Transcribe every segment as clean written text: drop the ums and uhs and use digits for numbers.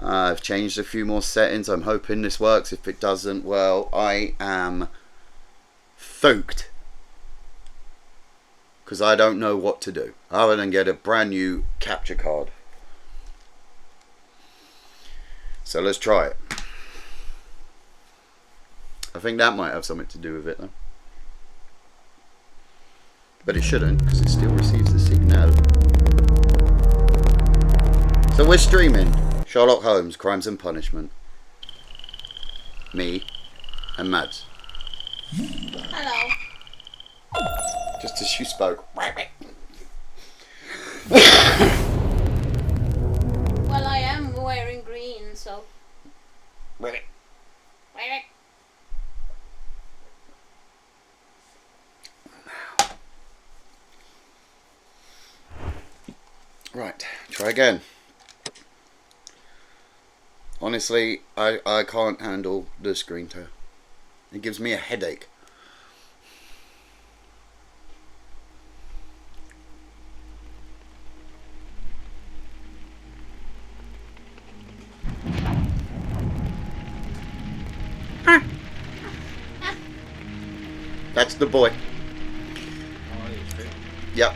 I've changed a few more settings. I'm hoping this works. If it doesn't, well, I am fucked. Because I don't know what to do other than get a brand new capture card. So let's try it. I think that might have something to do with it though. But it shouldn't, because it still receives the signal. So we're streaming Sherlock Holmes, Crimes and Punishment. Me and Mads. Hello. Just as you spoke. Well, I am wearing green, so. Right, try again. Honestly, I can't handle the screen tear. It gives me a headache. That's the boy. Yep.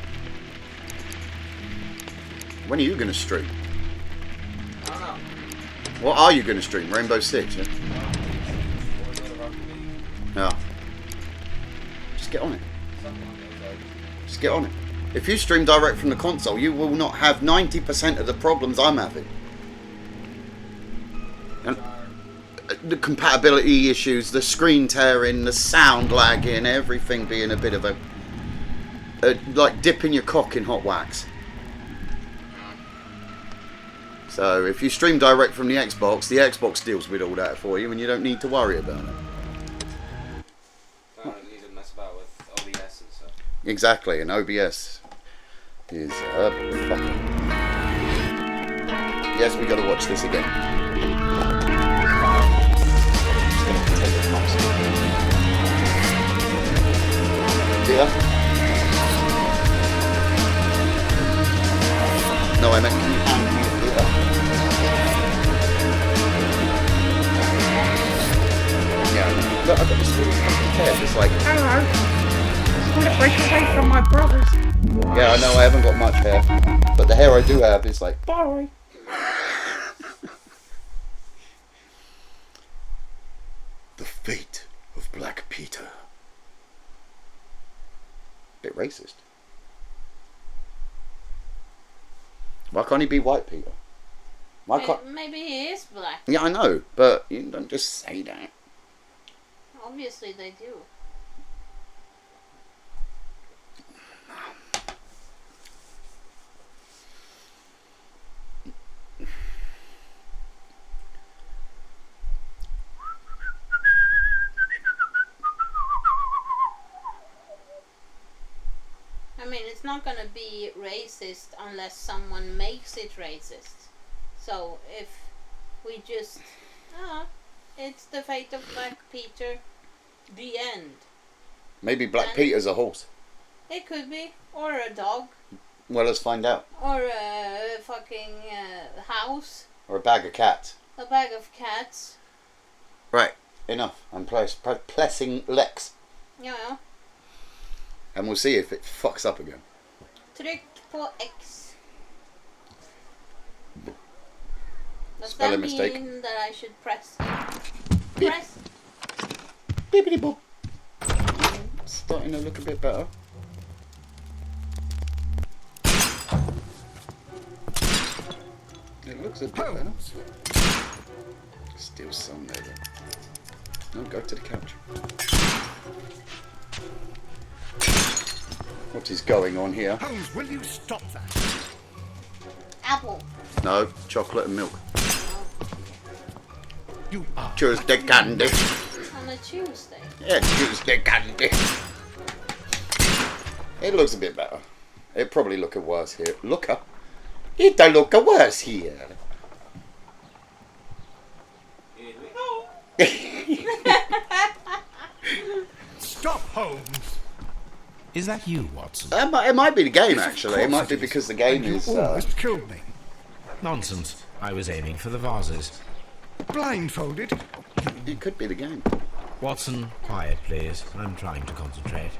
When are you going to stream? I don't know. What are you going to stream? Rainbow Six, yeah? No. Just get on it. Just get on it. If you stream direct from the console, you will not have 90% of the problems I'm having. And the compatibility issues, the screen tearing, the sound lagging, everything being a bit of a like dipping your cock in hot wax. So if you stream direct from the Xbox deals with all that for you, and you don't need to worry about it. Don't need to mess about with OBS and stuff. Exactly, and OBS is fucking. Yes, we got to watch this again. See that? No, I meant can you hand me the theater? Yeah, look, I've got this really fucking head. It's like, hello. I'm gonna break away from my brothers. Yeah, I know I haven't got much hair, but the hair I do have is like, bye. The fate of Black Peter. Bit racist. Why can't he be White Peter? Why can't? Maybe he is black. Yeah, I know, but you don't just say that. Obviously they do. I mean, it's not gonna be racist unless someone makes it racist. So if we just, it's the fate of Black Peter, the end. Maybe Black And Peter's a horse. it could be, or a dog, Well, let's find out. or a fucking house, Or a bag of cats. a bag of cats. Right, enough. I'm pressing Lex. Yeah. And we'll see if it fucks up again. Tryck på X. Does Spelling that mistake. mean that I should press? Beep. Press? Bippity boop. Starting to look a bit better. It looks a bit better. Still some there though. No, go to the couch. What is going on here? Holmes, will you stop that? Apple. No, chocolate and milk. You are. Tuesday candy. On a Tuesday. Yeah, Tuesday candy. It looks a bit better. It probably look worse here. It don't look worse here. Here we go. Stop, Holmes. Is that you, Watson? It might be the game Yes, of actually. It course might be is. because the game And is. You almost killed me. Nonsense. I was aiming for the vases. Blindfolded? It could be the game. Watson, quiet, please. I'm trying to concentrate.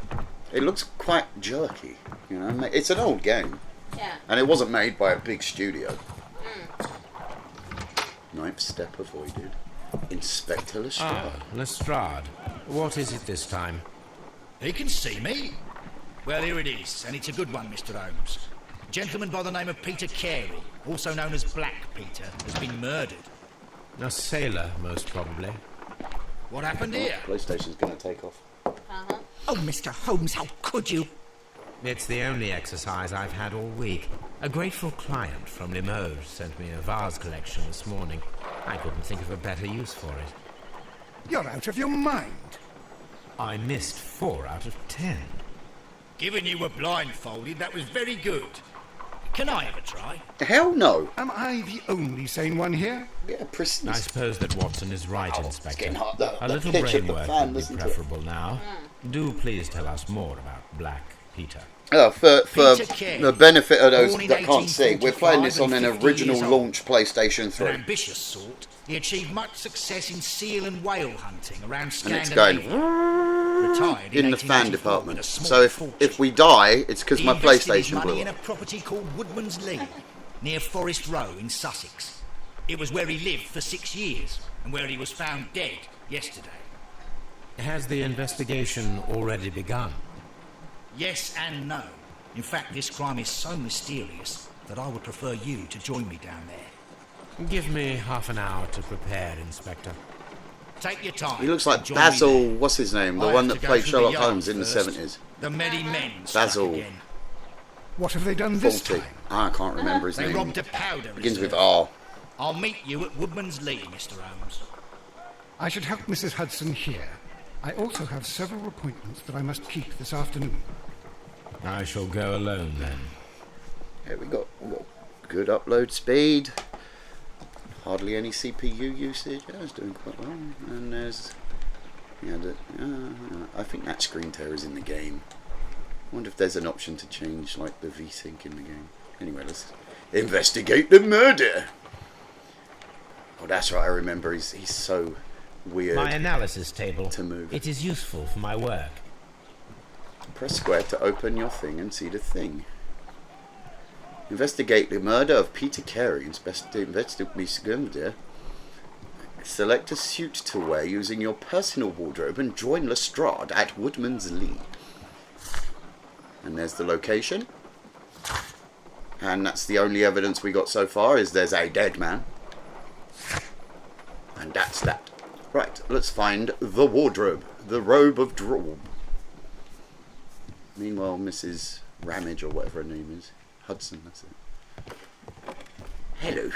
It looks quite jerky, you know. It's an old game, Yeah. and it wasn't made by a big studio. Ninth step avoided. Inspector Lestrade. Lestrade. What is it this time? He can see me. Well, here it is, and it's a good one, Mr. Holmes. A gentleman by the name of Peter Carey, also known as Black Peter, has been murdered. A sailor, most probably. What happened here? PlayStation's going to take off. Uh-huh. Oh, Mr. Holmes, how could you? It's the only exercise I've had all week. A grateful client from Limoges sent me a vase collection this morning. I couldn't think of a better use for it. You're out of your mind. I missed 4 out of 10. Given you were blindfolded, that was very good. Can I have a try? Hell no. Am I the only sane one here? Yeah, precise. I suppose that Watson is right, Inspector. getting hot. The A little pitch of brain the work fan, would be listen to it. preferable now. Do please tell us more about Black Peter. For Peter Carey, the benefit of those born in that can't see, we're playing this 1845 on an and 50 original years old. launch PlayStation An 3. ambitious sort, he achieved much success in seal and whale hunting around And it's Scandinavia. going Retired in the fan 1884 with a department. small So if fortune. we die, it's because He my invested his PlayStation money blew in a up. property called Woodman's Lee, near Forest Row in Sussex. It was where he lived for 6 years, and where he was found dead yesterday. Has the investigation already begun? Yes and no. In fact, this crime is so mysterious that I would prefer you to join me down there. Give me half an hour to prepare, Inspector. Take your time. He looks like and join me Basil, there. what's his name? The I one have that to go played through Sherlock the yard Holmes in the first. 70s. The Merry Men struck Basil. again. What have they done this 40. time? I can't remember his They name. robbed a powder Begins with reserve. R. I'll meet you at Woodman's Lee, Mr. Holmes. I should help Mrs. Hudson here. I also have several appointments that I must keep this afternoon. I shall go alone then. Here we got good upload speed. Hardly any CPU usage. Yeah, it's doing quite well. And there's, yeah, I think that screen tear is in the game. I wonder if there's an option to change like the VSync in the game. Anyway, let's investigate the murder. Oh, that's right. I remember. He's so weird. My analysis table. To move. It is useful for my work. Press square to open your thing and see the thing. Investigate the murder of Peter Carey. Select a suit to wear using your personal wardrobe and join Lestrade at Woodman's Lee. And there's the location. And that's the only evidence we got so far, is there's a dead man. And that's that. Right, let's find the wardrobe. The robe of Draw. Meanwhile, Mrs. Ramage, or whatever her name is. Hudson, that's it. Hello,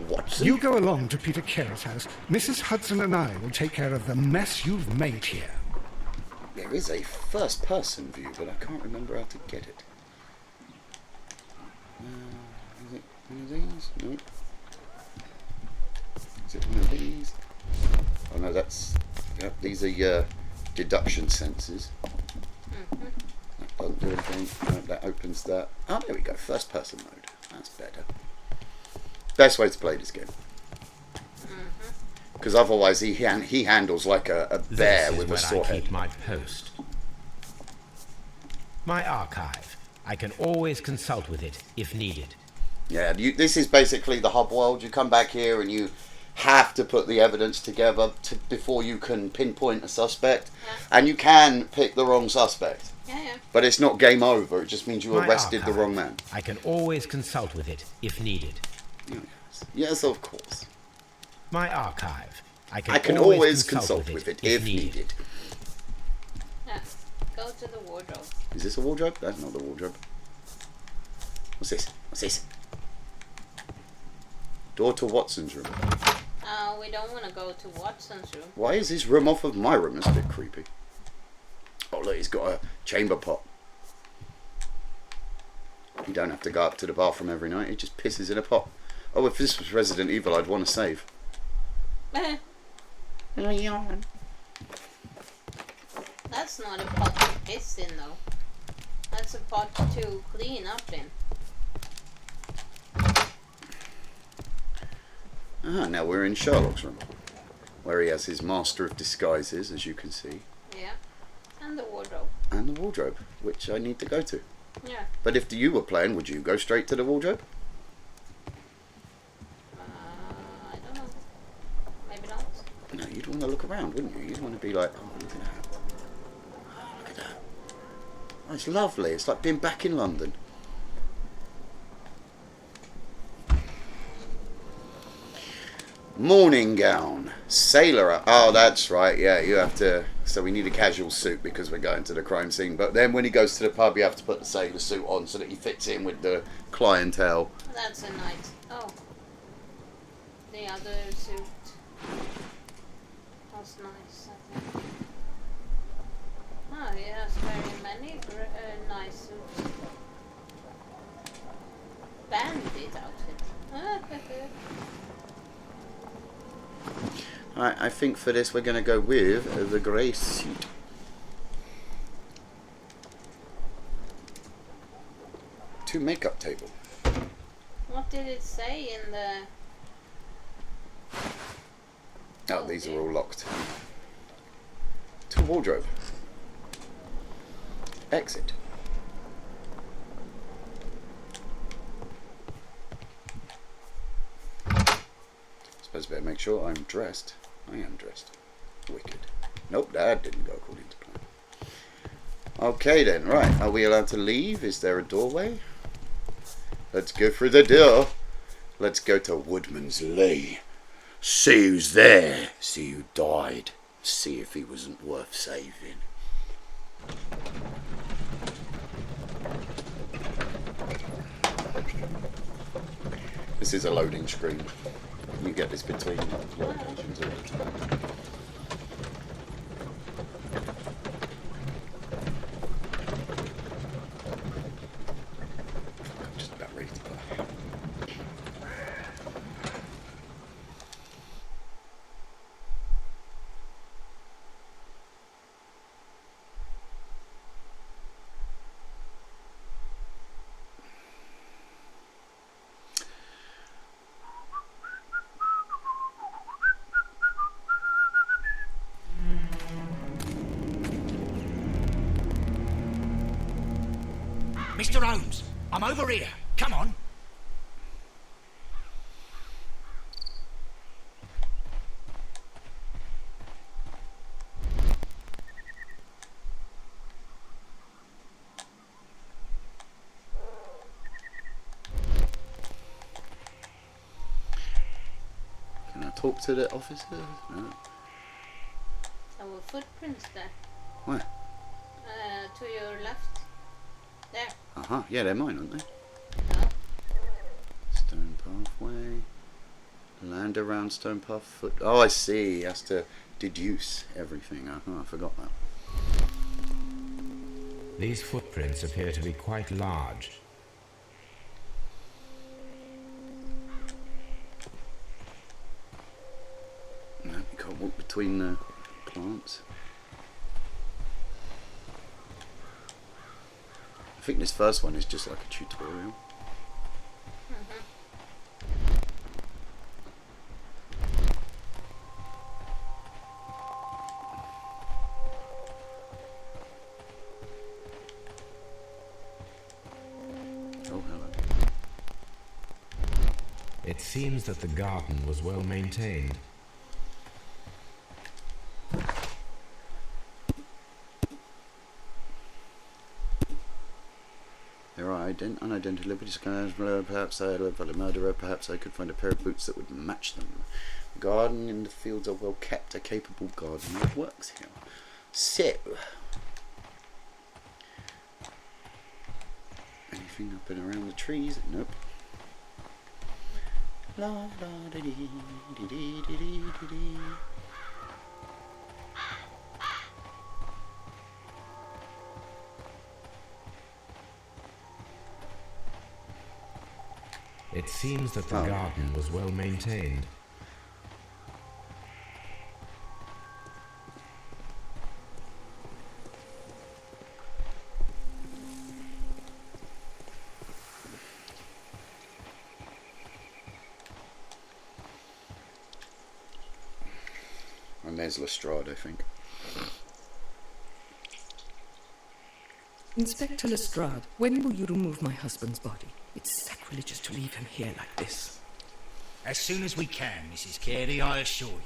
Watson. You go along to Peter Carey's house. Mrs. Hudson and I will take care of the mess you've made here. There is a first-person view, but I can't remember how to get it. Is it one of these? No. Is it one of these? Oh no, that's... Yep, these are your deduction sensors. That doesn't do anything. No, that opens that. Oh, there we go. First-person mode. That's better. Best way to play this game. Because otherwise he handles like a bear This is with a where sore I head. keep my post. My archive. I can always consult with it if needed. Yeah, this is basically the hub world. You come back here and you have to put the evidence together before you can pinpoint a suspect. Yeah. And you can pick the wrong suspect. Yeah. But it's not game over. It just means you My arrested the archive. wrong man. I can always consult with it if needed. Yes, of course. My archive. I can always consult with it if needed. needed. Yeah. Go to the wardrobe. Is this a wardrobe? That's not the wardrobe. What's this? What's this? Door to Watson's room. We don't want to go to Watson's room. Why is his room off of my room? That's a bit creepy. Oh look, he's got a chamber pot. You don't have to go up to the bathroom every night. He just pisses in a pot. Oh, if this was Resident Evil, I'd want to save. That's not a pot to piss in, though. That's a pot to clean up in. Now we're in Sherlock's room, where he has his master of disguises, as you can see. Yeah. And the wardrobe. And the wardrobe, which I need to go to. Yeah. But if you were playing, would you go straight to the wardrobe? I don't know. Maybe not. No, you'd want to look around, wouldn't you? You'd want to be like, oh, look at that. Oh, look at that. Oh, it's lovely. It's like being back in London. Morning gown. Sailor. Oh, that's right. Yeah, you have to. So we need a casual suit because we're going to the crime scene. But then when he goes to the pub, you have to put the sailor suit on so that he fits in with the clientele. That's a night. Oh. The other suit was nice, I think. Oh, he has very many nice suits. Bandit outfit. Alright, I think for this we're going to go with the grey suit. To makeup table. What did it say in the... Oh, these are all locked. To wardrobe. Exit. Suppose I better make sure I'm dressed. I am dressed. Wicked. Nope, that didn't go according to plan. Okay then, right. Are we allowed to leave? Is there a doorway? Let's go through the door. Let's go to Woodman's Lee. See who's there. See who died. See if he wasn't worth saving. This is a loading screen. You get this between locations all the time. I'm just about ready to play. Mr. Holmes, I'm over here. Come on. Can I talk to the officer? No. There were footprints there. Where? To your left. There. Yeah, they're mine, aren't they? No. Stone pathway. Land around stone path foot. Oh, I see. He has to deduce everything. I forgot that. These footprints appear to be quite large. No, you can't walk between the plants. I think this first one is just like a tutorial. Oh, hello. It seems that the garden was well maintained. There are unidentified liberty scars, perhaps I look for the murderer, perhaps I could find a pair of boots that would match them. The garden and the fields are well kept, a capable gardener works here. So, anything up and around the trees? Nope. La la da dee dee dee dee dee dee. It seems that the garden was well maintained. And there's Lestrade, I think. Inspector Lestrade, when will you remove my husband's body? It's sacrilegious to leave him here like this. As soon as we can, Mrs. Carey, I assure you.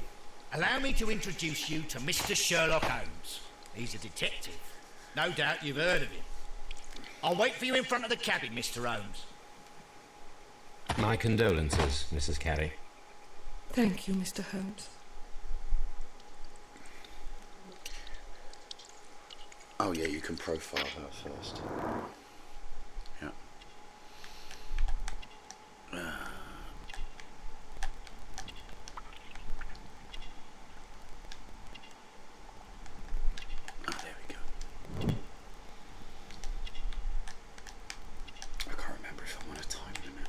Allow me to introduce you to Mr. Sherlock Holmes. He's a detective. No doubt you've heard of him. I'll wait for you in front of the cabin, Mr. Holmes. My condolences, Mrs. Carey. Thank you, Mr. Holmes. Oh yeah, you can profile her first. Yeah. There we go. I can't remember if I'm on a time limit.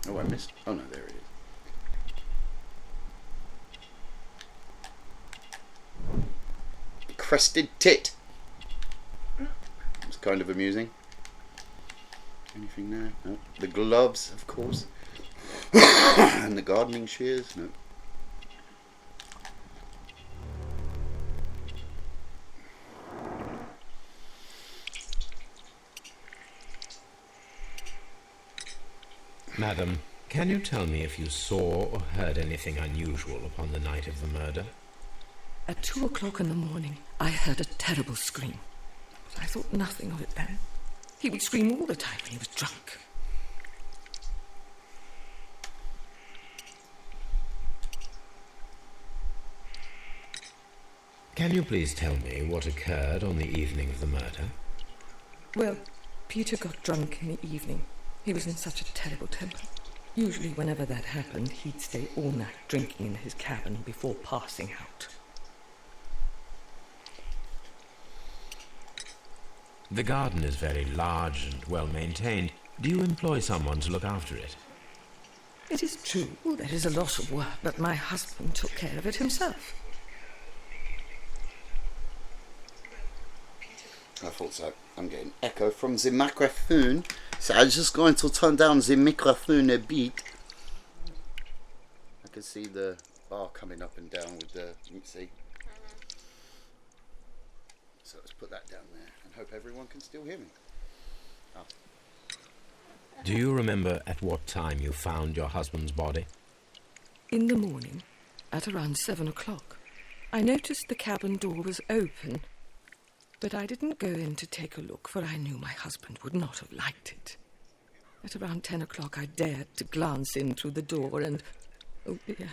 Oh, I missed. Oh no, there it is. Crested tit. It's kind of amusing. Anything there? No. The gloves, of course. And the gardening shears. No. Madam, can you tell me if you saw or heard anything unusual upon the night of the murder? At 2 o'clock in the morning, I heard a terrible scream. But I thought nothing of it then. He would scream all the time when he was drunk. Can you please tell me what occurred on the evening of the murder? Well, Peter got drunk in the evening. He was in such a terrible temper. Usually whenever that happened, he'd stay all night drinking in his cabin before passing out. The garden is very large and well maintained. Do you employ someone to look after it? It is true, there is a lot of work, but my husband took care of it himself. I thought so. I'm getting echo from the microphone, so I'm just going to turn down the microphone a bit. I can see the bar coming up and down with the, you see. So let's put that down there and hope everyone can still hear me. Oh. Do you remember at what time you found your husband's body? In the morning, at around 7 o'clock, I noticed the cabin door was open, but I didn't go in to take a look, for I knew my husband would not have liked it. At around 10 o'clock, I dared to glance in through the door and... oh dear.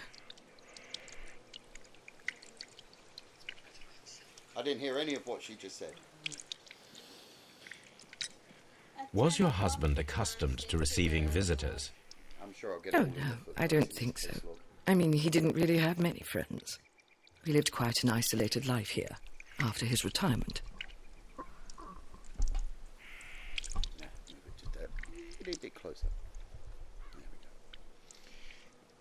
I didn't hear any of what she just said. Was your husband accustomed to receiving visitors? I'm sure I'll get Oh all of no, the I don't think so. I mean, he didn't really have many friends. He lived quite an isolated life here, after his retirement. Yeah, move it to that. A little bit closer. There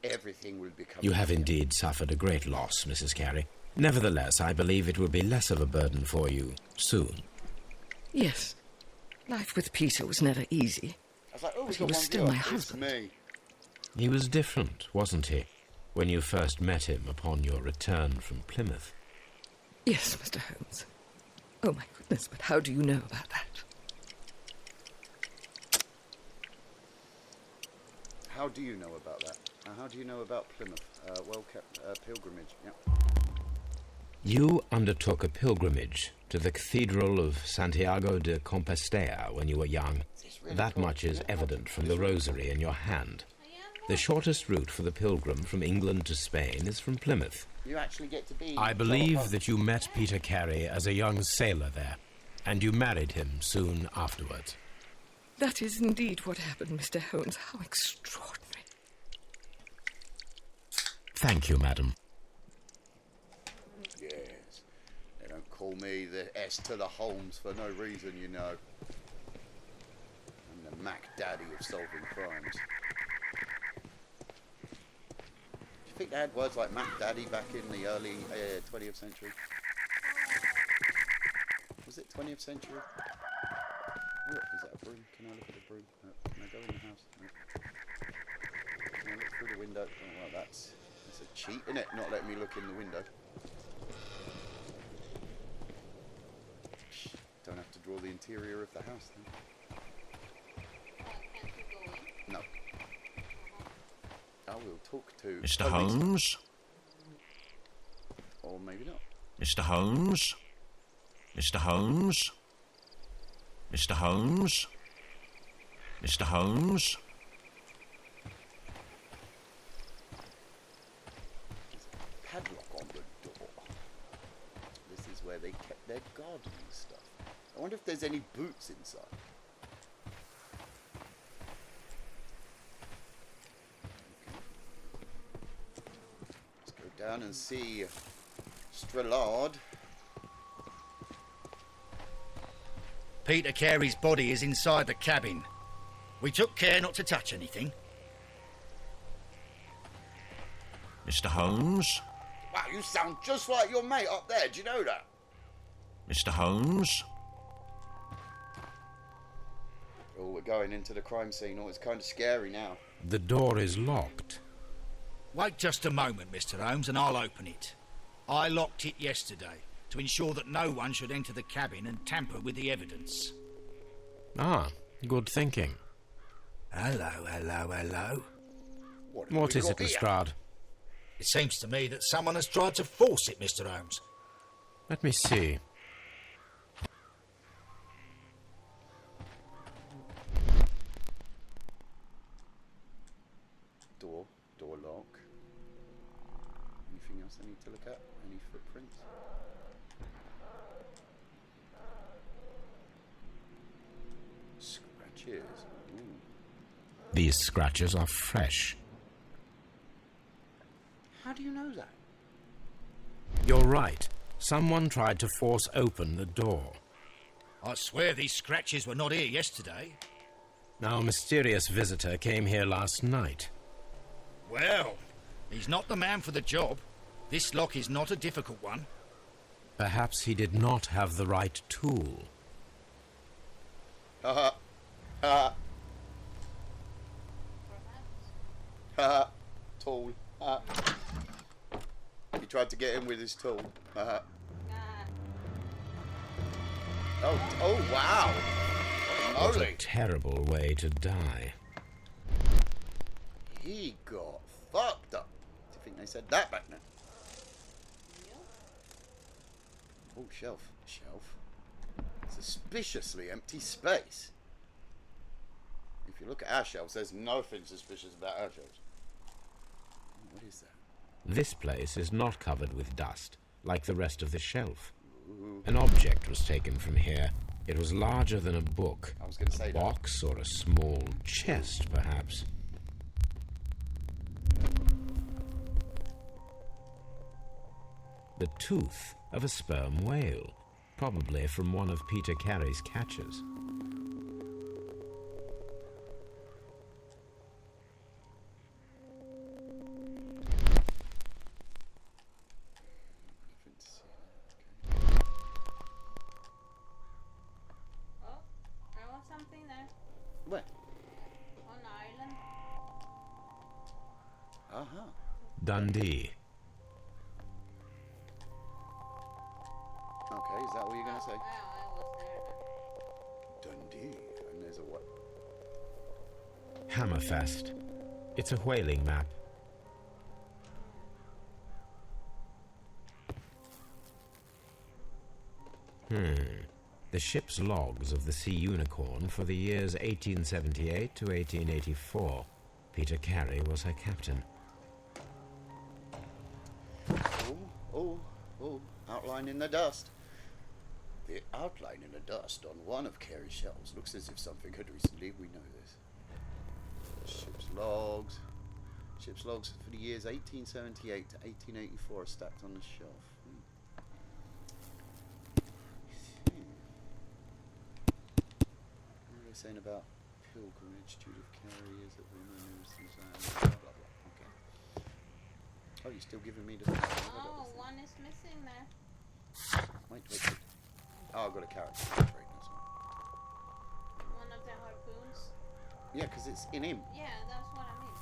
we go. Everything will become... You have indeed suffered a great loss, Mrs. Carey. Nevertheless, I believe it will be less of a burden for you soon. Yes. Life with Peter was never easy. I was like, oh, But we he got was one still viewer. my It's husband. me. He was different, wasn't he, when you first met him upon your return from Plymouth? Yes, Mr. Holmes. Oh my goodness, but how do you know about that? How do you know about that? How do you know about Plymouth? Pilgrimage. Yeah. You undertook a pilgrimage to the Cathedral of Santiago de Compostela when you were young. Really That cool. much is Yeah. evident from the rosary in your hand. The shortest route for the pilgrim from England to Spain is from Plymouth. You actually get to be... I believe that you met Peter Carey as a young sailor there, and you married him soon afterwards. That is indeed what happened, Mr. Holmes. How extraordinary. Thank you, madam. Yes. They don't call me the S to the Holmes for no reason, you know. I'm the Mac Daddy of solving crimes. Do you think they had words like Mac Daddy back in the early 20th century? Was it 20th century? Oh, is that a broom? Can I look at the broom? No. Can I go in the house? No. the window. Oh, well, that's a cheat, isn't it? Not letting me look in the window. Don't have to draw the interior of the house then. Can't you go in? No. I will talk to Mr. police. Holmes? Or maybe not. Mr. Holmes? Mr. Holmes? Mr. Holmes? Mr. Holmes? There's a padlock on the door. This is where they kept their garden stuff. I wonder if there's any boots inside. Let's go down and see Strelard. Peter Carey's body is inside the cabin. We took care not to touch anything. Mr. Holmes? Wow, you sound just like your mate up there. Do you know that? Mr. Holmes? Oh, we're going into the crime scene. Oh, it's kind of scary now. The door is locked. Wait just a moment, Mr. Holmes, and I'll open it. I locked it yesterday to ensure that no one should enter the cabin and tamper with the evidence. Ah, good thinking. Hello, hello, hello. What is it, Lestrade? It seems to me that someone has tried to force it, Mr. Holmes. Let me see. Door lock. Anything else I need to look at? Any footprints? Scratches. Ooh. These scratches are fresh. How do you know that? You're right. Someone tried to force open the door. I swear these scratches were not here yesterday. Our mysterious visitor came here last night. Well, he's not the man for the job. This lock is not a difficult one. Perhaps he did not have the right tool. Ha ha. Ha ha. Tool. Ha. He tried to get in with his tool. Ha ha. Oh wow. What a Holy. terrible way to die. He got fucked up. Do you think they said that back then? Oh, shelf. Shelf. Suspiciously empty space. If you look at our shelves, there's nothing suspicious about our shelves. What is that? This place is not covered with dust, like the rest of the shelf. An object was taken from here. It was larger than a book. I was going to say a that. box or a small chest, perhaps. The tooth of a sperm whale, probably from one of Peter Carey's catches. Oh, there was something there Where? on Ireland. Uh-huh. Dundee. Okay, is that what you're going to say? Yeah, I was there. Dundee. And there's a what? Hammerfest. It's a whaling map. The ship's logs of the Sea Unicorn for the years 1878 to 1884. Peter Carey was her captain. Oh, outline in the dust. The outline in the dust on one of Carey's shelves looks as if something had recently, we know this. Ship's logs. Ship's logs for the years 1878 to 1884 are stacked on the shelf. What are they saying about pilgrimage? Judith Carey is that women blah blah blah. Okay. Oh, you're still giving me the... Oh, one is missing there. Wait. Oh, I've got a character trait, that's all. One of the harpoons. Yeah, because it's in him. Yeah, that's what I mean.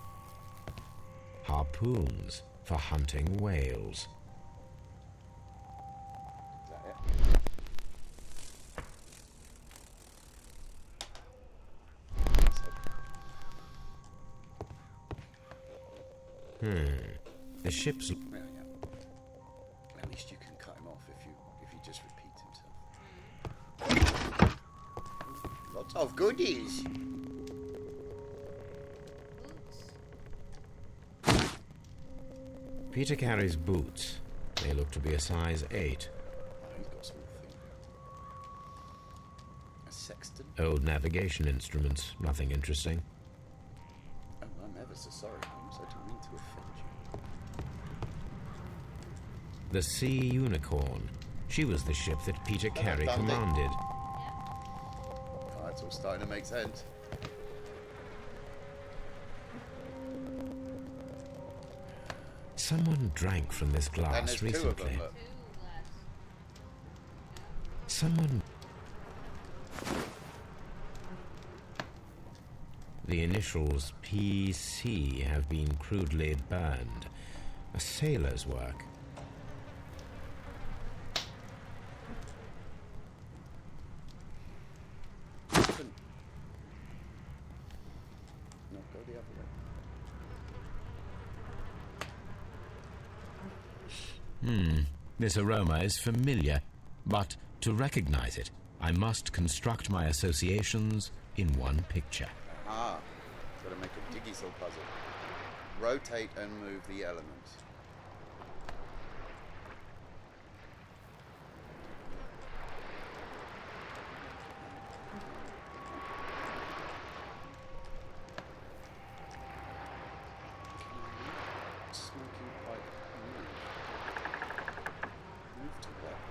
harpoons for hunting whales. Is that it? The ship's... There we go. At least you can cut him off if he just repeats himself. Lots of goodies. Boots. Peter carries boots. They look to be a size 8. Oh, he's got a small thing. A sextant. Old navigation instruments, nothing interesting. Oh, I'm ever so sorry, Holmes. I didn't mean to offend you. The Sea Unicorn. She was the ship that Peter Carey Dundee. commanded. Oh, it's all starting to make sense. Someone drank from this And glass there's two of recently. them, look. 2 glass. Someone... The initials PC have been crudely burned. A sailor's work. No, go the other way. This aroma is familiar, but to recognize it, I must construct my associations in one picture. Ah, got to make a jigsaw puzzle. Rotate and move the elements. Smoking pipe move. Move to left.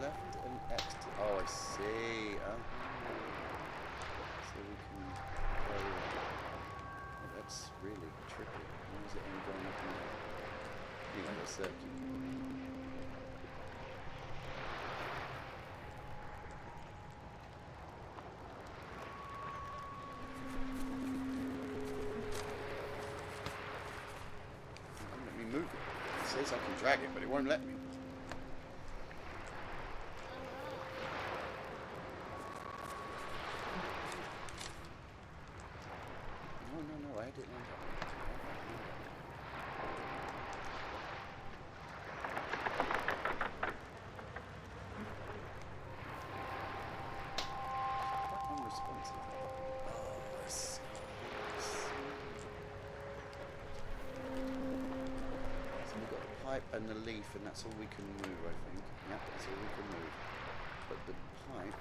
Left and X to... Oh, I see. So we can go... Oh, that's really tricky. Why is it only going up and down? You got a circuit. Won't let me move it. It says I can drag it, but it won't let me. No, I had it lined up. Quite unresponsive. Oh, I see. So we've got the pipe and the leaf, and that's all we can move, I think. Yep, that's all we can move. But the pipe...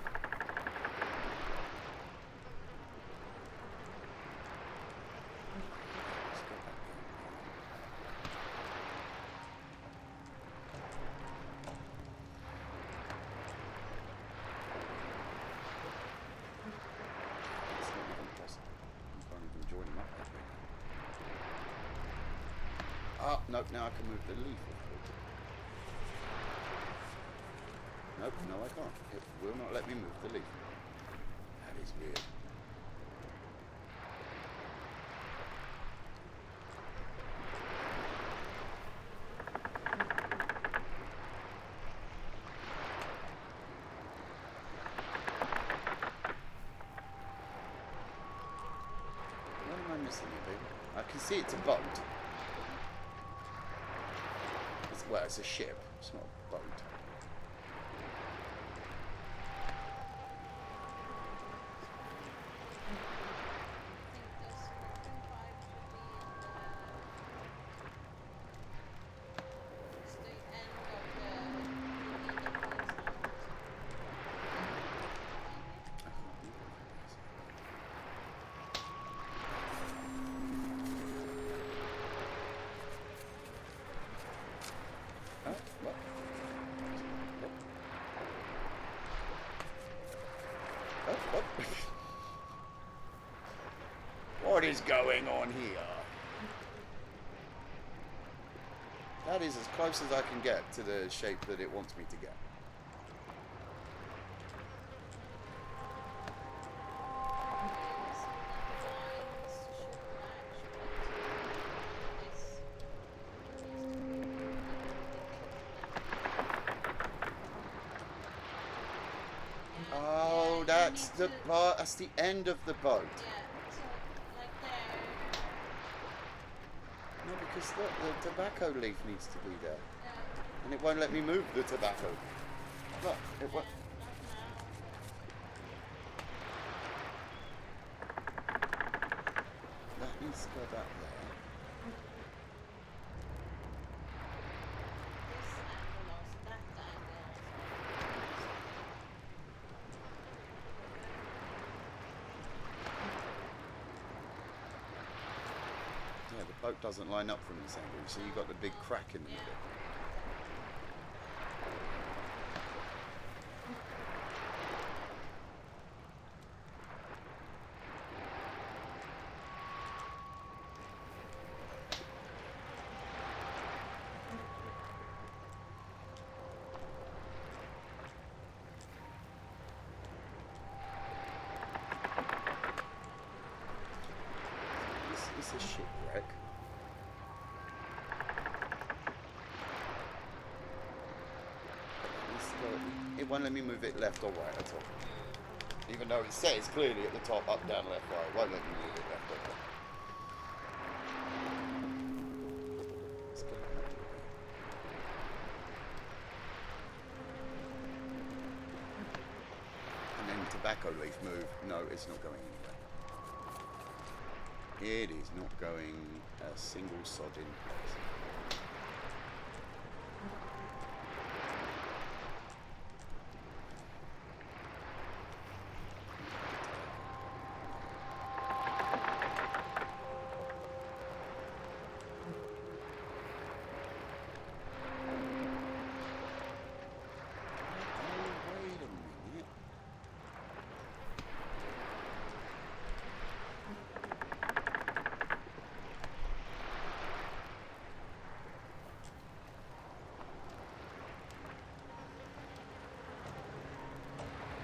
Let's go back It's not even possible. You can't even join them up that way. Ah, nope, now I can move the leaf. Nope, no I can't. It will not let me move the leaf. That is weird. What am I missing here, baby? I can see it's a boat. Well, it's a ship. It's not a boat. What? What? What is going on here? That is as close as I can get to the shape that it wants me to get. That's need the to- bar. That's the end of the boat. Yeah, so like there. No, because look, the tobacco leaf needs to be there, Yeah, and it won't let me move the tobacco. Look, it won't. not now. That needs to go back there. This angle also, that angle also. Yeah, the boat doesn't line up from this angle, so you've got the big crack in the middle. It's a shipwreck. It won't let me move it left or right at all. Even though it says clearly at the top, up, down, left, right, it won't let me move it left or right. Let's go back to it. And then tobacco leaf move. No, it's not going anywhere. It is not going a single sod in place. Oh, wait a minute.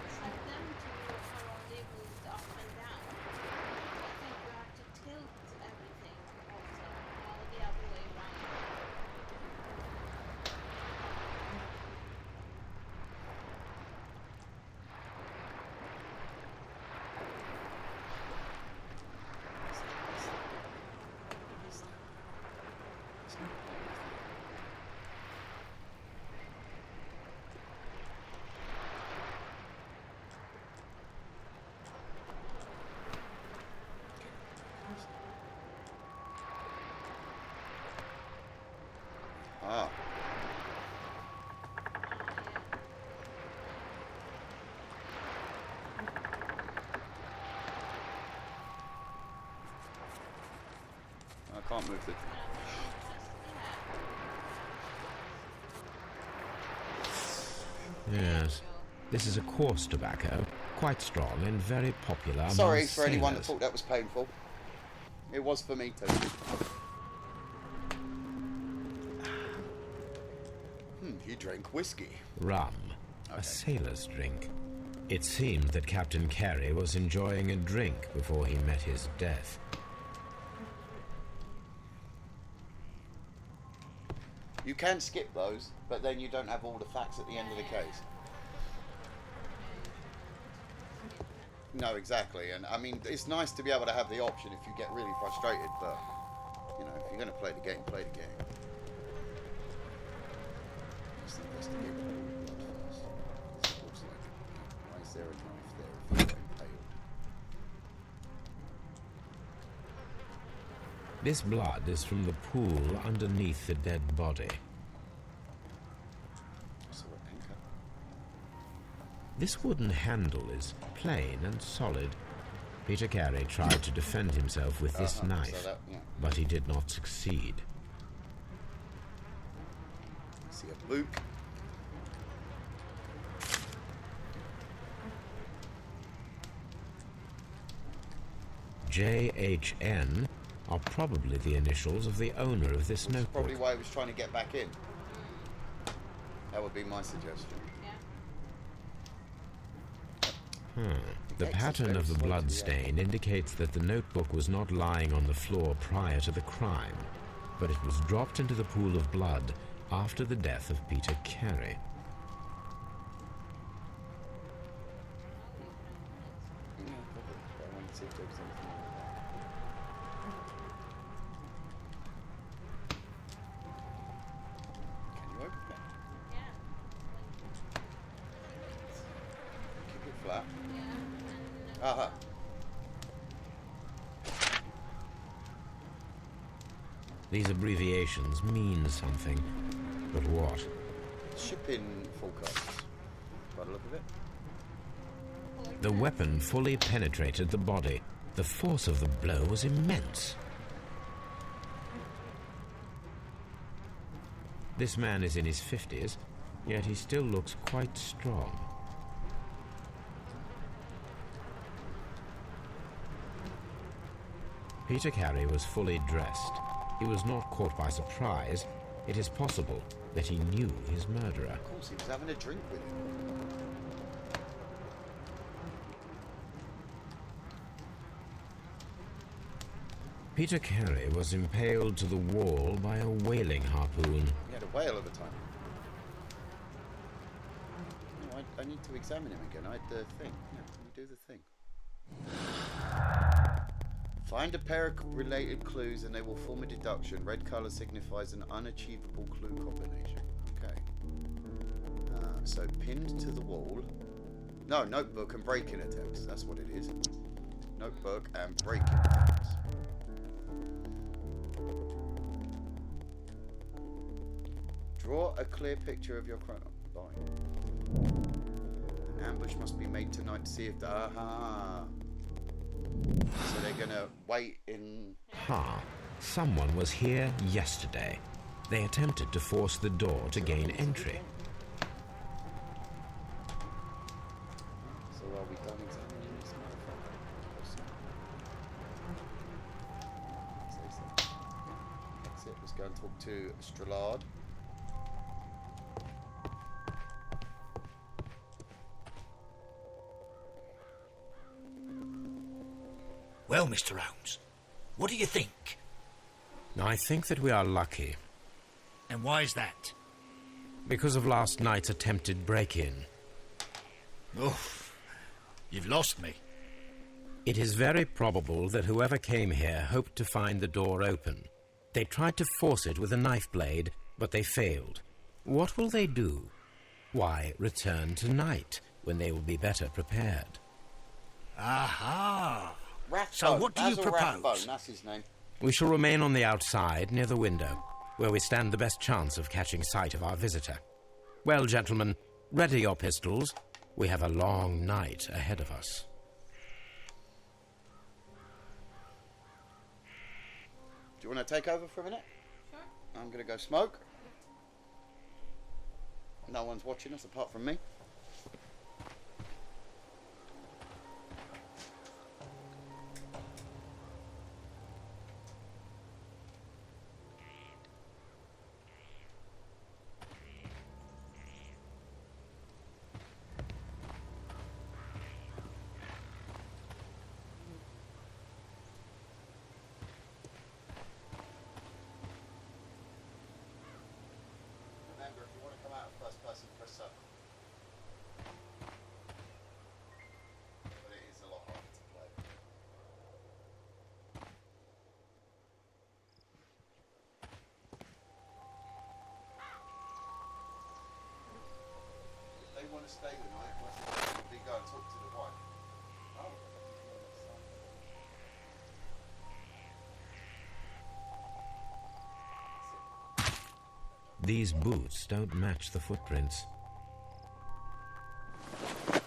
It's like them two are only moved up and down. I think you have to tilt everything also, all the other way around. Ah, I can't move the. Yes. This is a coarse tobacco, quite strong and very popular among Sorry for anyone that sailors. thought that was painful. It was for me too. He drank whiskey. Rum, Okay. a sailor's drink. It seemed that Captain Carey was enjoying a drink before he met his death. You can skip those, but then you don't have all the facts at the end of the case. No, exactly. And I mean, it's nice to be able to have the option if you get really frustrated, but you know, if you're going to play the game, play the game. Let's investigate all the blood first. It looks like, why is there a knife there if you got impaled? This blood is from the pool underneath the dead body. So an anchor. This wooden handle is plain and solid. Peter Carey tried to defend himself with this So knife, that, yeah. but he did not succeed. See a Luke. JHN are probably the initials of the owner of this Which is probably notebook. why he was trying to get back in. That would be my suggestion. Yeah. The X is pattern very of the slow to blood react. stain indicates that the notebook was not lying on the floor prior to the crime, but it was dropped into the pool of blood after the death of Peter Carey. Aha. These abbreviations mean something. But what? Shipping forecasts. By the look of it. The weapon fully penetrated the body. The force of the blow was immense. This man is in his 50s, yet he still looks quite strong. Peter Carey was fully dressed. He was not caught by surprise. It is possible that he knew his murderer. Of course, he was having a drink with him. Peter Carey was impaled to the wall by a whaling harpoon. He had a whale at the time. No, I need to examine him again. I had the thing. Yeah, let me do the thing. Find a pair of related clues and they will form a deduction. Red colour signifies an unachievable clue combination. Okay. So pinned to the wall. No, notebook and breaking attempts. That's what it is. Notebook and breaking attempts. Draw a clear picture of your crime. An ambush must be made tonight to see if the... Aha! So they're gonna wait in... Ha! Someone was here yesterday. They attempted to force the door to gain entry. So are we done examining this motherfucker? That's it. Let's go and talk to Strelard. Well, Mr. Holmes, what do you think? I think that we are lucky. And why is that? Because of last night's attempted break-in. Oh, you've lost me. It is very probable that whoever came here hoped to find the door open. They tried to force it with a knife blade, but they failed. What will they do? Why, return tonight, when they will be better prepared. Aha! Rathbone. So what do you Basil propose? Rathbone, that's his name. We shall remain on the outside, near the window, where we stand the best chance of catching sight of our visitor. Well, gentlemen, ready your pistols. We have a long night ahead of us. Do you want to take over for a minute? Sure. I'm going to go smoke. No one's watching us apart from me. Remember, if you want to come out first person, press up. But it is a lot harder to play. If they want to stay the night, why should they go and talk to the wife? Oh. These boots don't match the footprints. Go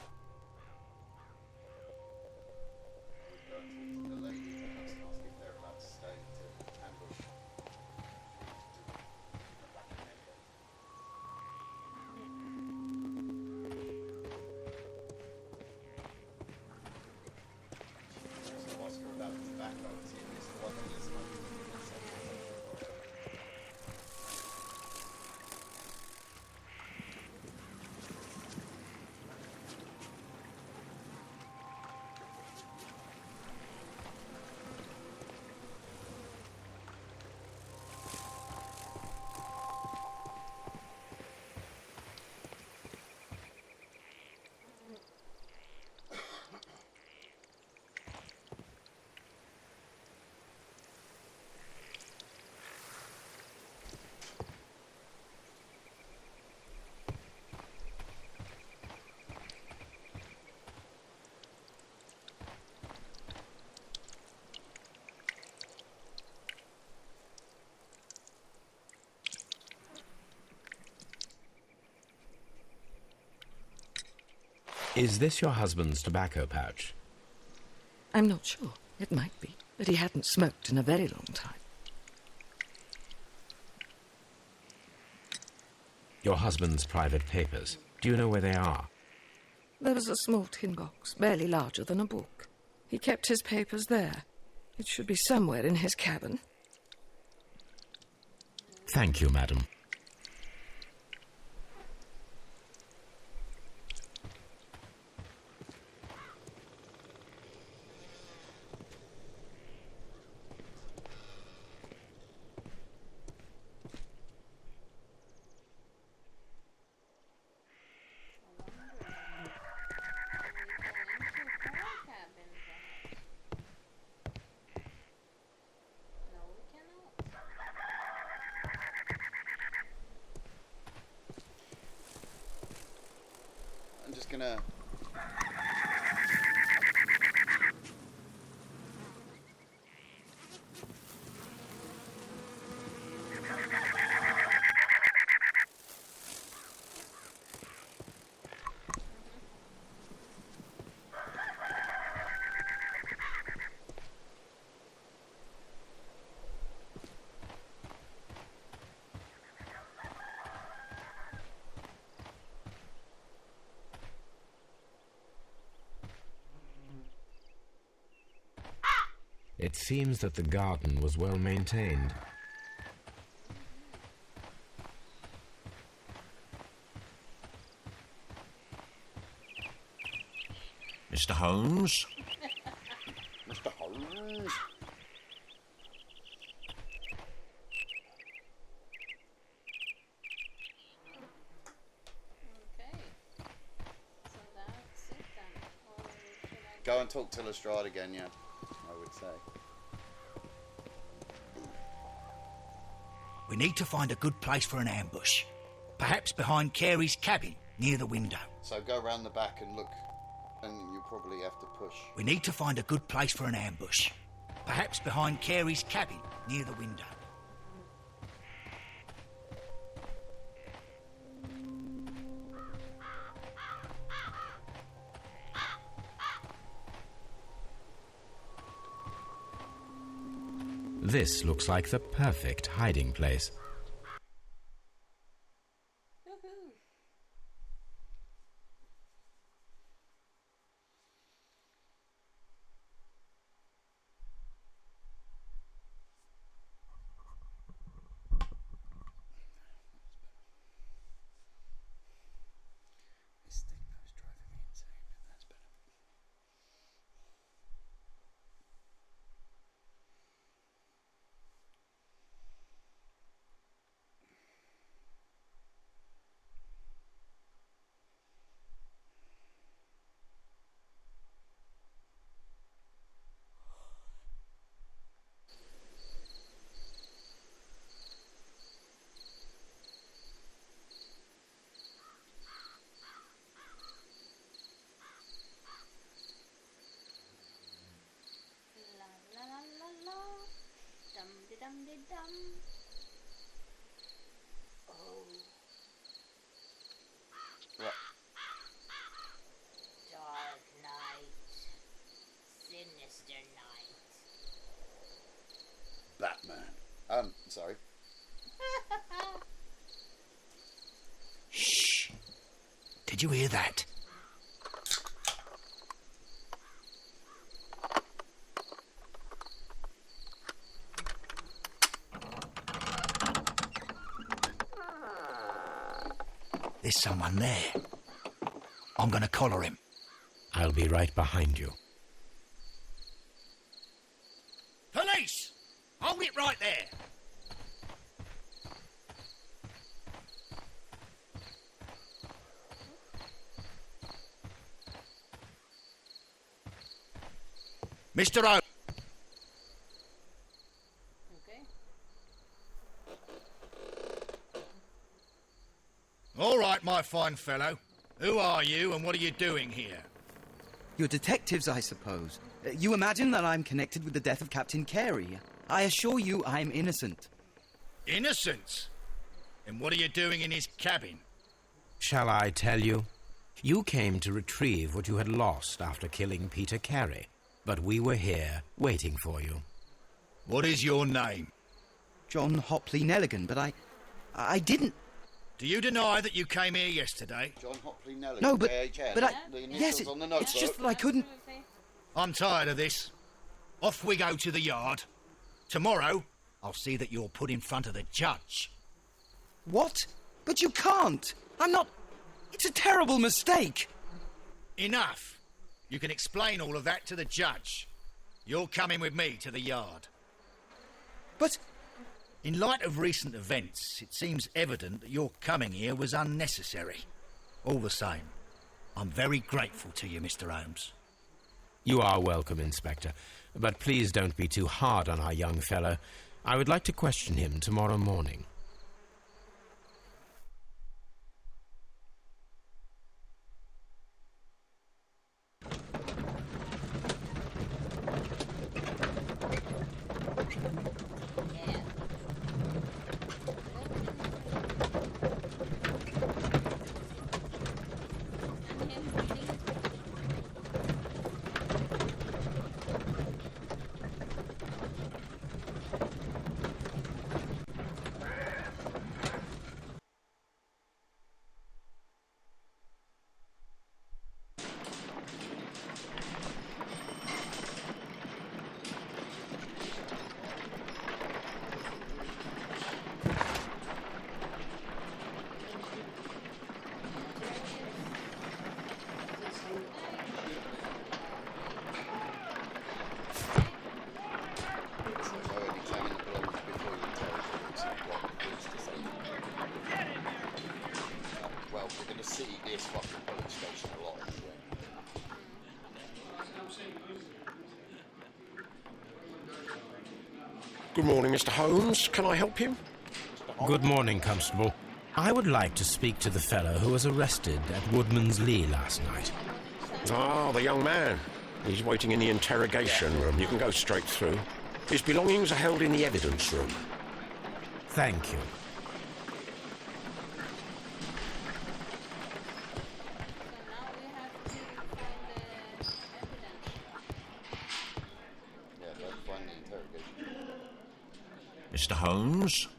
and talk to the lady perhaps and ask if they're allowed to stay to ambush. So ask her about the tobacco and see if it's the one that is smoking. Is this your husband's tobacco pouch? I'm not sure. It might be, but he hadn't smoked in a very long time. Your husband's private papers. Do you know where they are? There was a small tin box, barely larger than a book. He kept his papers there. It should be somewhere in his cabin. Thank you, madam. I'm just gonna... It seems that the garden was well maintained. Mr. Holmes? Mr. Holmes. Okay. So that's it then. Or should I Go and talk to Lestrade again, yeah, I would say. We need to find a good place for an ambush. Perhaps behind Carey's cabin, near the window. So go round the back and look, and you'll probably have to push. We need to find a good place for an ambush. Perhaps behind Carey's cabin, near the window. This looks like the perfect hiding place. Woohoo! This thing that was driving me insane, but that's better. La la la la la. Dum de dum de dum. Oh. What? Dark night. Sinister night. Batman. Sorry. Shh! Did you hear that? There's someone there. I'm gonna collar him. I'll be right behind you. Police! Hold it right there! Mr. O. Okay. All right, my fine fellow. Who are you and what are you doing here? You're detectives, I suppose. You imagine that I'm connected with the death of Captain Carey. I assure you I'm innocent. Innocent? And what are you doing in his cabin? Shall I tell you? You came to retrieve what you had lost after killing Peter Carey, but we were here waiting for you. What is your name? John Hopley Nelligan, but I didn't... Do you deny that you came here yesterday? John Hopley Nelligan. No, but JHN, I... the Yes, initials on the it's notebook. just that I couldn't... I'm tired of this. Off we go to the yard. Tomorrow, I'll see that you're put in front of the judge. What? But you can't! I'm not... It's a terrible mistake! Enough! You can explain all of that to the judge. You're coming with me to the yard. But... In light of recent events, it seems evident that your coming here was unnecessary. All the same, I'm very grateful to you, Mr. Holmes. You are welcome, Inspector, but please don't be too hard on our young fellow. I would like to question him tomorrow morning. Well, we're going to see this fucking police station a lot. Good morning, Mr. Holmes. Can I help you? Good morning, Constable. I would like to speak to the fellow who was arrested at Woodman's Lee last night. Ah, the young man. He's waiting in the interrogation room. You can go straight through. His belongings are held in the evidence room. Thank you. Mr. Holmes?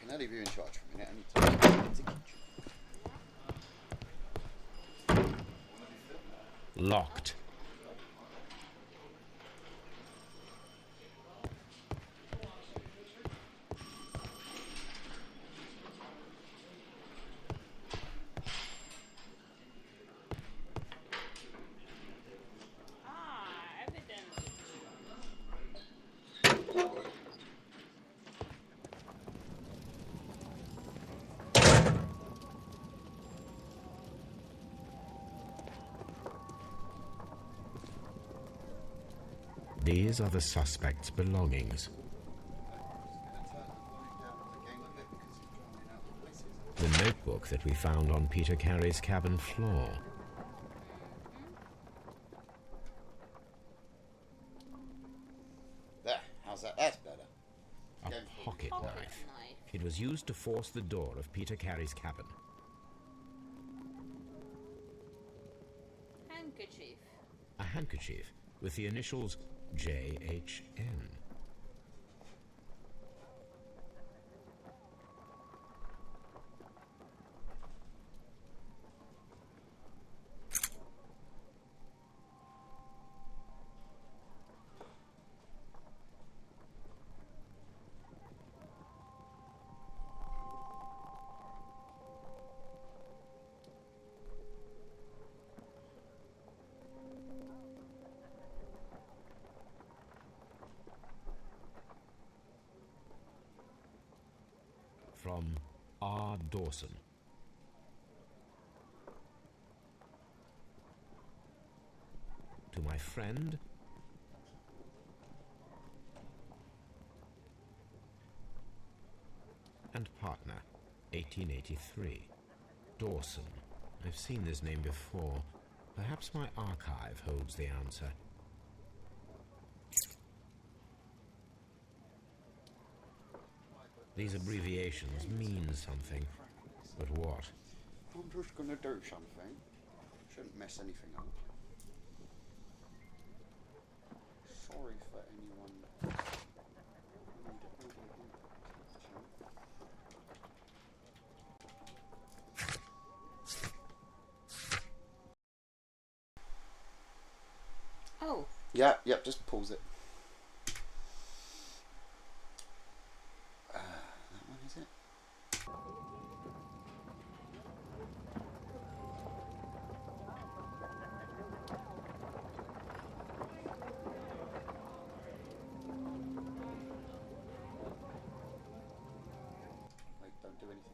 Can I leave you in charge for a minute? I need to get you. Locked. These are the suspect's belongings. The notebook that we found on Peter Carey's cabin floor. There, how's that? That's better. A pocket knife. It was used to force the door of Peter Carey's cabin. Handkerchief. A handkerchief with the initials JHN. From R. Dawson. To my friend and partner, 1883. Dawson. I've seen this name before. Perhaps my archive holds the answer. These abbreviations mean something, but what? I'm just gonna do something. Shouldn't mess anything up. Sorry for anyone. Oh. Yep, just pause it. That one, is it? Wait, don't do anything.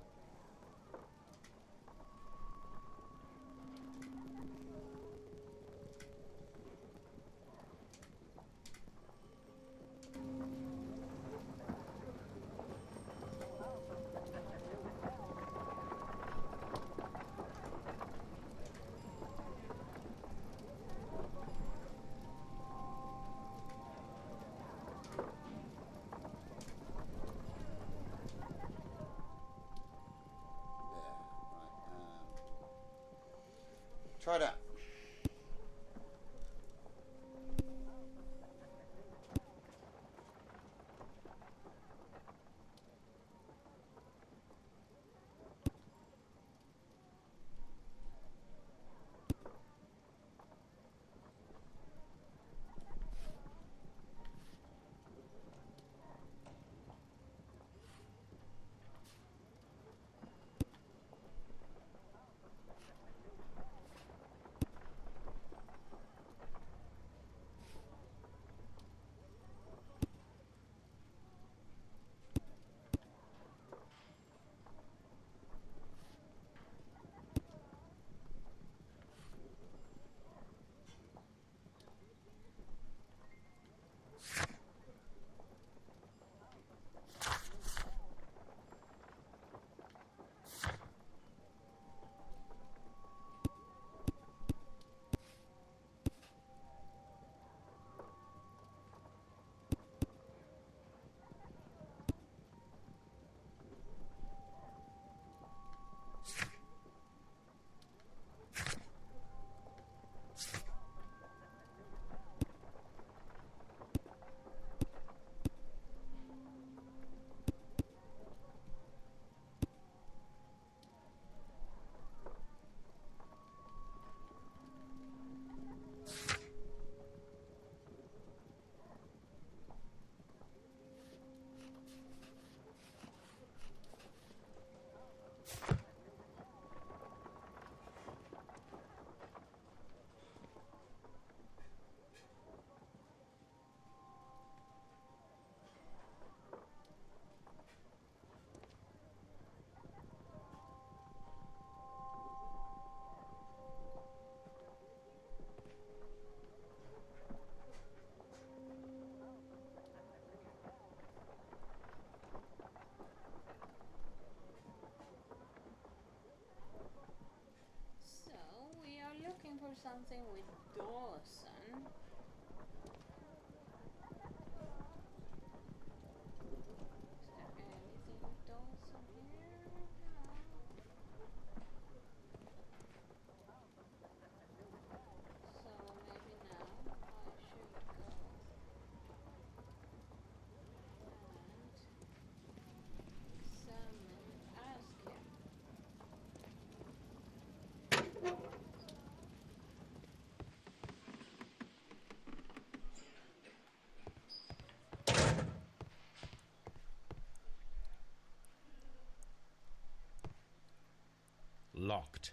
locked.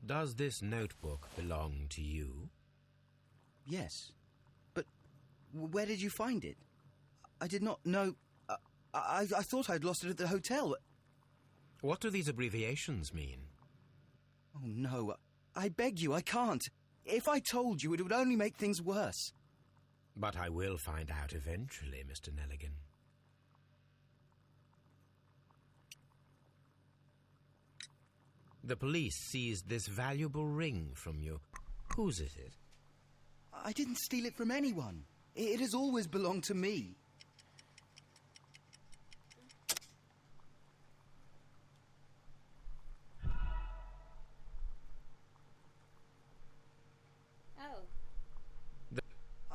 Does this notebook belong to you? Yes. But where did you find it? I did not know... I thought I'd lost it at the hotel. What do these abbreviations mean? Oh, no. I beg you, I can't. If I told you, it would only make things worse. But I will find out eventually, Mr. Nelligan. The police seized this valuable ring from you. Whose is it? I didn't steal it from anyone. It has always belonged to me. Oh.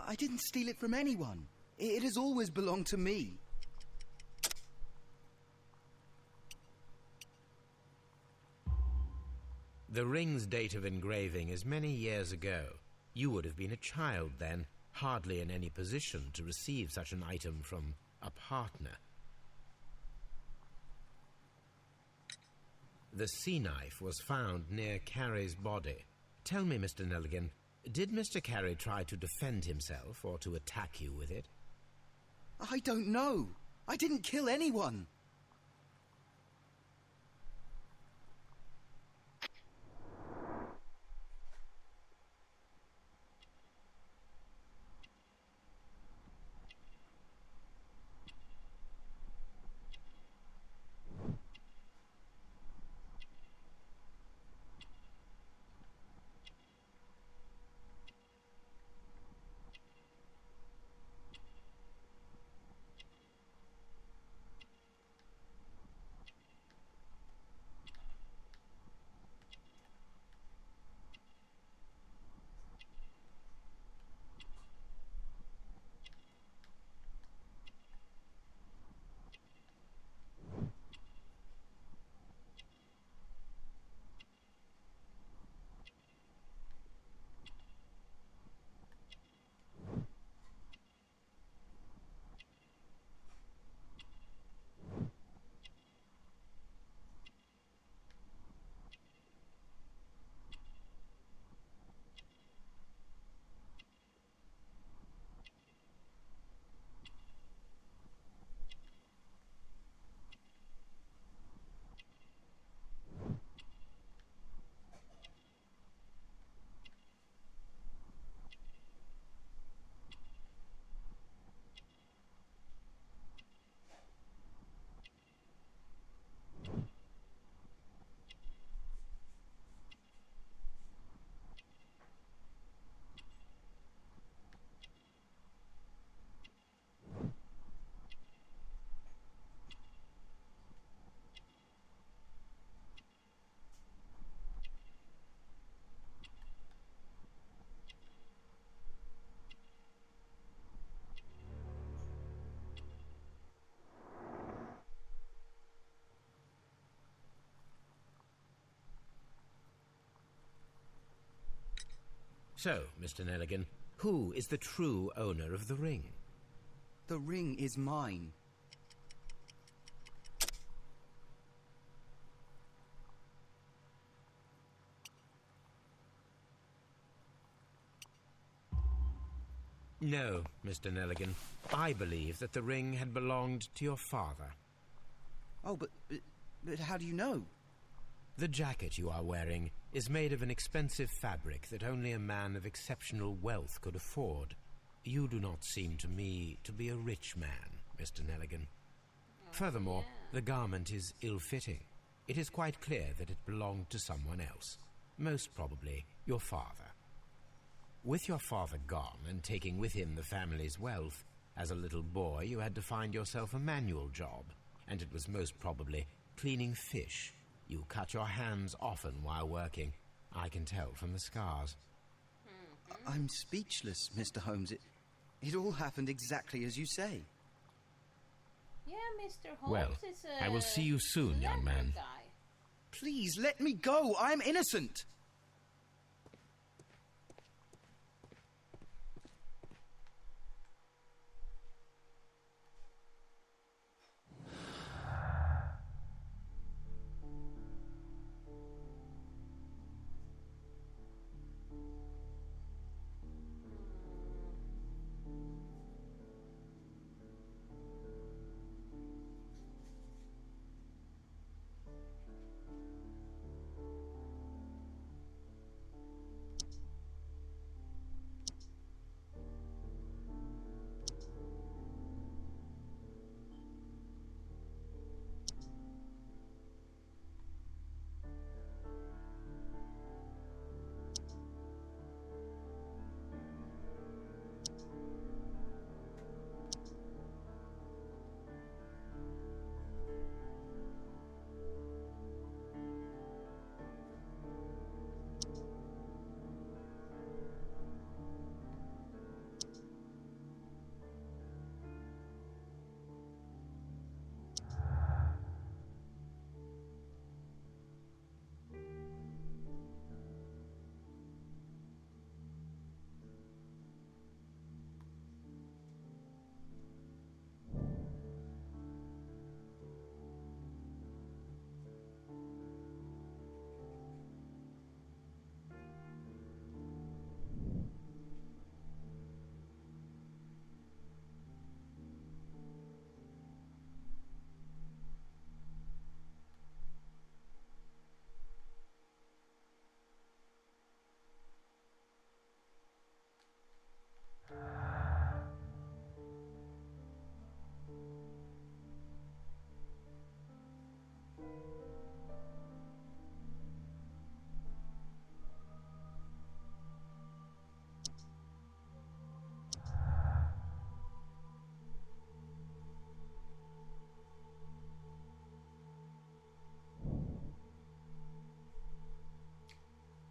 I didn't steal it from anyone. It has always belonged to me. The ring's date of engraving is many years ago. You would have been a child then, hardly in any position to receive such an item from a partner. The sea knife was found near Carey's body. Tell me, Mr. Nelligan, did Mr. Carey try to defend himself or to attack you with it? I don't know. I didn't kill anyone. So, Mr. Nelligan, who is the true owner of the ring? The ring is mine. No, Mr. Nelligan. I believe that the ring had belonged to your father. Oh, but how do you know? The jacket you are wearing is made of an expensive fabric that only a man of exceptional wealth could afford. You do not seem to me to be a rich man, Mr. Nelligan. Furthermore, the garment is ill-fitting. It is quite clear that it belonged to someone else, most probably your father. With your father gone and taking with him the family's wealth, As a little boy, you had to find yourself a manual job, and it was most probably cleaning fish. You cut your hands often while working. I can tell from the scars. I'm speechless, Mr. Holmes. It all happened exactly as you say. Yeah, Mr. Holmes Well, is a I will see you soon, young clever man. guy. Please, let me go. I'm innocent.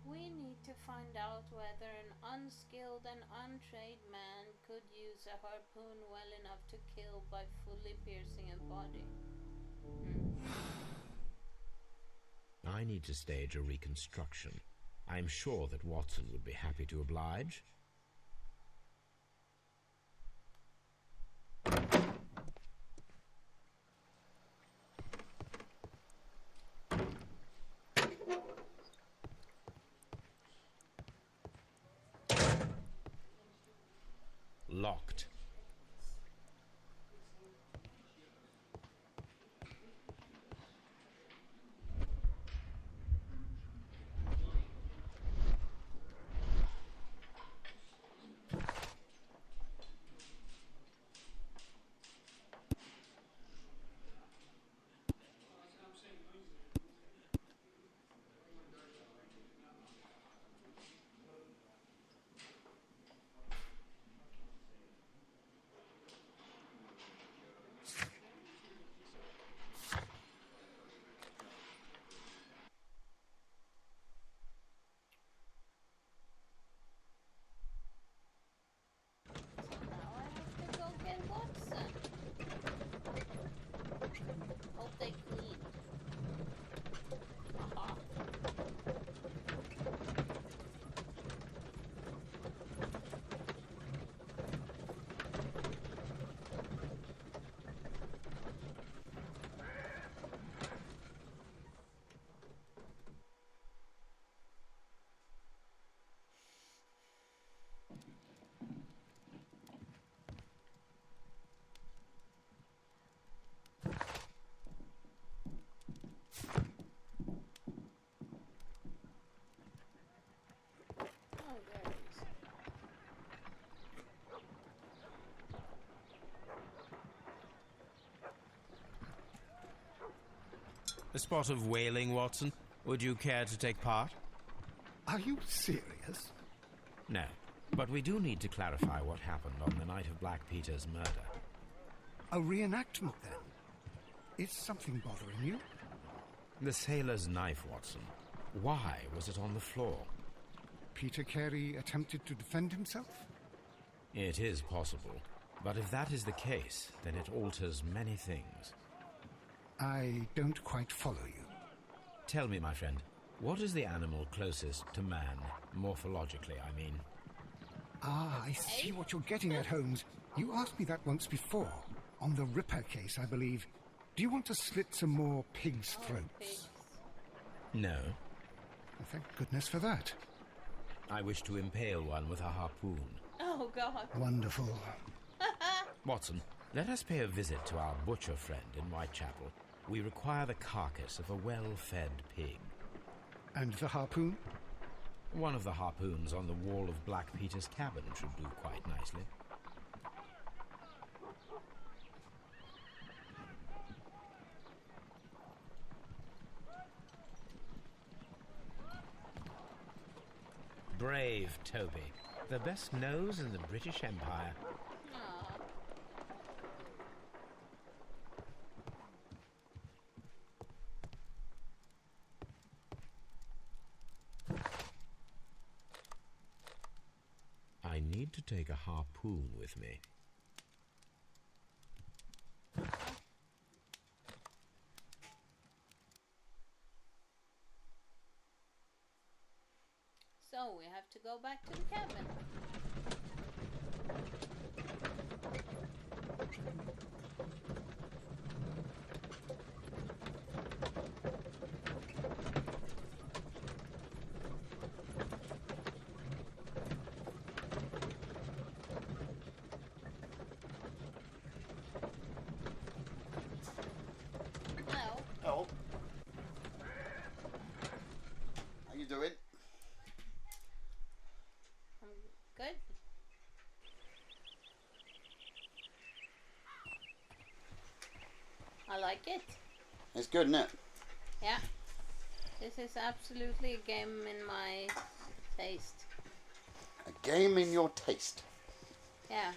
We need to find out whether an unskilled and untrained man could use a harpoon well enough to kill by fully piercing a body. I need to stage a reconstruction. I'm sure that Watson would be happy to oblige. Locked. So now I have to go get Watson. Hope they clean. Haha. Oh, there it is. A spot of whaling, Watson. Would you care to take part? Are you serious? No. But we do need to clarify what happened on the night of Black Peter's murder. A reenactment, then? Is something bothering you? The sailor's knife, Watson. Why was it on the floor? Peter Carey attempted to defend himself? It is possible. But if that is the case, then it alters many things. I don't quite follow you. Tell me, my friend, what is the animal closest to man, morphologically, I mean? Ah, I see what you're getting at, Holmes. You asked me that once before. On the Ripper case, I believe. Do you want to slit some more pigs' throats? No. Well, thank goodness for that. I wish to impale one with a harpoon. Oh, God. Wonderful. Watson, let us pay a visit to our butcher friend in Whitechapel. We require the carcass of a well-fed pig. And the harpoon? One of the harpoons on the wall of Black Peter's cabin should do quite nicely. Brave Toby, the best nose in the British Empire. Aw. I need to take a harpoon with me. So we have to go back to the cabin. Hello. Oh. How you doing? I'm good. I like it. It's good, isn't it? Yeah. This is absolutely a game in my taste. A game in your taste. Yeah.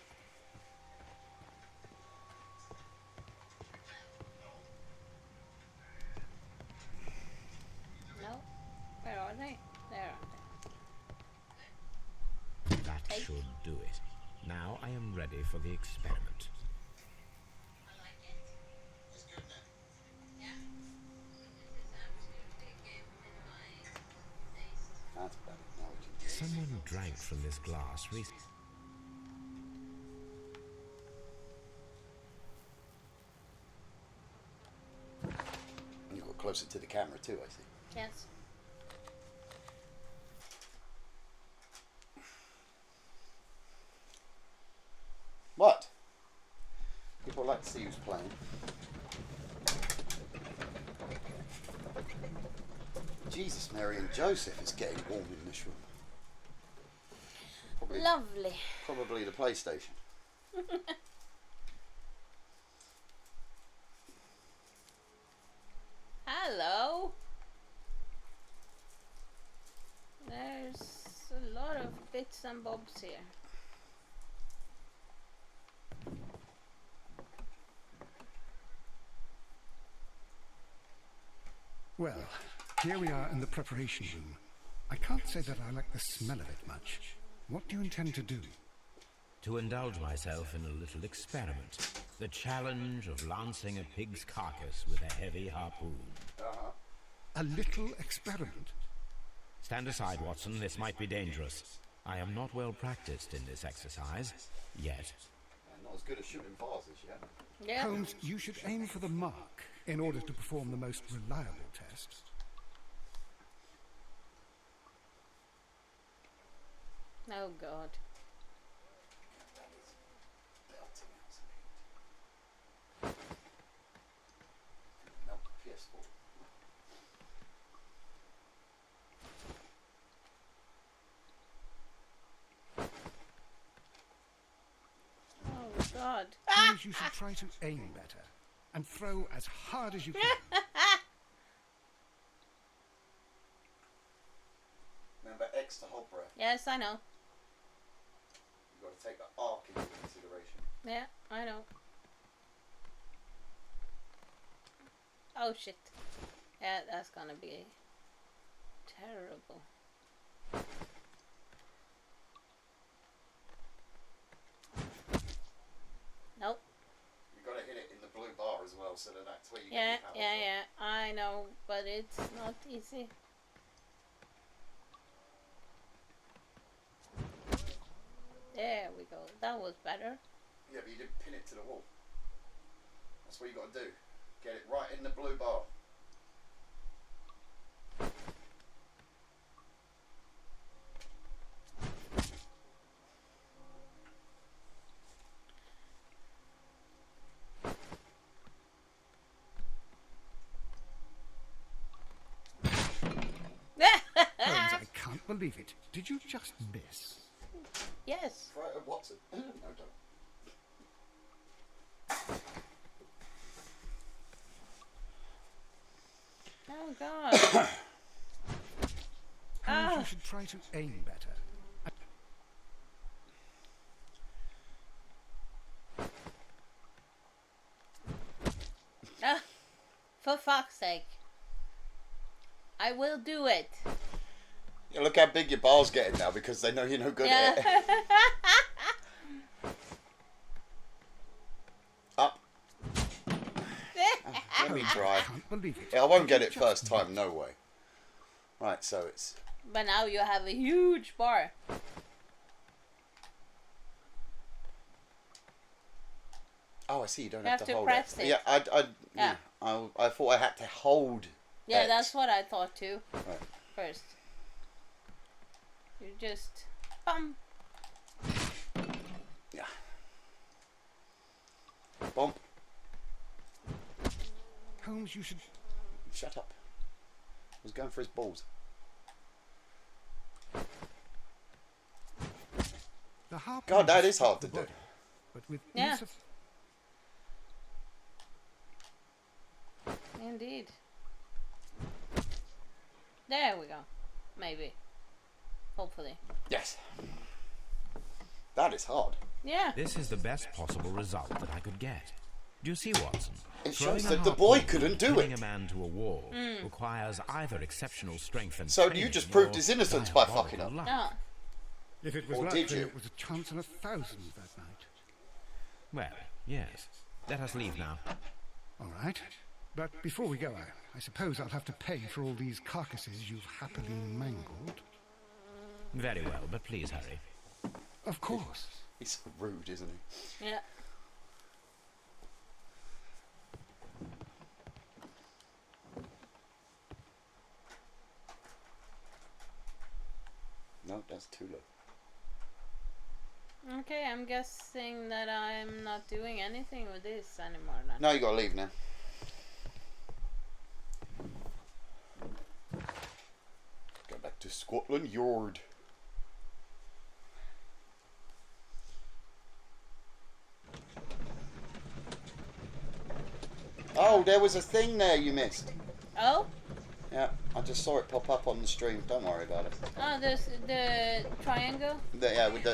No? Where are they? There are they. That Take. should do it. Now I am ready for the experiment. I like it. It's good, isn't it? Yeah. This is absolutely a game in my taste. That's better. Now we can Someone drank from this glass recently. You got closer to the camera too, I see. Yes. What? People like to see who's playing. Jesus, Mary and Joseph, it's getting warm in this room. Lovely. Probably the PlayStation. Hello. There's a lot of bits and bobs here. Well, here we are in the preparation room. I can't say that I like the smell of it much. What do you intend to do? To indulge myself in a little experiment. The challenge of lancing a pig's carcass with a heavy harpoon. A little experiment? Stand aside, Watson. This might be dangerous. I am not well practiced in this exercise. Yet. Not as good at shooting vases yet. Yeah. Holmes, you should aim for the mark in order to perform the most reliable test. Oh God. That is belting outside. Melt the PS4. Oh God. Holmes, you should try to aim better and throw as hard as you can. Remember X to hold breath. Yes, I know. take the arc into consideration. Yeah, I know. Oh shit. Yeah, that's gonna be terrible. Nope. You got to hit it in the blue bar as well, so that's where you Yeah, get your power from. yeah. I know, but it's not easy. There we go. That was better. Yeah, but you didn't pin it to the wall. That's what you got to do. Get it right in the blue bar. Holmes, I can't believe it. Did you just miss? Yes. Right at Watson. No, don't. Oh god. Holmes, you should try to aim better. Ah, for fuck's sake. I will do it. Yeah, look how big your bar's getting now because they know you're no good at it. Up. Let me try. I can't believe it. Yeah, I won't get Did it you first just time, no way. Right, so it's... But now you have a huge bar. Oh, I see, you don't You have have to to hold press it. Yeah, Yeah. I thought I had to hold Yeah, X. that's what I thought too. Right. First. You just bum. Yeah. Bump. Holmes, you should... Shut up. I was going for his balls. The harpoon God, that just is hard struck to the do. body, but with Yeah. ease of... Indeed. There we go. Maybe. Hopefully. Yes. That is hard. Yeah. This is the best possible result that I could get. Do you see, Watson? It Throwing shows a that the boy harpoon couldn't and do pinning it. a man to a wall requires either exceptional strength and So you training just proved or his innocence by diabolical fucking up. luck. No. If it was Or luck, did then you? it was a chance in 1,000 that night. Well, yes. Let us leave now. All right. But before we go, I suppose I'll have to pay for all these carcasses you've happily mangled. Very well, but please hurry. Of course. He's so rude, isn't he? Yeah. No, that's too low. Okay, I'm guessing that I'm not doing anything with this anymore then. No, you gotta leave now. Go back to Scotland Yard. Oh, there was a thing there you missed. Oh? Yeah, I just saw it pop up on the stream. Don't worry about it. Oh, there's the triangle? Yeah, with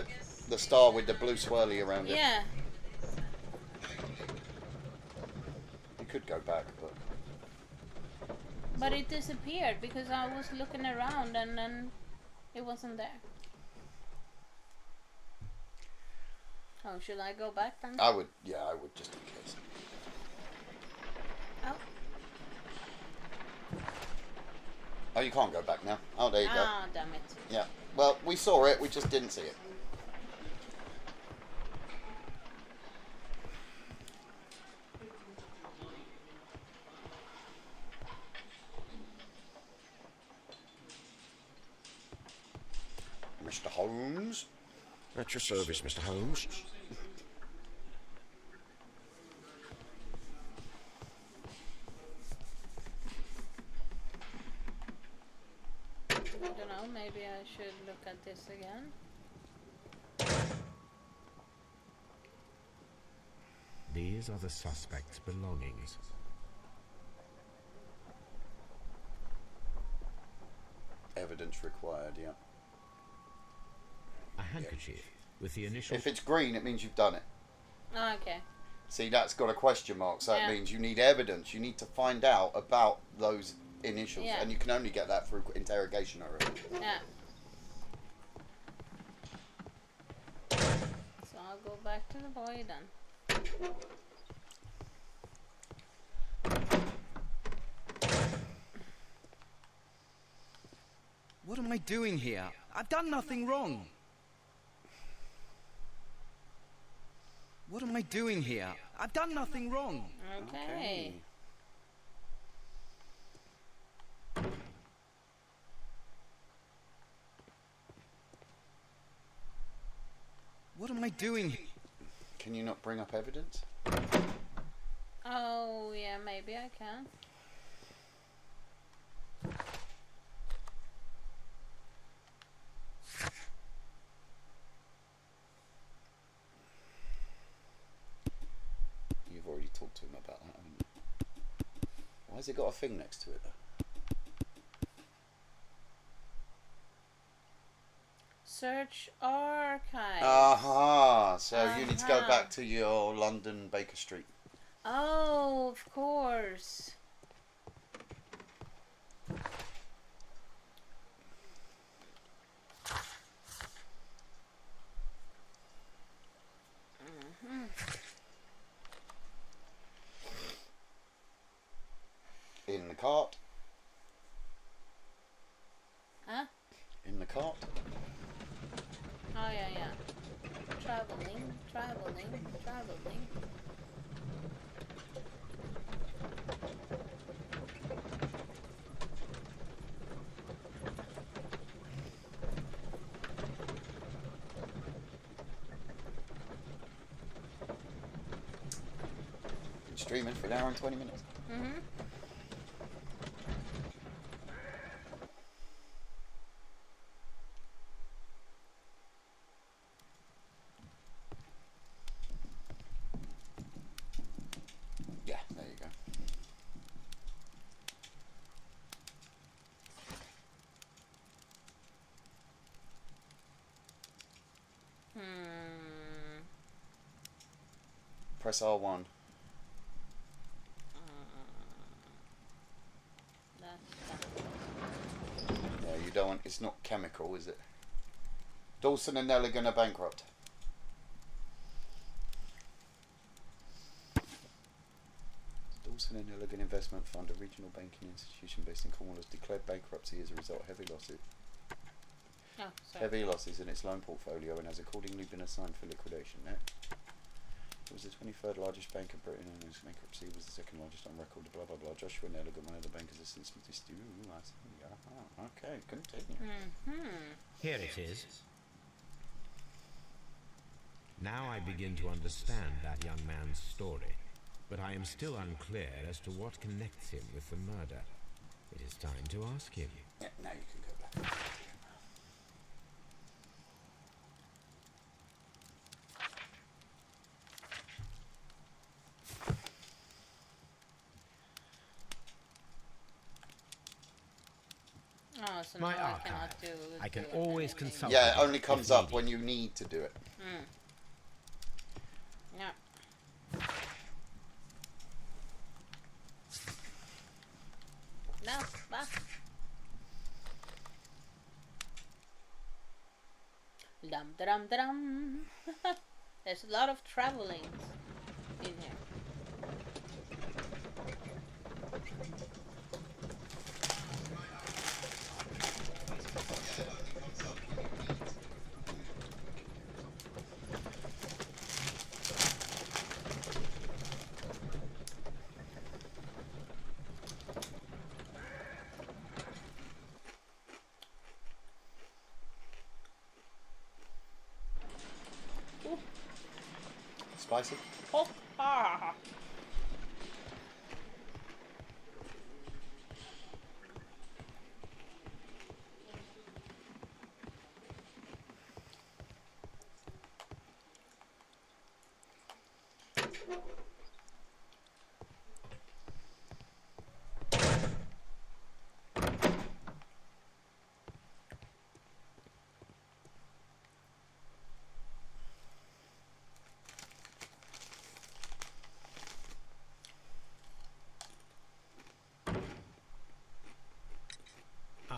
the star with the blue swirly around it. Yeah. You could go back, but But it disappeared because I was looking around and then it wasn't there. Oh, should I go back then? I would just in case. Oh. Oh, you can't go back now. Oh, there you go. Ah, damn it. Yeah. Well, we saw it. We just didn't see it. Mr. Holmes. At your service, Mr. Holmes. I don't know, maybe I should look at this again. These are the suspect's belongings. Evidence required, yeah. A handkerchief. with the initial... If it's green, it means you've done it. Oh, okay. See, that's got a question mark, so Yeah. that means you need evidence. You need to find out about those initials, Yeah. and you can only get that through interrogation, I reckon. Yeah. So I'll go back to the boy then. What am I doing here? I've done nothing wrong. What am I doing here? I've done nothing wrong. Okay. What am I doing? Can you not bring up evidence? Oh, yeah, maybe I can. You've already talked to him about that, haven't you? Why has it got a thing next to it, though? Search archive. Aha! So you need to go back to your London Baker Street. Oh, of course. In the cart. Huh? In the cart. Oh, yeah. Traveling. Been streaming for an hour and 20 minutes. Mm-hmm. Yeah, there you go. Press R1. Yeah, you don't want... It's not chemical, is it? Dawson and Nelligan are bankrupt. Dawson and Nelligan Investment Fund, a regional banking institution based in Cornwall, has declared bankruptcy as a result of heavy losses. Oh, sorry. Heavy losses in its loan portfolio and has accordingly been assigned for liquidation. It was the 23rd largest bank of Britain and its bankruptcy was the second largest on record, blah blah blah. Joshua Nelligan, one of the bankers, has since okay, continue. Here it is. Now I begin to understand that young man's story, but I am still unclear as to what connects him with the murder. It is time to ask him. Yeah, now you can go back. Oh, so My now I archive. cannot do I can do always anything. consult. Yeah, it only if comes up needed. when you need to do it. Yeah. No, back. Dum dum dum. There's a lot of traveling in here. Spicy? Oh, ah.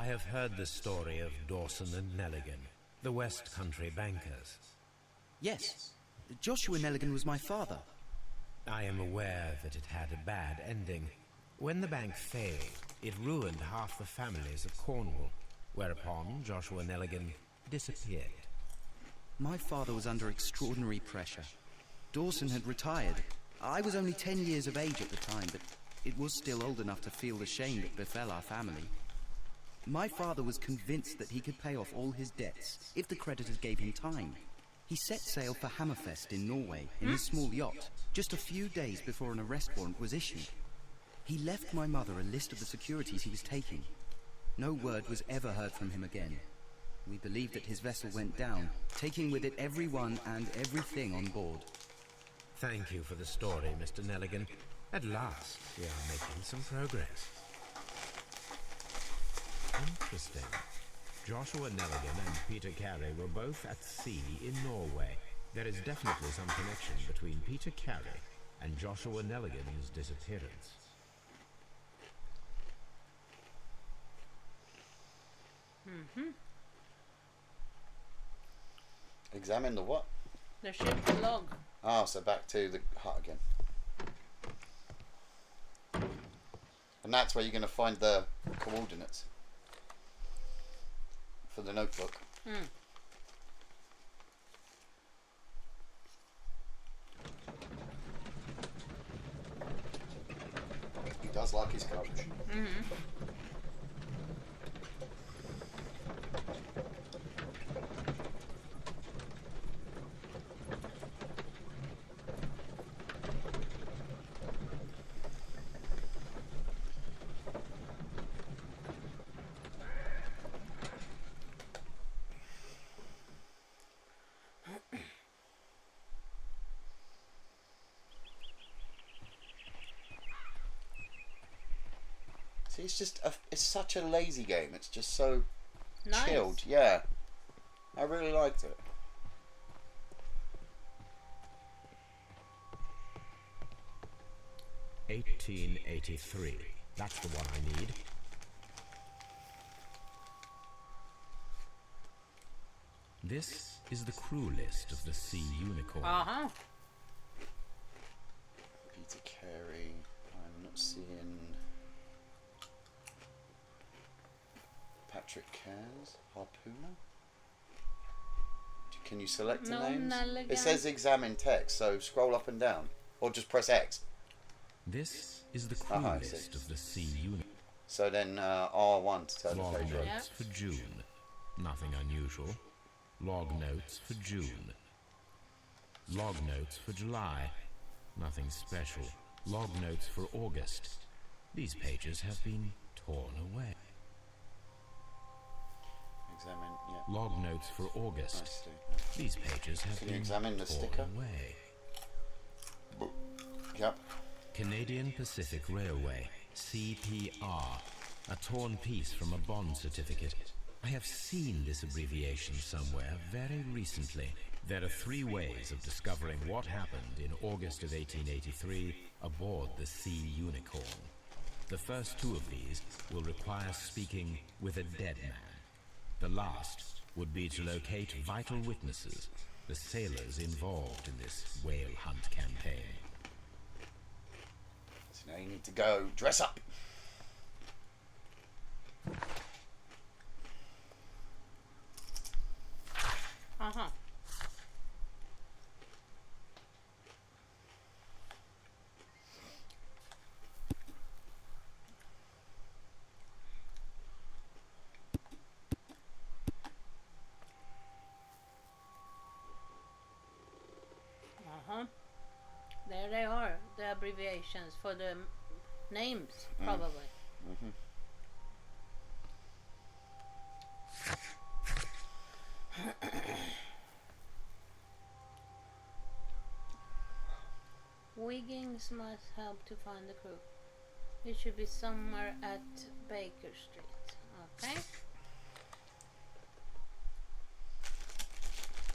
I have heard the story of Dawson and Nelligan, the West Country bankers. Yes. Joshua Nelligan was my father. I am aware that it had a bad ending. When the bank failed, it ruined half the families of Cornwall, whereupon Joshua Nelligan disappeared. My father was under extraordinary pressure. Dawson had retired. I was only 10 years of age at the time, but it was still old enough to feel the shame that befell our family. My father was convinced that he could pay off all his debts if the creditors gave him time. He set sail for Hammerfest in Norway in his small yacht, just a few days before an arrest warrant was issued. He left my mother a list of the securities he was taking. No word was ever heard from him again. We believe that his vessel went down, taking with it everyone and everything on board. Thank you for the story, Mr. Nelligan. At last, we are making some progress. Interesting. Joshua Nelligan and Peter Carey were both at sea in Norway. There is definitely some connection between Peter Carey and Joshua Nelligan's disappearance. Examine the what? The ship's log. Ah, so back to the hut again. And that's where you're going to find the coordinates for the notebook. He does like his coach. See, it's just it's such a lazy game. It's just so Nice. chilled. Yeah, I really liked it. $18.83. That's the one I need. This is the crew list of the Sea Unicorn. Uh-huh. Peter Carey. I'm not seeing Patrick Cairns, Harpooner. Can you select the No, names? Nelligan. It says examine text, so scroll up and down, or just press X. This is the crew I see. list of the Sea Unicorn. So then R1 to turn the Log page notes right. for June. Nothing unusual. Log notes for June. Log notes for July. Nothing special. Log notes for August. These pages have been torn away. Examine, yeah. Log notes for I August. see. These pages have Can you been examine the torn sticker? away. Yep. Canadian Pacific Railway, CPR, a torn piece from a bond certificate. I have seen this abbreviation somewhere very recently. There are 3 ways of discovering what happened in August of 1883 aboard the Sea Unicorn. The first 2 of these will require speaking with a dead man. The last would be to locate vital witnesses, the sailors involved in this whale hunt campaign. So now you need to go dress up. Uh-huh. Uh-huh. There they are, the abbreviations for the names, probably. Wiggins must help to find the crew. It should be somewhere at Baker Street. Okay.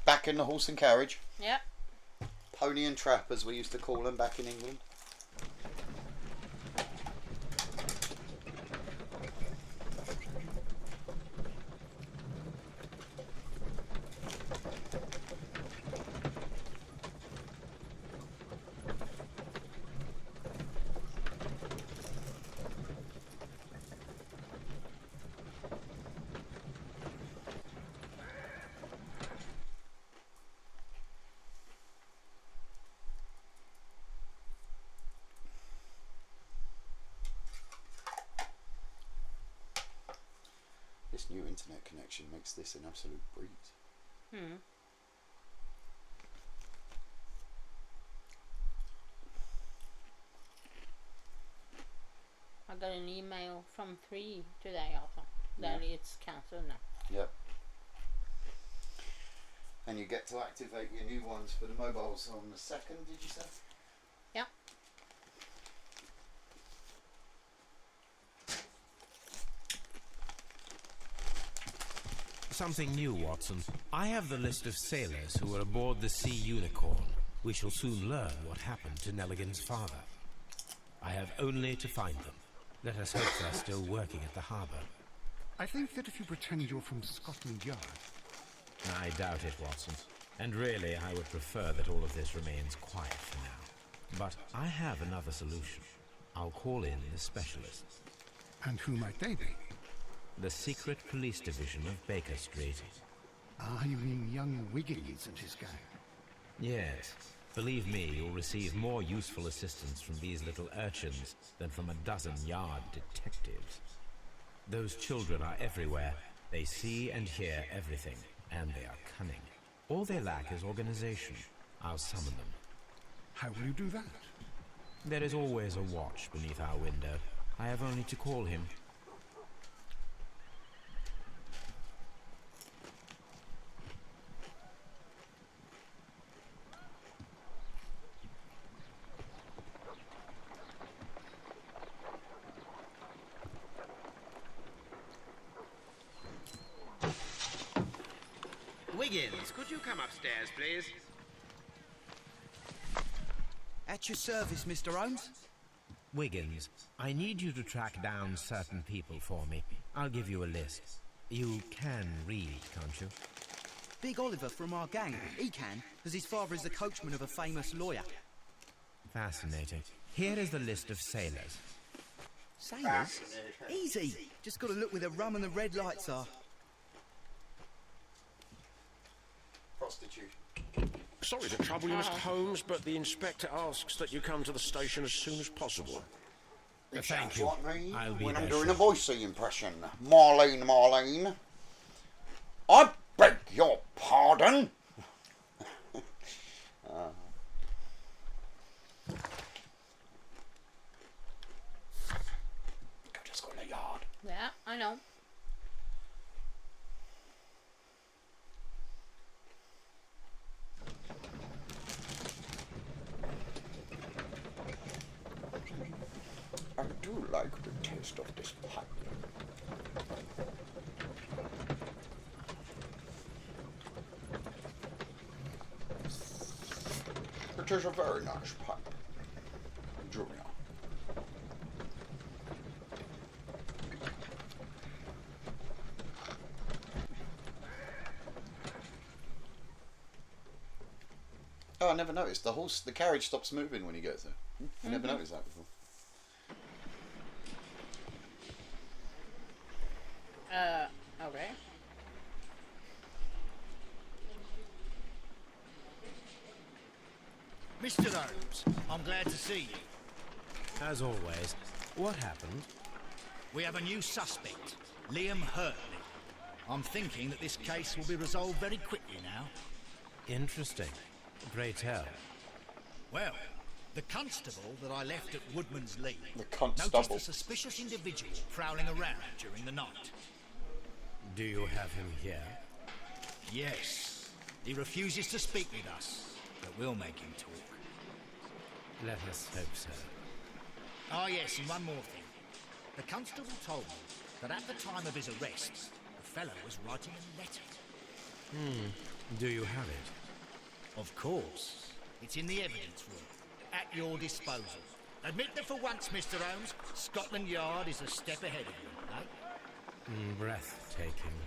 Back in the horse and carriage. Yep. Pony and trap, as we used to call them back in England. This new internet connection makes this an absolute breeze. I got an email from 3 today also. That it's cancelled now. Yep. And you get to activate your new ones for the mobiles on the 2nd, did you say? Yeah. Something new, Watson. I have the list of sailors who were aboard the Sea Unicorn. We shall soon learn what happened to Nelligan's father. I have only to find them. Let us hope they're still working at the harbour. I think that if you pretend you're from Scotland Yard... I doubt it, Watson. And really, I would prefer that all of this remains quiet for now. But I have another solution. I'll call in the specialists. And who might they be? The secret police division of Baker Street. Ah, you mean young Wiggins and his gang? Yes. Believe me, you'll receive more useful assistance from these little urchins than from a dozen yard detectives. Those children are everywhere. They see and hear everything, and they are cunning. All they lack is organization. I'll summon them. How will you do that? There is always a watch beneath our window. I have only to call him. Wiggins, could you come upstairs, please? At your service, Mr. Holmes. Wiggins, I need you to track down certain people for me. I'll give you a list. You can read, can't you? Big Oliver from our gang. He can, because his father is the coachman of a famous lawyer. Fascinating. Here is the list of sailors. Sailors? Easy. Just got to look where the rum and the red lights are. Prostitution. Sorry to trouble you, Mr. Holmes, but the inspector asks that you come to the station as soon as possible. It Thank sounds you. like me I'll be when there I'm doing a shortly. voicey impression. Marlene. I beg your pardon. Go to Scotland Yard. Yeah, I know. I do like the taste of this pipe. It is a very nice pipe, Junior. Oh, I never noticed. The carriage stops moving when he gets there. I never noticed that before. Okay. Mr. Holmes, I'm glad to see you. As always. What happened? We have a new suspect, Liam Hurtley. I'm thinking that this case will be resolved very quickly now. Interesting. Pray tell. Well, the constable that I left at Woodman's Lee The noticed constable. a suspicious individual prowling around during the night. Do you have him here? Yes, he refuses to speak with us, but we'll make him talk. Let us hope so. Ah, yes, and one more thing. The constable told me that at the time of his arrest, the fellow was writing a letter. Do you have it? Of course. It's in the evidence room, at your disposal. Admit that for once, Mr. Holmes, Scotland Yard is a step ahead of you, eh? Breathtaking.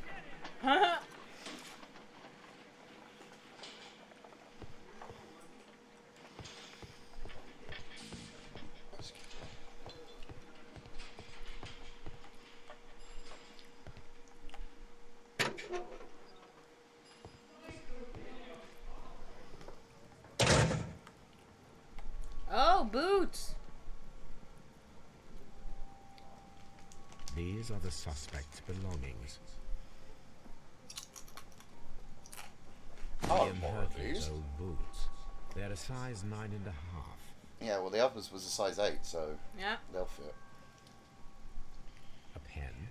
Oh, boots! These are the suspect's belongings. William more of Hercules' these. old boots. They're a size 9.5. Yeah, well, the others was a size 8, so Yeah. they'll fit. A pen.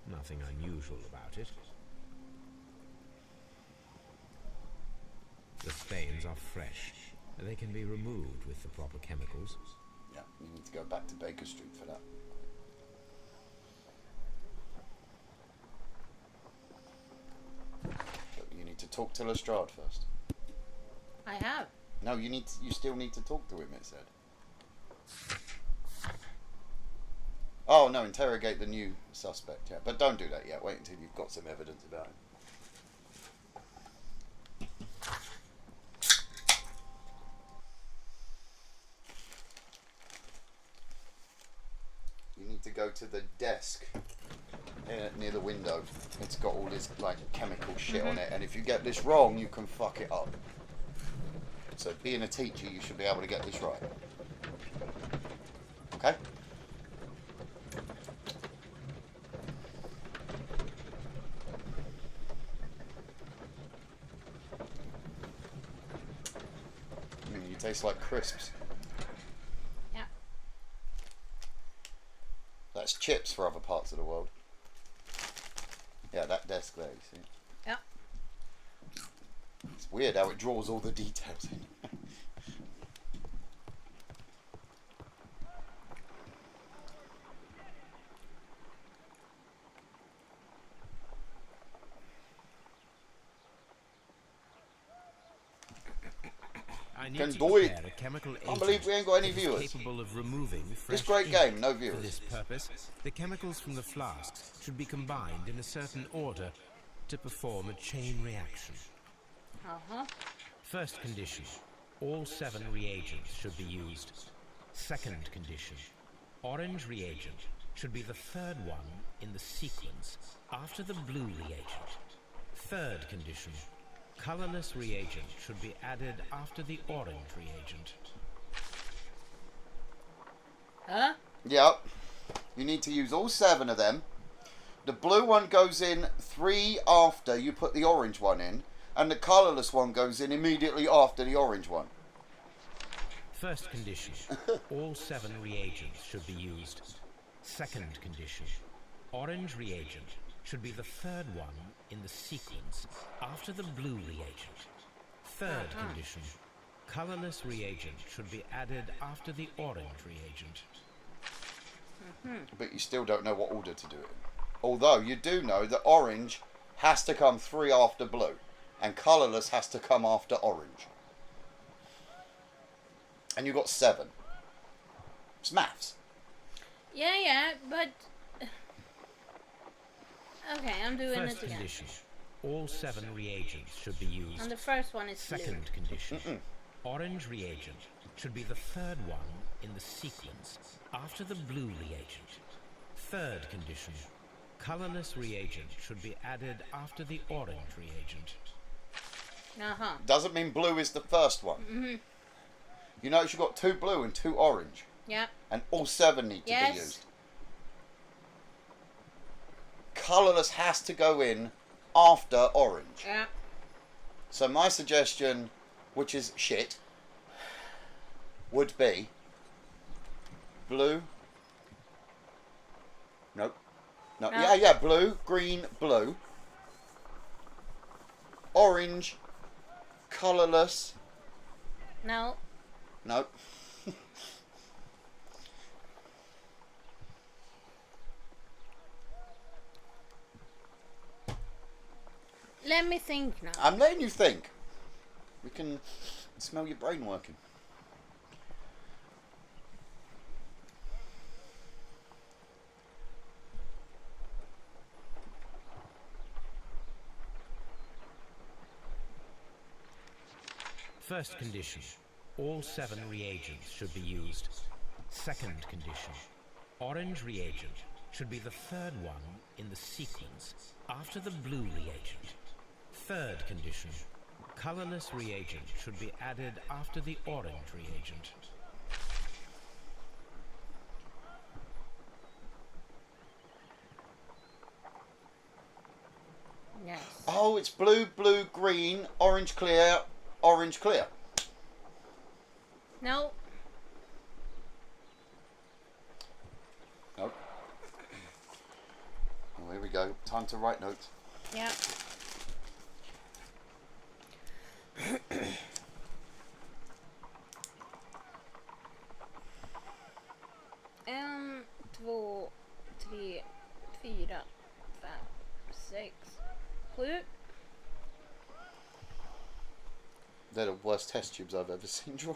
Nothing unusual about it. The stains are fresh. They can be removed with the proper chemicals. Yeah, you need to go back to Baker Street for that. But you need to talk to Lestrade first. I have. No, you still need to talk to him, it said. Oh, no, interrogate the new suspect, yeah. But don't do that yet. Wait until you've got some evidence about him. You need to go to the desk near the window. It's got all this, like, chemical shit on it. And if you get this wrong, you can fuck it up. So being a teacher, you should be able to get this right. Okay? You taste like crisps. Yeah. That's chips for other parts of the world. Yeah, that desk there, you see. Yeah. It's weird how it draws all the details in. I need Can to do it. prepare a chemical Can't believe we ain't got any that is viewers. capable of removing This fresh great ink. game, no For viewers. this purpose, the chemicals from the flasks should be combined in a certain order to perform a chain reaction. Uh-huh. First condition, all 7 reagents should be used. Second condition, orange reagent should be the third one in the sequence after the blue reagent. Third condition, colorless reagent should be added after the orange reagent. Huh? Yep. You need to use all 7 of them. The blue one goes in 3 after you put the orange one in, and the colourless one goes in immediately after the orange one. First condition, all 7 reagents should be used. Second condition, orange reagent should be the third one in the sequence after the blue reagent. Third condition, colorless reagent should be added after the orange reagent. But you still don't know what order to do it in. Although you do know that orange has to come 3 after blue, and colourless has to come after orange. And you got 7. It's maths. Yeah, but... Okay, I'm doing First it again. condition, all 7 reagents should be used. And the first one is blue. Second condition, orange reagent should be the third one in the sequence after the blue reagent. Third condition, colorless reagent should be added after the orange reagent. Uh-huh. Doesn't mean blue is the first one. Mm-hmm. You notice you've got 2 blue and 2 orange. Yeah. And all 7 need to be used. Colourless has to go in after orange. Yeah. So my suggestion, which is shit, would be blue. Nope. No. No. Yeah. Blue, green, blue. Orange, colourless. No. Nope. Let me think now. I'm letting you think. We can smell your brain working. First condition, all 7 reagents should be used. Second condition, orange reagent should be the third one in the sequence after the blue reagent. Third condition, colorless reagent should be added after the orange reagent. Yes. Oh, it's blue, blue, green, orange, clear, orange, clear. No. Oh. Oh, here we go. Time to write notes. Yeah. En, två, tre, fyra, fem, sex, sju. They're the worst test tubes I've ever seen drawn.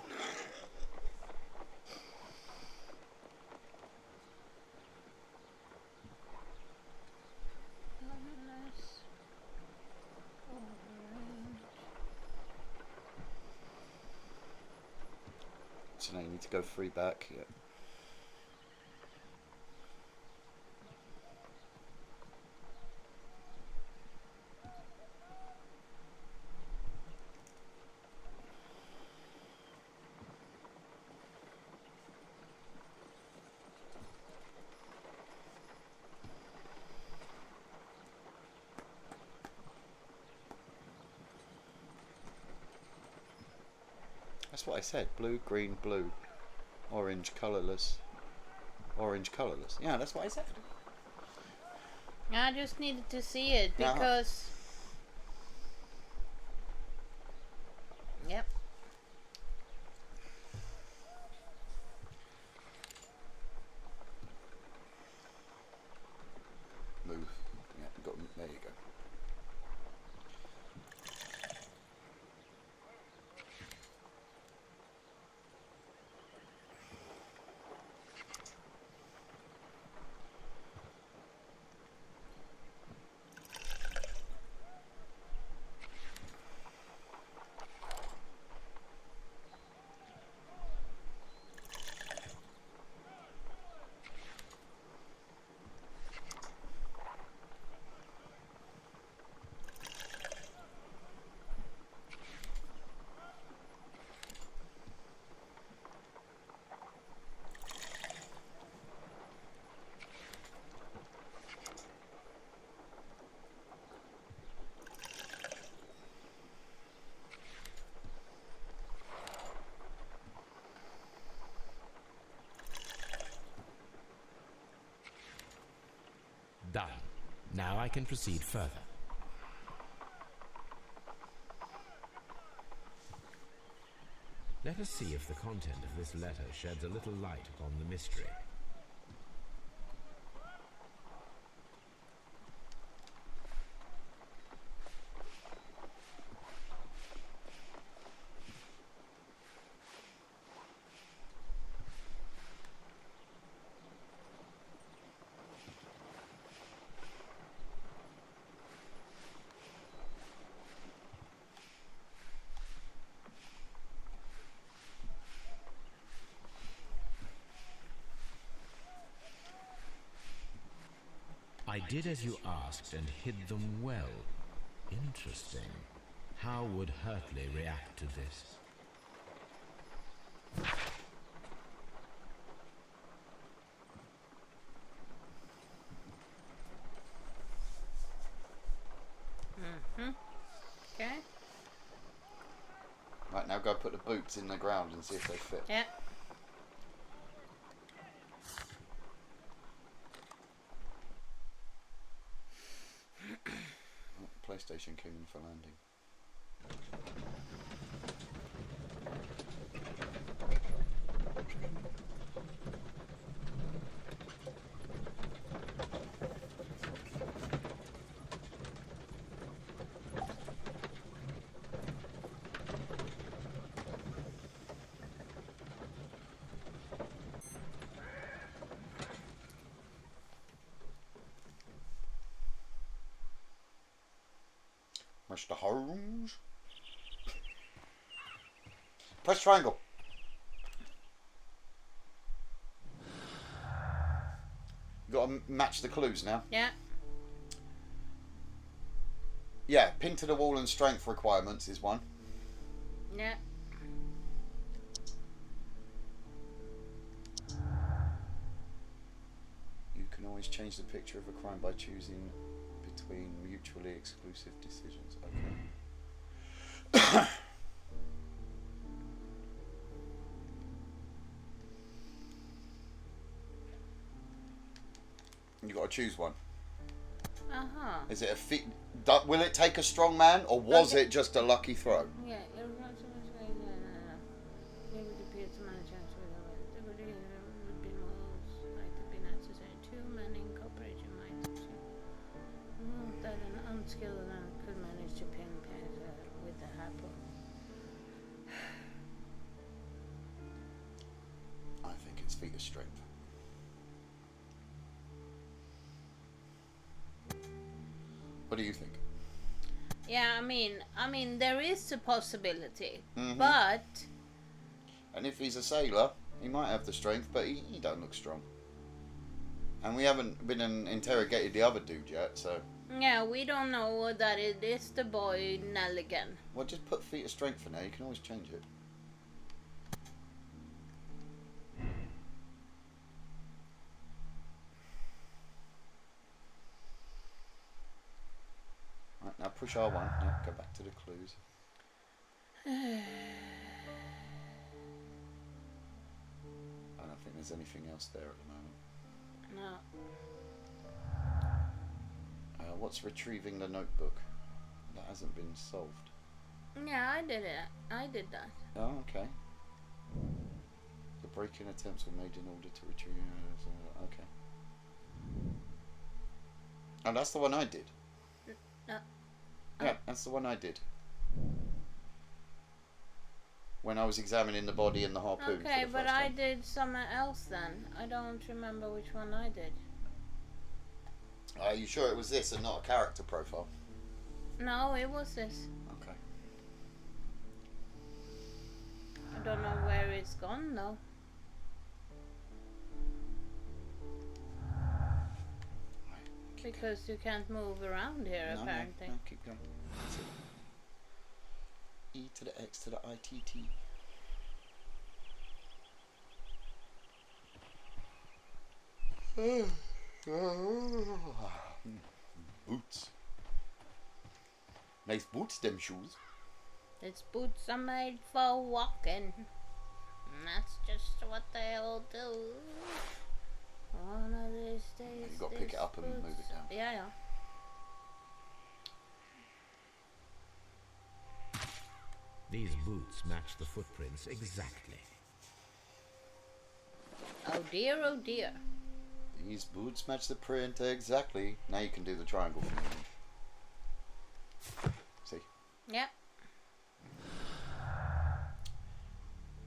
So now you need to go 3 back. Yeah. That's what I said. Blue, green, blue. Orange, colourless. Orange, colourless. Yeah, that's what I said. I just needed to see it because... Yep. Move. Yeah, there you go. Done. Now I can proceed further. Let us see if the content of this letter sheds a little light upon the mystery. I did as you asked and hid them well. Interesting. How would Hurtley react to this? Okay. Right, now go put the boots in the ground and see if they fit. Yeah. PlayStation came in for landing. Mr. Holmes. Press triangle. You got to match the clues now. Yeah. Yeah, pin to the wall and strength requirements is one. Yeah. You can always change the picture of a crime by choosing between mutually exclusive decisions. Okay. You got to choose one. Is it a fit? Will it take a strong man, or was it just a lucky throw? Yeah, you're not so much like it would appear to manage to it would be most likely be necessary. Two men in cooperation might that an unskilled man could manage to pin with the harpoon. I think it's feat of strength. What do you think? Yeah, I mean, there is a possibility, but. And if he's a sailor, he might have the strength, but he don't look strong. And we haven't been interrogated the other dude yet, so. Yeah, we don't know that it is the boy Nelligan. Well, just put feat of strength for now. You can always change it. Right, now push R1. Now go back to the clues. I don't think there's anything else there at the moment. No. What's retrieving the notebook? That hasn't been solved. Yeah, I did it. I did that. Oh, okay. The break-in attempts were made in order to retrieve... Okay. Oh, that's the one I did. No. Yeah, that's the one I did. When I was examining the body and the harpoon. Okay, but I did something else then. I don't remember which one I did. Are you sure it was this and not a character profile? No, it was this. Okay. I don't know where it's gone though. Because you can't move around here, apparently. No, keep going. That's it. E to the X to the ITT. Boots. Nice boots, them shoes. Its boots are made for walking. And that's just what they'll do. One of these days. You've got to pick it up and move it down. Yeah, yeah. These boots match the footprints exactly. Oh dear, oh dear. These boots match the print exactly. Now you can do the triangle for me. See? Yep.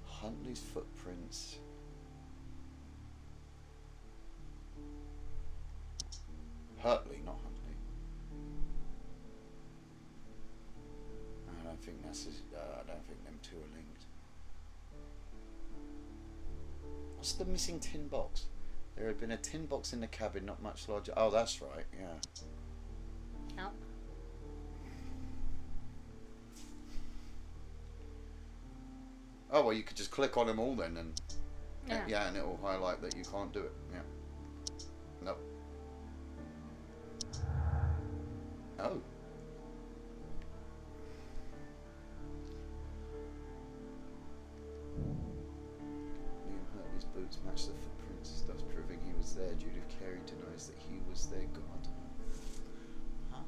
Huntley's footprints. Hurtley, not Huntley. I don't think that's. I don't think them two are linked. What's the missing tin box? There had been a tin box in the cabin, not much larger. Oh, that's right. Yeah. No. Oh well, you could just click on them all then, and yeah, and it will highlight that you can't do it. Yeah. Nope. Oh. Liam Hurtley's boots match the footprints, thus proving he was there. Judith Carey denies that he was their god. Ah.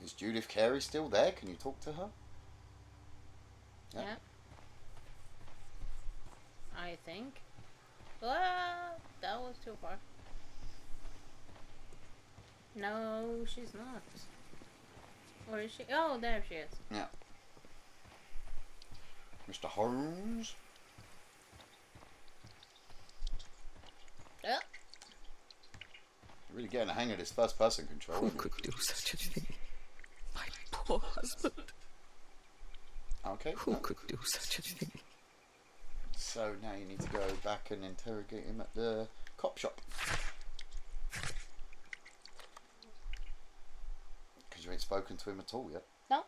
Is Judith Carey still there? Can you talk to her? Yeah. I think. Well, that was too far. No, she's not. Or is she? Oh, there she is. Yeah. Mr. Holmes? Yep. You're really getting a hang of this first person control. Who could do such a thing? My poor husband. Okay. Who could do such a thing? So now you need to go back and interrogate him at the cop shop. Because you ain't spoken to him at all yet. No.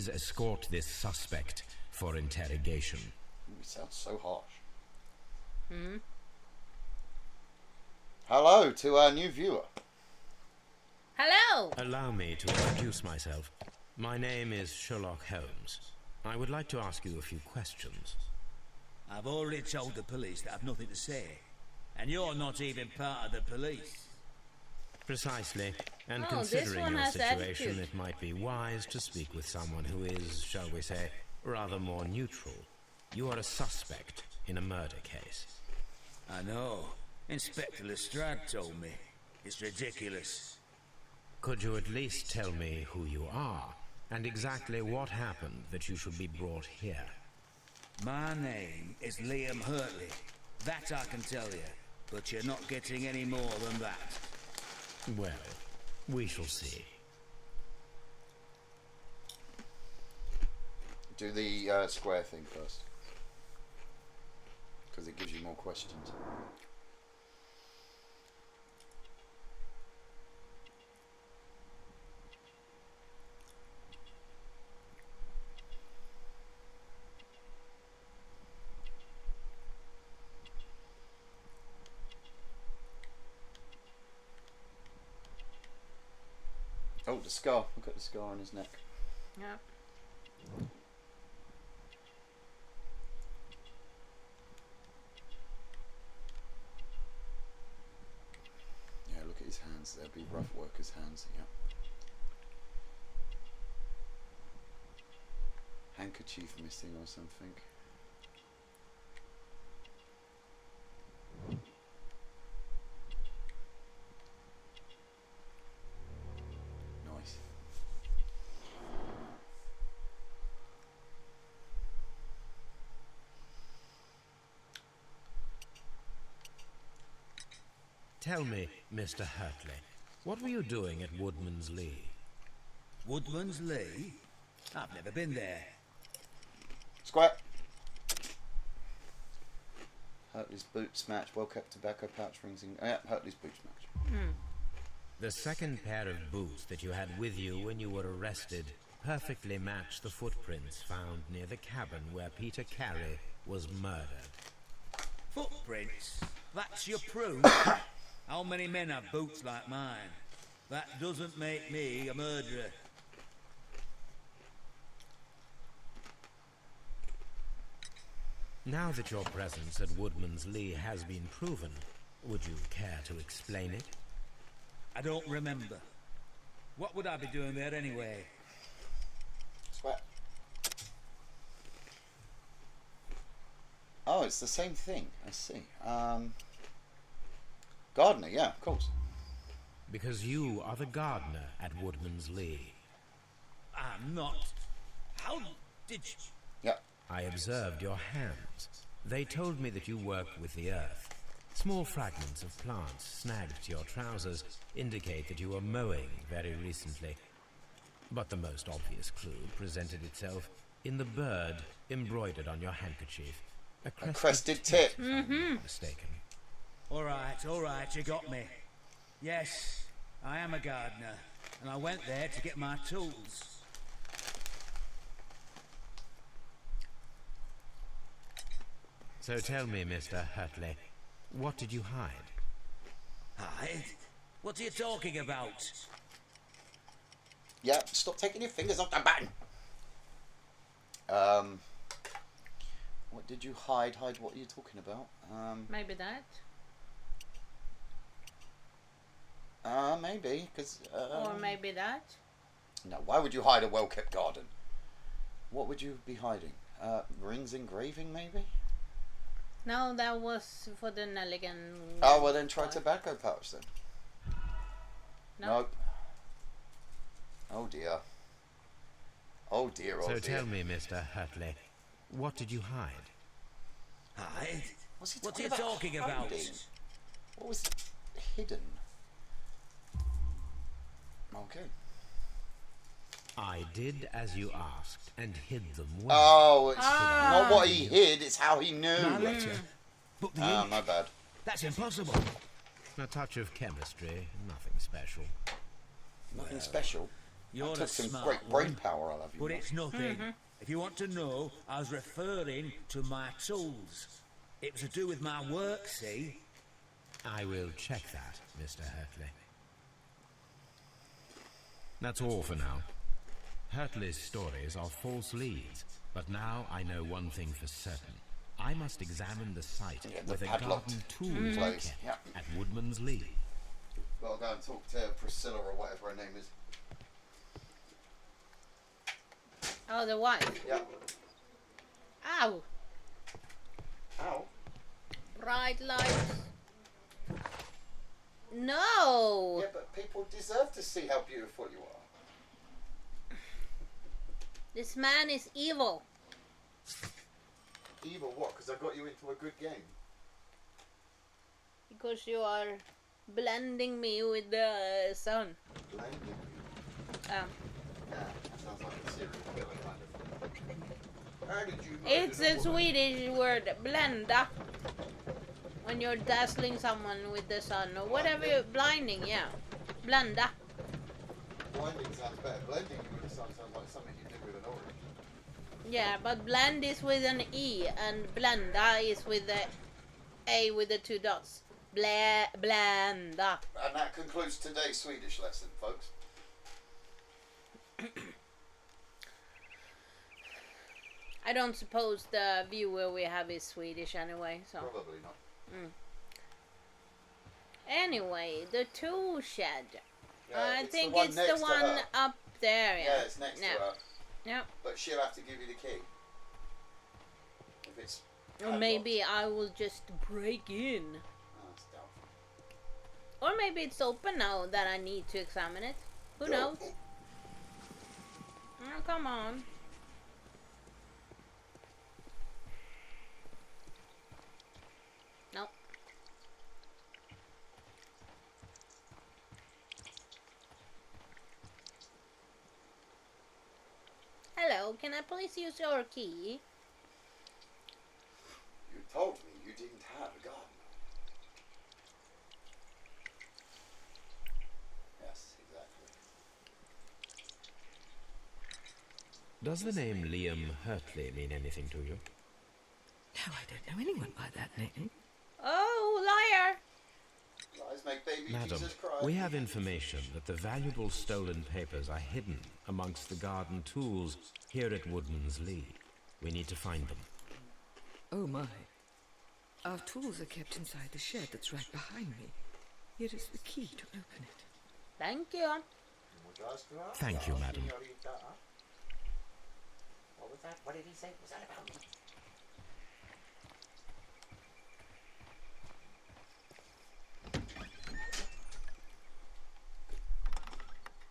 please escort this suspect for interrogation. Ooh, it sounds so harsh. Hello to our new viewer. Hello! Allow me to introduce myself. My name is Sherlock Holmes. I would like to ask you a few questions. I've already told the police that I've nothing to say. And you're not even part of the police. Precisely. And Oh, this considering one your has situation, attitude. it might be wise to speak with someone who is, shall we say, rather more neutral. You are a suspect in a murder case. I know. Inspector Lestrade told me. It's ridiculous. Could you at least tell me who you are, and exactly what happened that you should be brought here? My name is Liam Hurtley. That I can tell you. But you're not getting any more than that. Well, we shall see. Do the square thing first, because it gives you more questions. Oh, the scar. Look at the scar on his neck. Yeah. Yeah, look at his hands. They'll be rough workers' hands. Yeah. Handkerchief missing or something. Nice. Tell me, Mr. Hurtley, what were you doing at Woodman's Lee? Woodman's Lee? I've never been there. Square. Hurtley's boots match. Well kept tobacco pouch rings in. Yeah, Hurtley's boots match. The second pair of boots that you had with you when you were arrested perfectly match the footprints found near the cabin where Peter Carey was murdered. Footprints? That's your proof? How many men have boots like mine? That doesn't make me a murderer. Now that your presence at Woodman's Lee has been proven, would you care to explain it? I don't remember. What would I be doing there anyway? Sweat. Oh, it's the same thing. I see. Gardener, yeah, of course. Because you are the gardener at Woodman's Lee. I'm not. How did you... Yeah. I observed your hands. They told me that you worked with the earth. Small fragments of plants snagged to your trousers indicate that you were mowing very recently. But the most obvious clue presented itself in the bird embroidered on your handkerchief. A crested tip. Mistaken. All right, you got me. Yes, I am a gardener, and I went there to get my tools. So tell me, Mr. Hurtley, what did you hide? Hide? What are you talking about? Yeah, stop taking your fingers off the button. What did you hide? Hide what are you talking about? Maybe that. Maybe, because... Or maybe that. No, why would you hide a well-kept garden? What would you be hiding? Rings engraving, maybe? No, that was for the Nelligan. Oh, well then try tobacco pouch then. No. Nope. Oh dear. Oh dear, oh So dear. tell me, Mr. Hurtley, what did you hide? Hide? What's he What are talking you about talking about? hiding? What was hidden? Okay. I did as you asked and hid them well. Oh, it's not what he hid, it's how he knew. My letter. But the ink. My bad. That's impossible. A touch of chemistry, nothing special. Nothing special. You're took a some smart great brain one, power, I'll have you but know. it's nothing. If you want to know, I was referring to my tools. It was to do with my work, see? I will check that, Mr. Hurtley. That's all for now. Hurtley's stories are false leads, but now I know one thing for certain. I must examine the site where the garden tools are kept at Woodman's Lee. Well, I'll go and talk to Priscilla or whatever her name is. Oh, the wife. Yeah. Ow. Ow. Bright lights. No. Yeah, but people deserve to see how beautiful you are. This man is evil. Evil what? Because I got you into a good game. Because you are blending me with the sun. Blending you? Yeah, that sounds like a serial killer kind of thing. How did you know It's a Swedish word, blenda. When you're dazzling someone with the sun or whatever, you're blinding, yeah. Blenda. Blinding sounds better. Blending you with the sun sounds like something you do with an orange. Yeah, but blend is with an E and blenda is with the A with the 2 dots. Blenda. And that concludes today's Swedish lesson, folks. I don't suppose the viewer we have is Swedish anyway, so. Probably not. Anyway, the tool shed. Yeah, I think one it's next the to one her. up there, yeah. Yeah, it's next to her. Yeah. But she'll have to give you the key. If it's Or maybe I will just break in. Oh, that's doubtful. Or maybe it's open now that I need to examine it. Who knows? Oh, come on. No. Hello, can I please use your key? You told me you didn't have a garden. Yes, exactly. Does the name Liam Hurtley mean anything to you? No, I don't know anyone by that name. Oh, liar! Lies make baby Madam, Jesus cry. we have information that the valuable stolen papers are hidden amongst the garden tools here at Woodman's Lee. We need to find them. Oh my. Our tools are kept inside the shed that's right behind me. Here is the key to open it. Thank you. Thank you, madam. What was that? What did he say? Was that about me?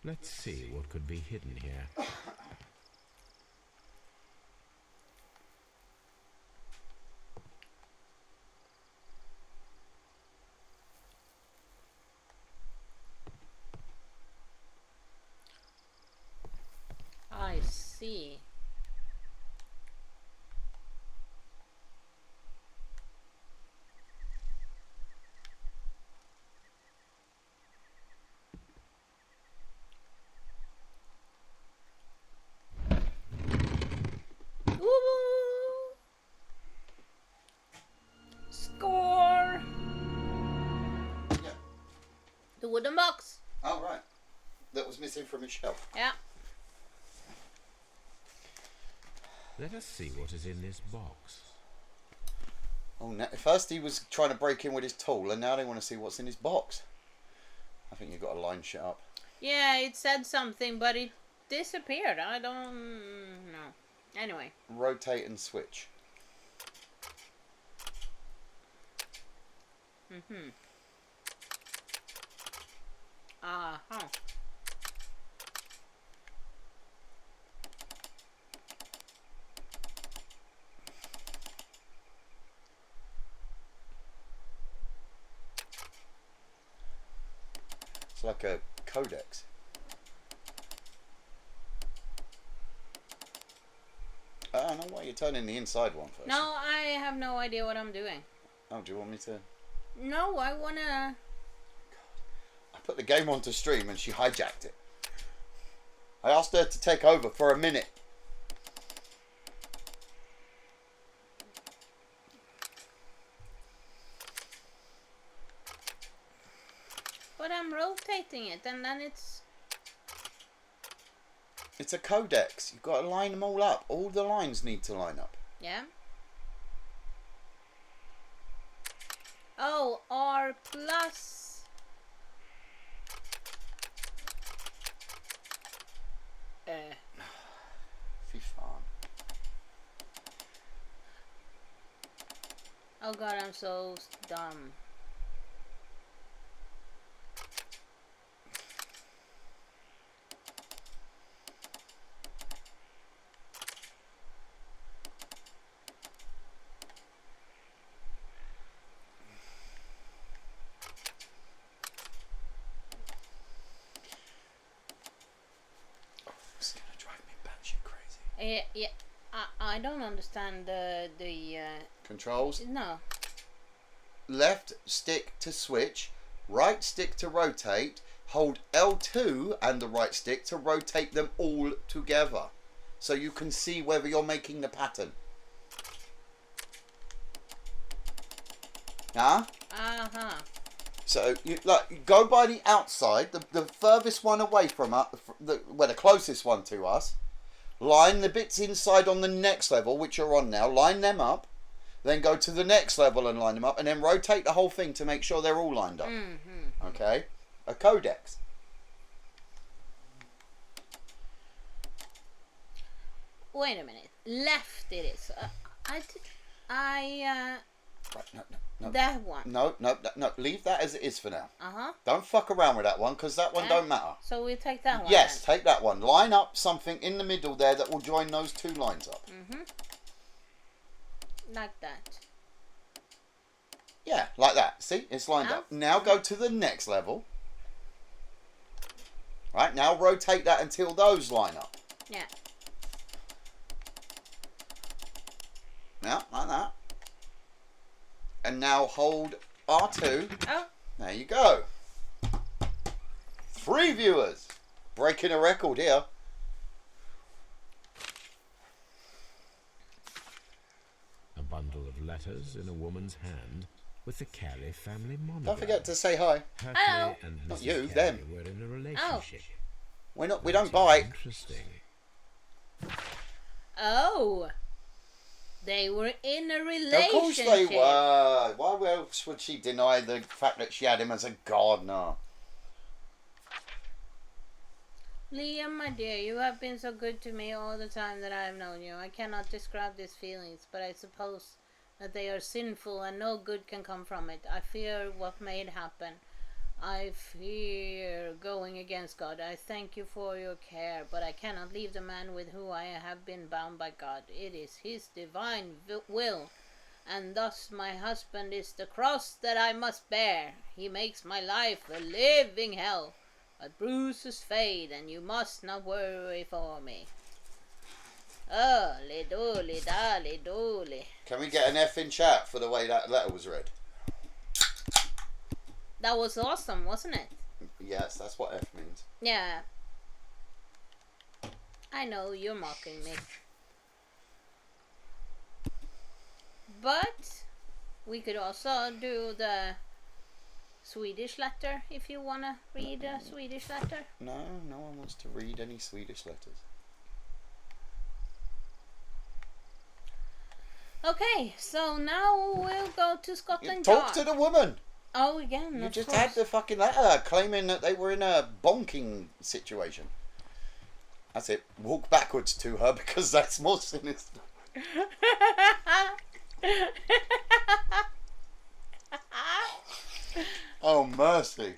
Let's see what could be hidden here. I see. Woo! Score! Yeah. The wooden box. Oh, right. That was missing from his shelf. Yeah. Let us see what is in this box. Oh, now, first he was trying to break in with his tool, and now they want to see what's in his box. I think you've got to line shit up. Yeah, it said something, but it disappeared. I don't know. Anyway. Rotate and switch. Mm-hmm. Uh-huh. It's like a codex. Oh, no, why you're turning the inside one first? No, I have no idea what I'm doing. Oh, do you want me to? No, I wanna... I put the game onto stream and she hijacked it. I asked her to take over for a minute. But I'm rotating it, and then it's... It's a codex. You've got to line them all up. All the lines need to line up. Yeah. Oh, R plus. Fy fan. Oh god, I'm so dumb. It's gonna drive me batshit crazy. Yeah, I don't understand the Controls. no. Left stick to switch, right stick to rotate, hold L2 and the right stick to rotate them all together. So you can see whether you're making the pattern. Huh? Uh-huh. So you go by the outside, the furthest one away from us, the closest one to us. Line the bits inside on the next level, which are on now. Line them up. Then go to the next level and line them up, and then rotate the whole thing to make sure they're all lined up. Mm-hmm. Okay? A codex. Wait a minute. Left it is. Right, no. That one. No. Leave that as it is for now. Uh-huh. Don't fuck around with that one, because that one don't matter. So we take that one. Yes, then. take that one. Line up something in the middle there that will join those two lines up. Mm-hmm. Like that. Yeah, like that. See? It's lined up. Now go to the next level. Right, now rotate that until those line up. Yeah. Yeah, like that. And now hold R2. Oh. There you go. 3 viewers. Breaking a record here. A bundle of letters in a woman's hand with the Carey family monogram. Don't forget to say hi. Hello. And Not Mrs. you, Carey them. were in a relationship. We don't bite. Interesting. Oh. They were in a relationship. Of course they were. Why else would she deny the fact that she had him as a gardener? Liam, my dear, you have been so good to me all the time that I have known you. I cannot describe these feelings, but I suppose that they are sinful and no good can come from it. I fear what may happen. I fear going against God. I thank you for your care, but I cannot leave the man with whom I have been bound by God. It is his divine will, and thus my husband is the cross that I must bear. He makes my life a living hell, but bruises fade, and you must not worry for me. Oh, li-dooly, dally-dooly. Can we get an F in chat for the way that letter was read? That was awesome, wasn't it? Yes, that's what F means. Yeah. I know, you're mocking me. But we could also do the Swedish letter if you want to read a Swedish letter. No one wants to read any Swedish letters. Okay, so now we'll go to Scotland Talk Yard. to the woman. Oh, again, You of just course. had the fucking letter claiming that they were in a bonking situation. That's it. Walk backwards to her because that's more sinister. Oh, mercy.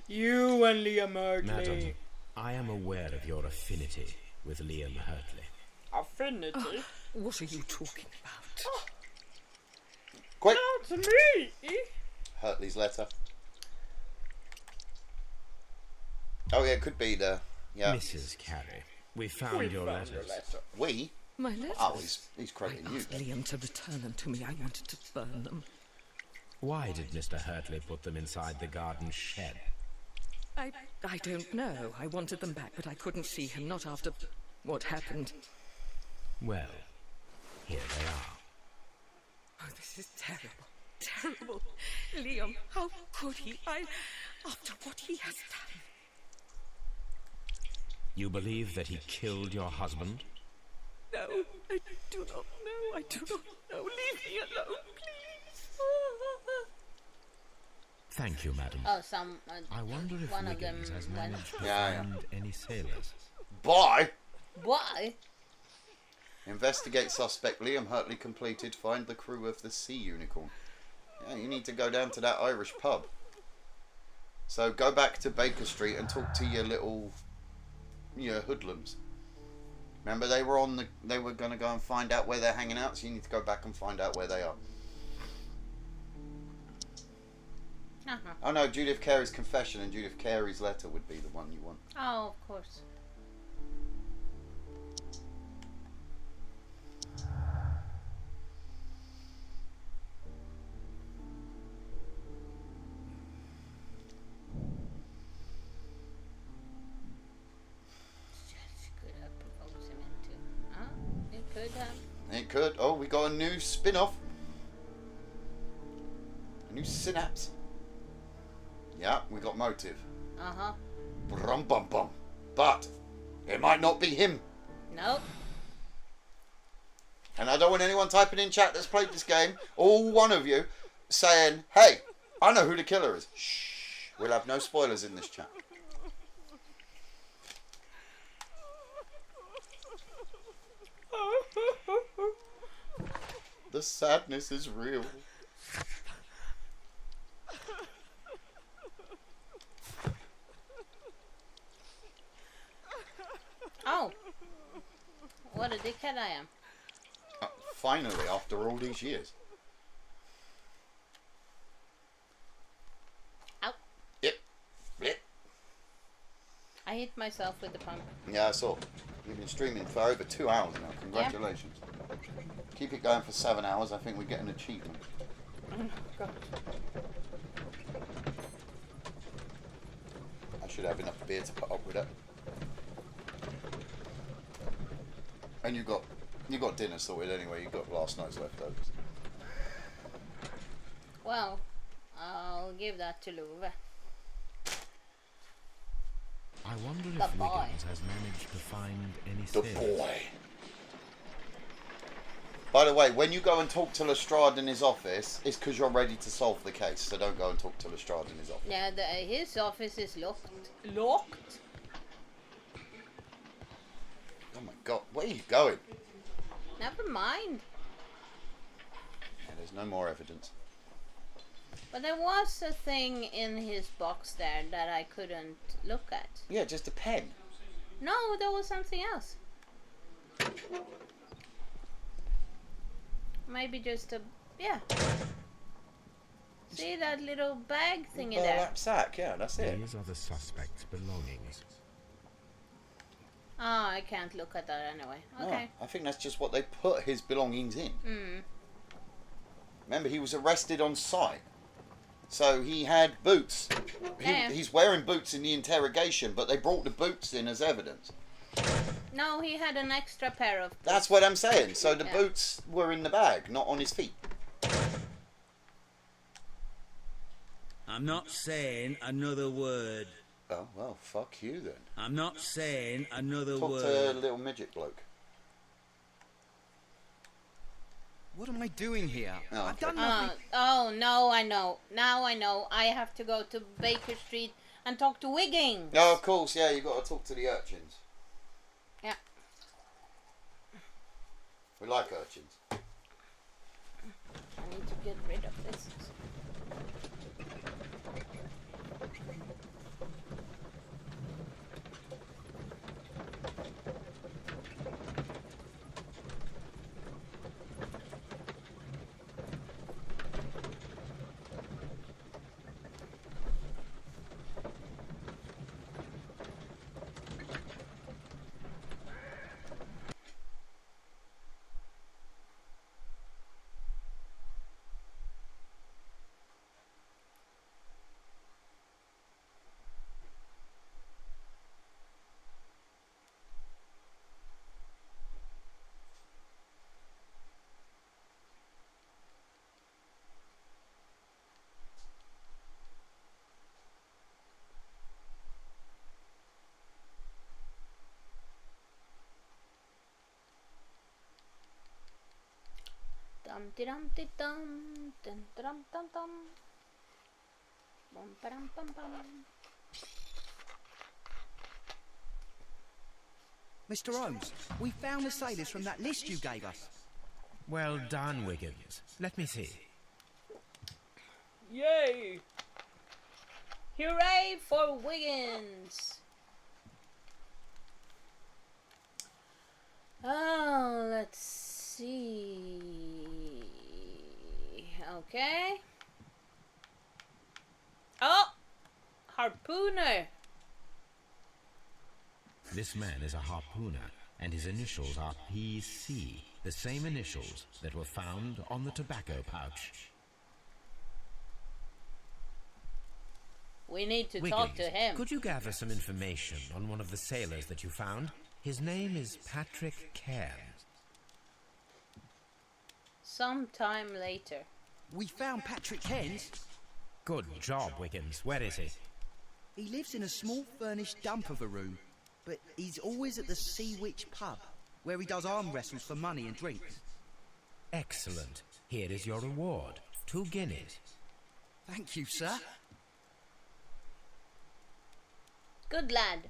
You and Liam Hartley. Madam, I am aware of your affinity with Liam Hartley. Affinity? What are you talking about? Quick. That's me! Hartley's letter. Oh, yeah, it could be the... Yeah. Mrs. Carey, we found your letters. We? My letters? Oh, he's crediting I you asked then. Liam to return them to me. I wanted to burn them. Why did Mr. Hartley put them inside the garden shed? I don't know. I wanted them back, but I couldn't see him, not after what happened. Well, here they are. Oh, this is terrible. Terrible. Liam, how could he? After what he has done. You believe that he killed your husband? No, I do not know. I do not know. Leave me alone, please. Thank you, madam. Oh, I wonder if one of them Wiggins has went. managed to Yeah, find any sailors. Bye! Why? Investigate suspect Liam Hurtley completed. Find the crew of the Sea Unicorn. Yeah, you need to go down to that Irish pub. So go back to Baker Street and talk to your hoodlums. Remember they were going to go and find out where they're hanging out, so you need to go back and find out where they are. Uh-huh. Oh no, Judith Carey's confession and Judith Carey's letter would be the one you want. Oh, of course. Could have provoked him into. Oh, it could have. It could. Oh, we got a new spin-off. A new synapse. Yeah, we got motive. Uh-huh. Brum bum bum. But it might not be him. Nope. And I don't want anyone typing in chat that's played this game, all one of you, saying, hey, I know who the killer is. Shh. We'll have no spoilers in this chat. The sadness is real. Oh. What a dickhead I am. Finally, after all these years. Ow. Yep. Yep. I hit myself with the pump. Yeah, I saw. You've been streaming for over 2 hours now. Congratulations. Keep it going for 7 hours. I think we get an achievement. Oh, God. I should have enough beer to put up with it. And you got dinner sorted anyway. You got last night's leftovers. Well, I'll give that to Love. I wonder The if boy. Wiggins has managed to find any The sailors. boy. By the way, when you go and talk to Lestrade in his office, it's because you're ready to solve the case. So don't go and talk to Lestrade in his office. Yeah, his office is locked. Locked? Oh my God, where are you going? Never mind. Yeah, there's no more evidence. But there was a thing in his box there that I couldn't look at. Yeah, just a pen. No, there was something else. Maybe just a... Yeah. See that little bag thingy there? Burlap sack, yeah, that's it. These are the suspect's belongings. Ah, I can't look at that anyway. Okay. Oh, I think that's just what they put his belongings in. Remember, he was arrested on sight. So he had boots. He's wearing boots in the interrogation, but they brought the boots in as evidence. No, he had an extra pair of boots. That's what I'm saying. So the boots were in the bag, not on his feet. I'm not saying another word. Oh, well, fuck you then. I'm not saying another Talk word. to a little midget bloke. What am I doing here? Oh, I've done okay. nothing. Oh, no, I know. Now I know. I have to go to Baker Street and talk to Wiggins. No, of course, yeah, you got to talk to the urchins. Yeah. We like urchins. I need to get rid of this. Dum-de-dum-de-dum, dum-de-dum-dum-dum. Bum-ba-dum-bum-bum. Mr. Holmes, we found the sailors from that list you gave us. Well done, Wiggins. Let me see. Yay! Hooray for Wiggins! Oh, let's see. Okay. Oh! Harpooner! This man is a harpooner, and his initials are PC, the same initials that were found on the tobacco pouch. We need to Wiggins, talk to him. could you gather some information on one of the sailors that you found? His name is Patrick Cairns. Sometime later. We found Patrick Cairns. Good job, Wiggins. Where is he? He lives in a small furnished dump of a room, but he's always at the Sea Witch pub, where he does arm wrestles for money and drinks. Excellent. Here is your reward. 2 guineas. Thank you, sir. Good lad.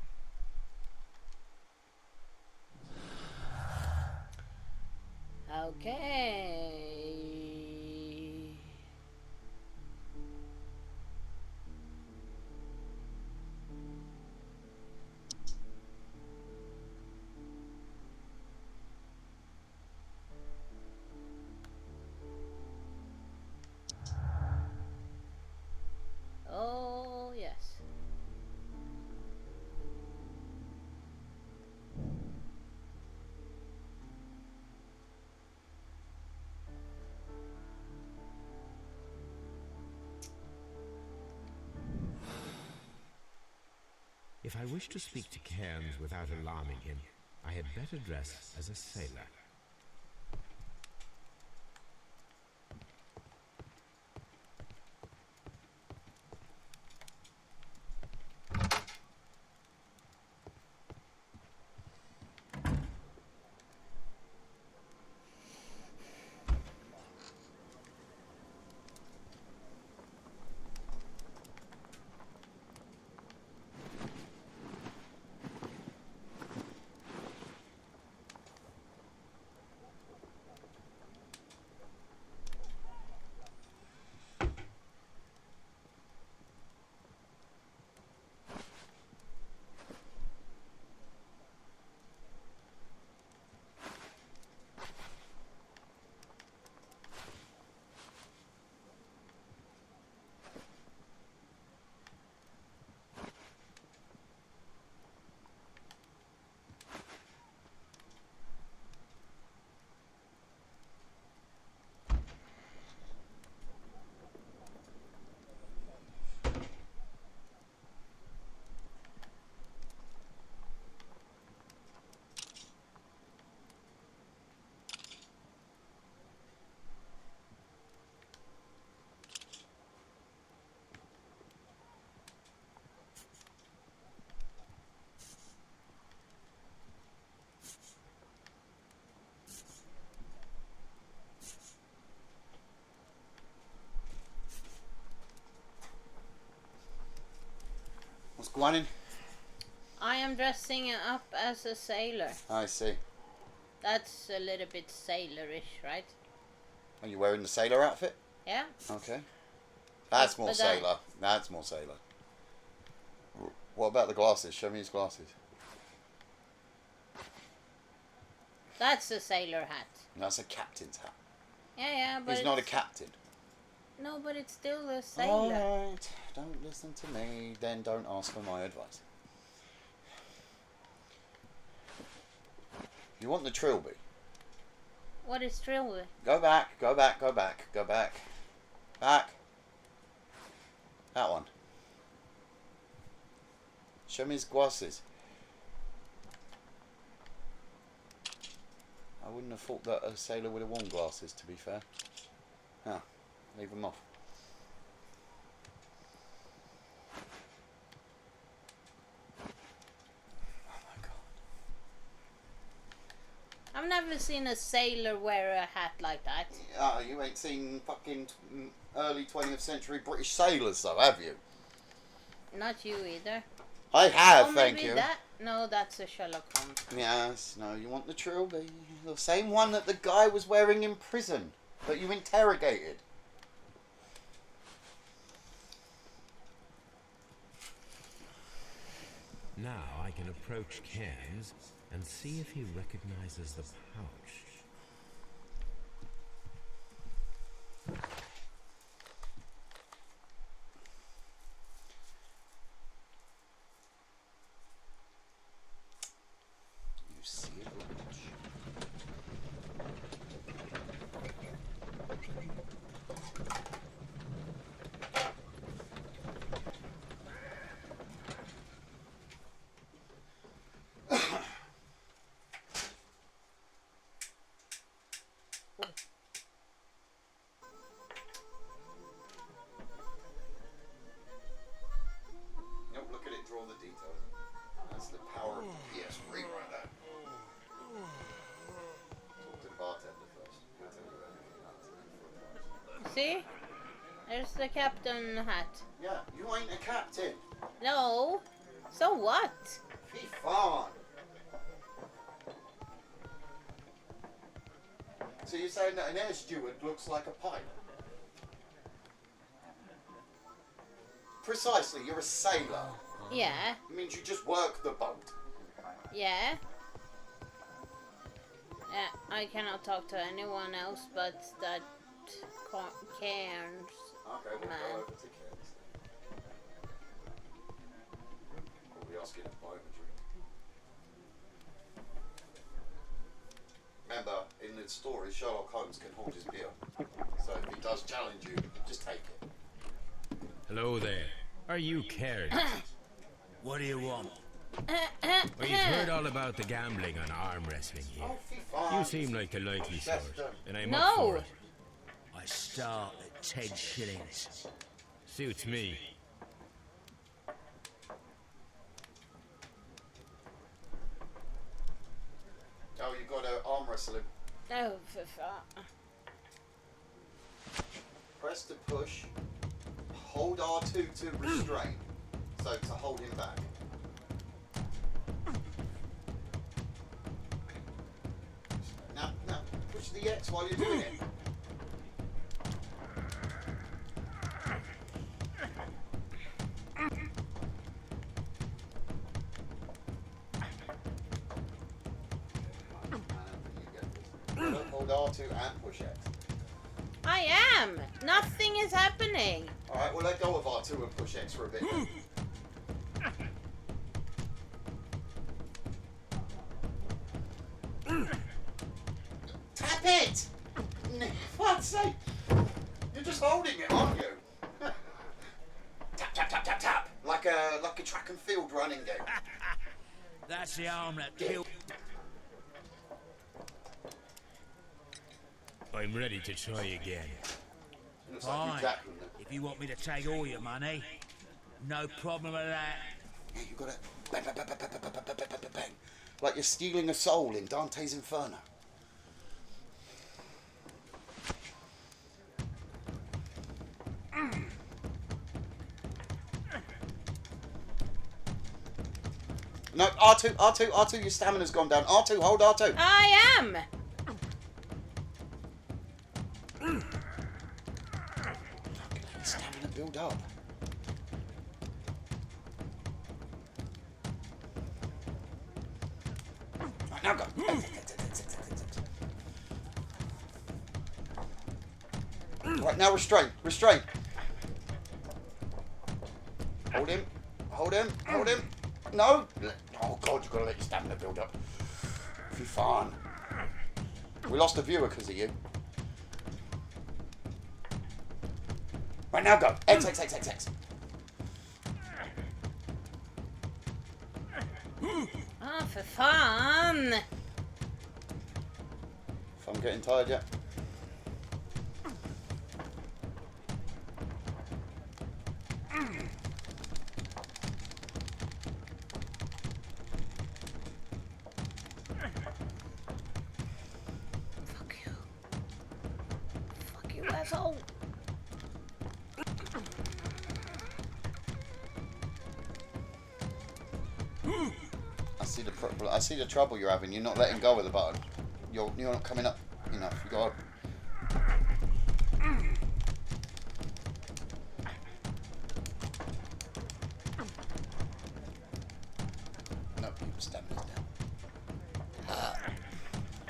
Okay. Oh, yes. If I wish to speak to Cairns without alarming him, I had better dress as a sailor. What's going on? I am dressing up as a sailor. I see. That's a little bit sailorish, right? Are you wearing the sailor outfit? Yeah. Okay. That's more But sailor. That's more sailor. What about the glasses? Show me his glasses. That's a sailor hat. That's a captain's hat. Yeah, but He's not a captain. No, but it's still a sailor. Alright, don't listen to me, then don't ask for my advice. You want the trilby? What is trilby? Go back, go back, go back, go back. Back. That one. Show me his glasses. I wouldn't have thought that a sailor would have worn glasses, to be fair. Ah, leave them off. I've never never seen a sailor wear a hat like that. You ain't seen fucking early 20th century British sailors, though, have you? Not you either. I have, Oh, thank maybe you. that? No, that's a Sherlock Holmes. Yes, no, you want the trilby. The same one that the guy was wearing in prison, that you interrogated. Now I can approach Cairns and see if he recognizes the pouch. You see it, Rich? Nope, look at it, draw the details. That's the power of the PS3 right there. Talk to the bartender first. He'll tell you everything. See? There's the captain hat. Yeah, you ain't a captain. No. So what? Fy fan. So you're saying that an air steward looks like a pipe? Precisely, you're a sailor. Yeah. It means you just work the boat. Yeah. I cannot talk to anyone else but that Cairns Okay, we'll man. go over to Cairns then. Probably ask you to buy him a drink. Remember, in the story, Sherlock Holmes can hold his beer. So if he does challenge you, just take it. Hello there. Are you Cairns? What do you want? Well, you've heard all about the gambling and arm wrestling here. Oh, fy fan. You seem like a likely sort, and I'm up No. for it. I start at 10 shillings. Suits me. Oh, you got to arm wrestle him. Oh, for fuck. Press to push. Hold R2 to restrain. So to hold him back. Now, push the X while you're doing it. Hold R2 and push X. I am. Nothing is happening. Alright, well let go of R2 and push X for a bit. Tap it! For fuck's sake! You're just holding it, aren't you? Tap, tap, tap, tap, tap! Like a track and field running game. That's the arm that killed. I'm ready to try again. Looks like Fine. you tackling them. If you want me to take all your money, no problem with that. Yeah, you gotta bang, bang, bang, bang, bang, bang, bang, bang, bang, bang, bang. Like you're stealing a soul in Dante's Inferno. No, R2, your stamina's gone down. R2, hold R2. I am. Stamina build up. Right, now go. Right, now restrain. Restrain. Hold him. Hold him. Hold him. No. Oh, God, you've got to let your stamina build up. Be fun. We lost a viewer because of you. Right, now go. X, X, X, X, X. Oh, for fun. If I'm getting tired yet. asshole! I see the trouble you're having. You're not letting go of the button. You're not coming up enough. You got. No, your stamina's down.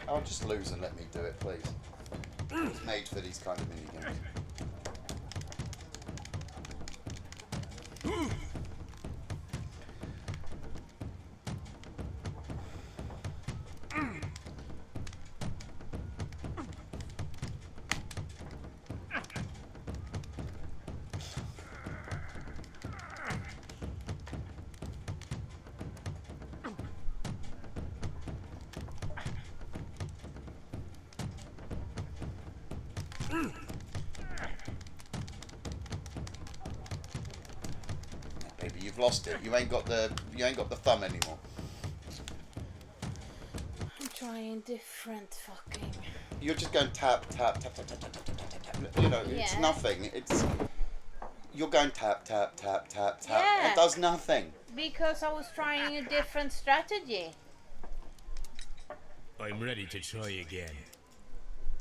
I'll just lose and let me do it, please. It's made for these kind of mini games. Baby, you've lost it. You ain't got the thumb anymore. I'm trying different fucking. You're just going tap tap tap tap tap tap tap tap tap. You know, it's nothing. You're going tap tap tap tap tap. Yeah. It does nothing. Because I was trying a different strategy. I'm ready to try again.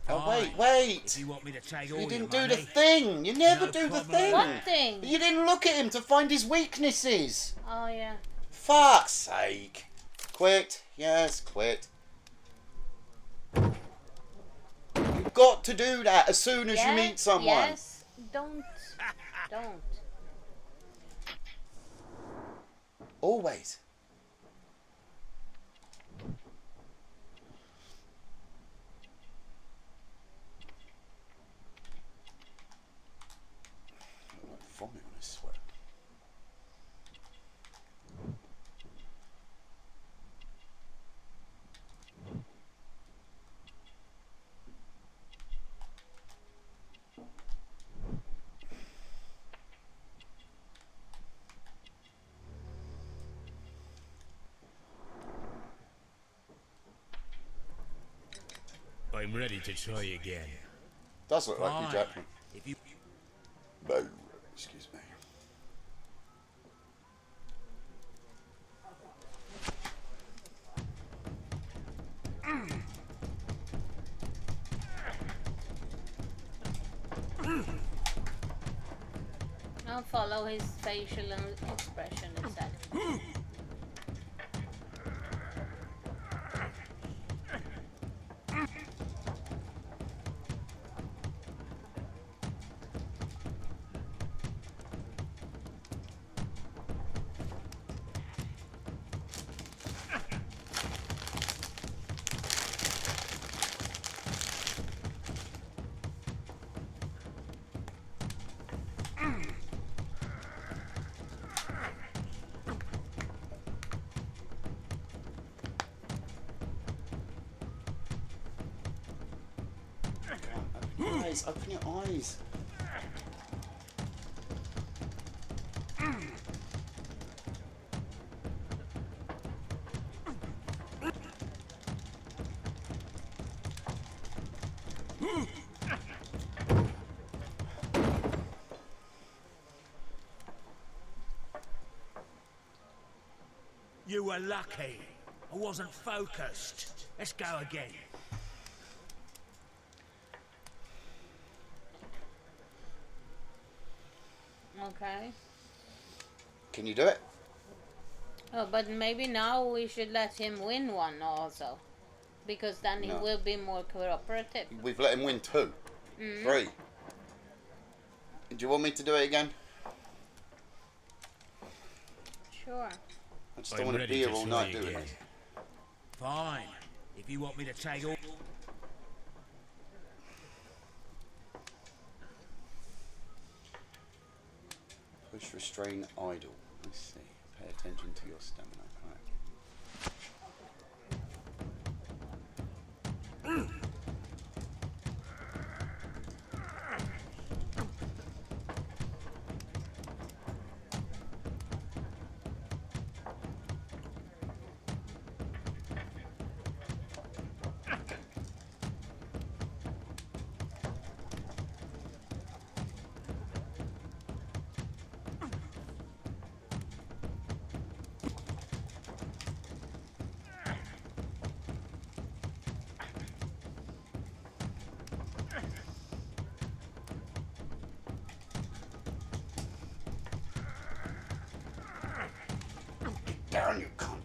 Oh wait! If you want me to take all You didn't your do the money, thing. You never no do the problem. thing. What thing? You didn't look at him to find his weaknesses. Oh yeah. Fuck's sake! Quit. Yes, quit. You've got to do that as soon as you meet someone. Yes. Don't. Always. Vomit on his sweat. I'm ready to try again. Does look like you, Jackman. if you No, excuse me. I'll follow his facial expression instead. Open your eyes. You were lucky. I wasn't focused. Let's go again. Okay. Can you do it? Oh, but maybe now we should let him win one also. Because then he No. will be more cooperative. We've let him win 2. 3. Do you want me to do it again? Sure. I just don't want to be here all night doing it. Fine. If you want me to take all... Push, restrain, idle. Let's see. Pay attention to your stamina. Right. down, you cunt.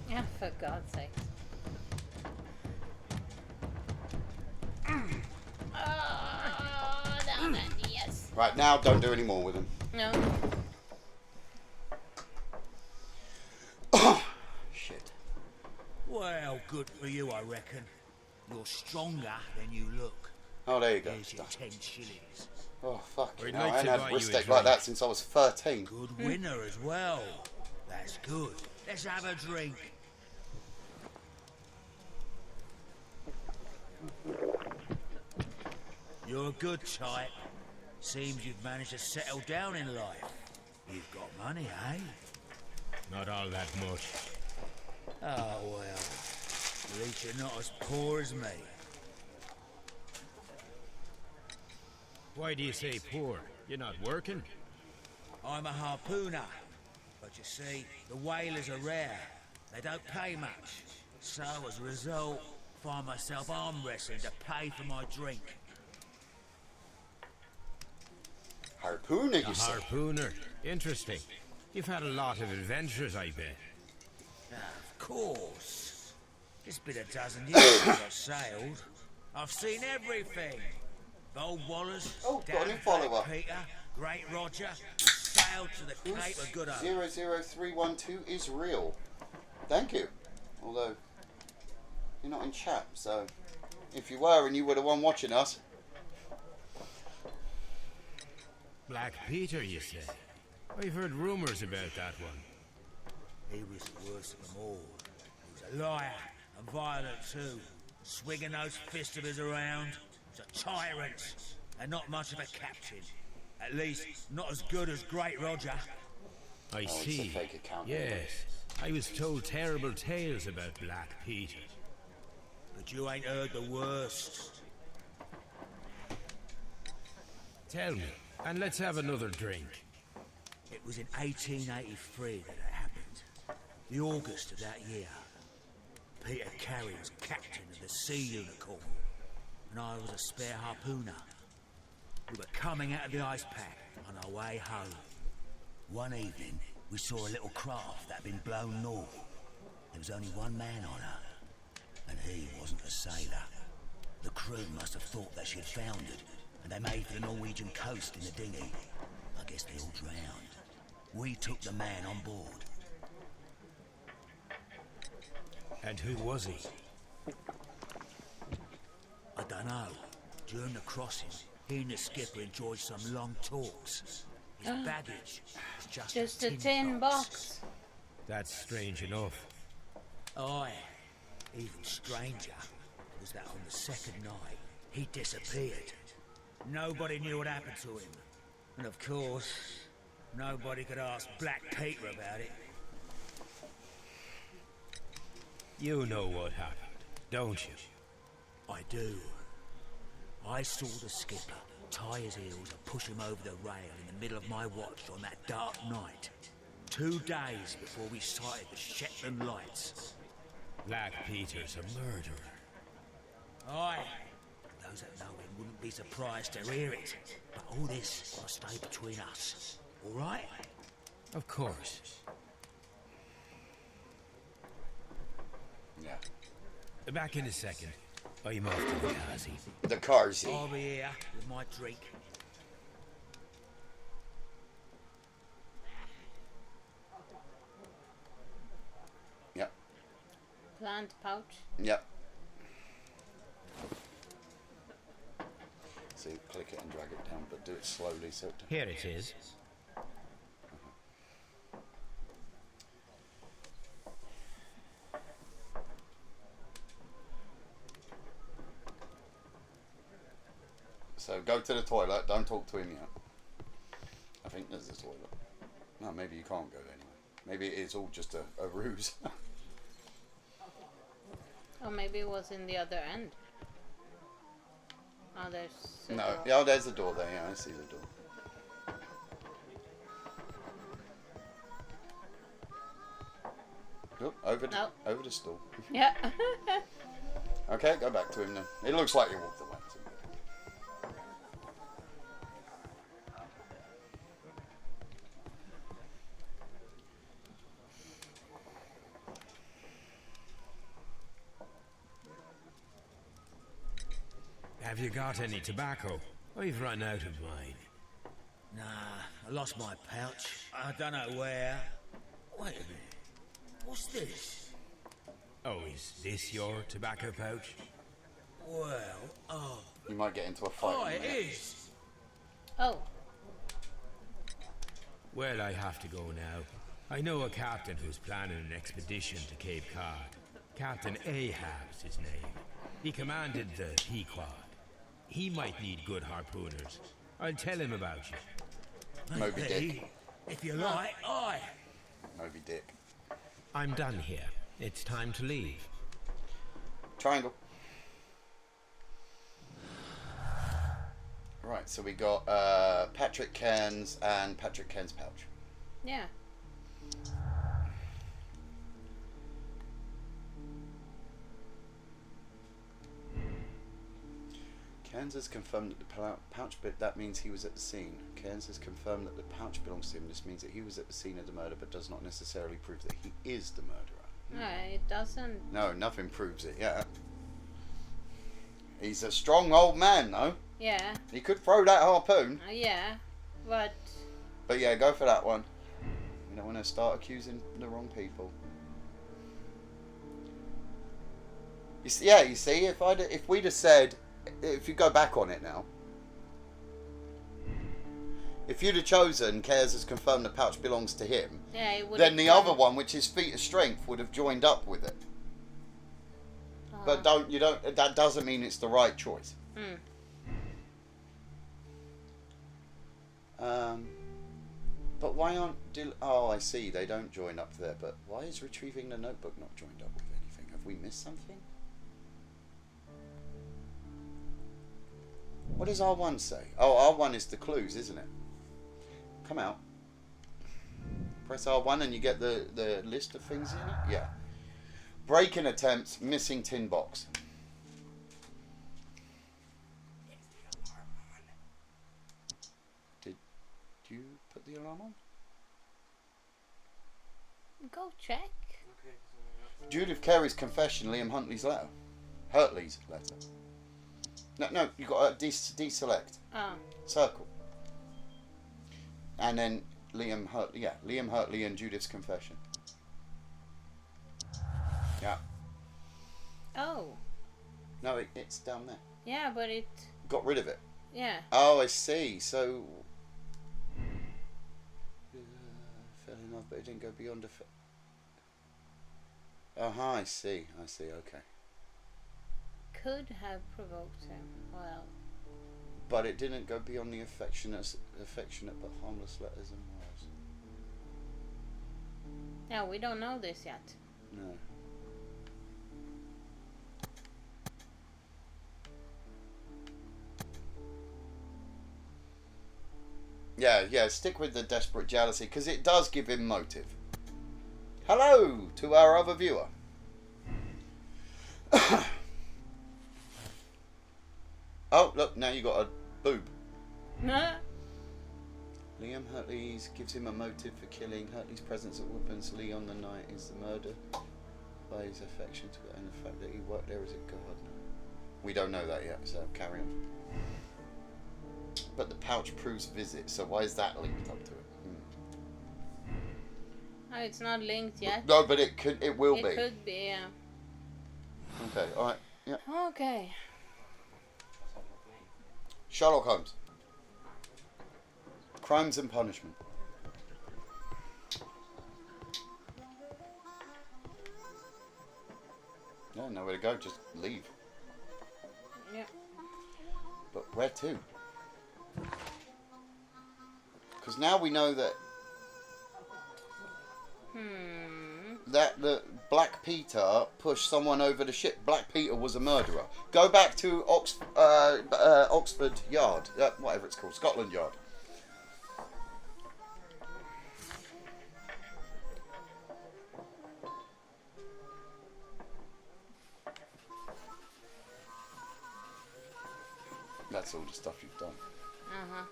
Yeah, for God's sake. Oh, down that, yes. Right, now don't do any more with him. No. Shit. Well, good for you, I reckon. You're stronger than you look. Oh, there you go. Here's your 10 shillings. Oh, fuck. We'd I like ain't to had buy a you wrist a steak like drink. that since I was 13. Good winner as well. That's good. Let's have a drink. You're a good type. Seems you've managed to settle down in life. You've got money, eh? Not all that much. Oh, well. At least you're not as poor as me. Why do you say poor? You're not working? I'm a harpooner. But you see, the whalers are rare. They don't pay much. So, as a result, find myself arm wrestling to pay for my drink. Harpooner, you A say? harpooner. Interesting. You've had a lot of adventures, I bet. Of course. It's been a dozen years since I've sailed. I've seen everything. Bold Wallers, Oh, got a new Dan follower. Peter, Great Roger, sailed to the Cape of Good Hope. 00312 is real. Thank you. Although, you're not in chat, so if you were and you were the one watching us. Black Peter, you say? I've heard rumours about that one. He was the worst of them all. He was a liar and violent too, swinging those fists of his around. He was a tyrant and not much of a captain. At least, not as good as Great Roger. I It's a see. fake account. Yes. I was told terrible tales about Black Peter. But you ain't heard the worst. Tell me, and let's have another drink. It was in 1883 that it happened. The August of that year. Peter Carey was captain of the Sea Unicorn, and I was a spare harpooner. We were coming out of the ice pack on our way home. One evening, we saw a little craft that had been blown north. There was only one man on her, and he wasn't a sailor. The crew must have thought that she'd foundered, and they made for the Norwegian coast in the dinghy. I guess they all drowned. We took the man on board. And who was he? I don't know. During the crossing, he and the skipper enjoyed some long talks. His baggage was just a tin box. That's strange enough. Aye. Even stranger was that on the second night, he disappeared. Nobody knew what happened to him. And of course, nobody could ask Black Peter about it. You know what happened, don't you? I do. I saw the skipper tie his heels and push him over the rail in the middle of my watch on that dark night. 2 days before we sighted the Shetland lights. Black Peter's a murderer. Aye. Those that know him wouldn't be surprised to hear it. But all this must stay between us. All right? Of course. Yeah. Back in a second. I'm off to the Kazi. The cars. I'll be here with my drink. Yep. Plant pouch. Yep. See, click it and drag it down, but do it slowly so it... Here it is. So go to the toilet, don't talk to him yet. I think there's a toilet. No, maybe you can't go anyway. Maybe it's all just a ruse. Or maybe it was in the other end. Oh, there's a No, door. yeah, there's a door there, yeah, I see the door. Oh, over the stool. Yeah. Okay, go back to him then. It looks like you walked away. Have you got any tobacco? I've run out of mine. Nah, I lost my pouch. I don't know where. Wait a minute. What's this? Oh, is this your tobacco pouch? Well, oh. You might get into a fight. Oh, in a it minute. is. Oh. Well, I have to go now. I know a captain who's planning an expedition to Cape Cod. Captain Ahab's his name. He commanded the Pequod. He might need good harpooners. I'll tell him about you. Moby Dick. If you like, aye. Moby Dick. I'm done here. It's time to leave. Triangle. Right, so we got Patrick Cairns and Patrick Cairns' pouch. Yeah. Cairns has confirmed that the pouch that means he was at the scene. Cairns has confirmed that the pouch belongs to him. This means that he was at the scene of the murder, but does not necessarily prove that he is the murderer. No, it doesn't. No, nothing proves it yet. He's a strong old man, though. Yeah. He could throw that harpoon. Yeah, but... But yeah, go for that one. You don't want to start accusing the wrong people. You see, yeah, you see, if we'd have said, if you go back on it now, if you'd have chosen Cares has confirmed the pouch belongs to him, yeah, it would then the other one, which is Feat of Strength, would have joined up with it. But that doesn't mean it's the right choice. But why aren't oh, I see, they don't join up there, but why is retrieving the notebook not joined up with anything? Have we missed something? What does R1 say? Oh, R1 is the clues, isn't it? Come out. Press R1 and you get the list of things in it? Yeah. Break-in attempts, missing tin box. Did you put the alarm on? Go check. Judith Carey's confession, Liam Huntley's letter. Hurtley's letter. No, you got to deselect. Oh. Circle. And then Liam Hurtley and Judith's confession. Yeah. Oh. No, it's down there. Yeah, but it... Got rid of it. Yeah. Oh, I see. So... fell in love, but it didn't go beyond I see, okay. Could have provoked him. Well... But it didn't go beyond the affectionate but harmless letters and words. Yeah, we don't know this yet. No. Yeah, stick with the desperate jealousy, because it does give him motive. Hello to our other viewer. Oh, look, now you got a boob. Nah. Liam Hurtley's gives him a motive for killing. Hurtley's presence at Woodlands Lee on the night is the murder by his affection to it and the fact that he worked there as a gardener. We don't know that yet, so carry on. But the pouch proves visit, so why is that linked up to it? No, it's not linked yet. No, but it will be. It could be, yeah. Okay, alright, yeah. Okay. Sherlock Holmes. Crimes and Punishment. Yeah, nowhere to go, just leave. Yeah. But where to? Because now we know that that the Black Peter pushed someone over the ship. Black Peter was a murderer. Go back to Oxford Yard, whatever it's called, Scotland Yard. That's all the stuff you've done. Uh-huh.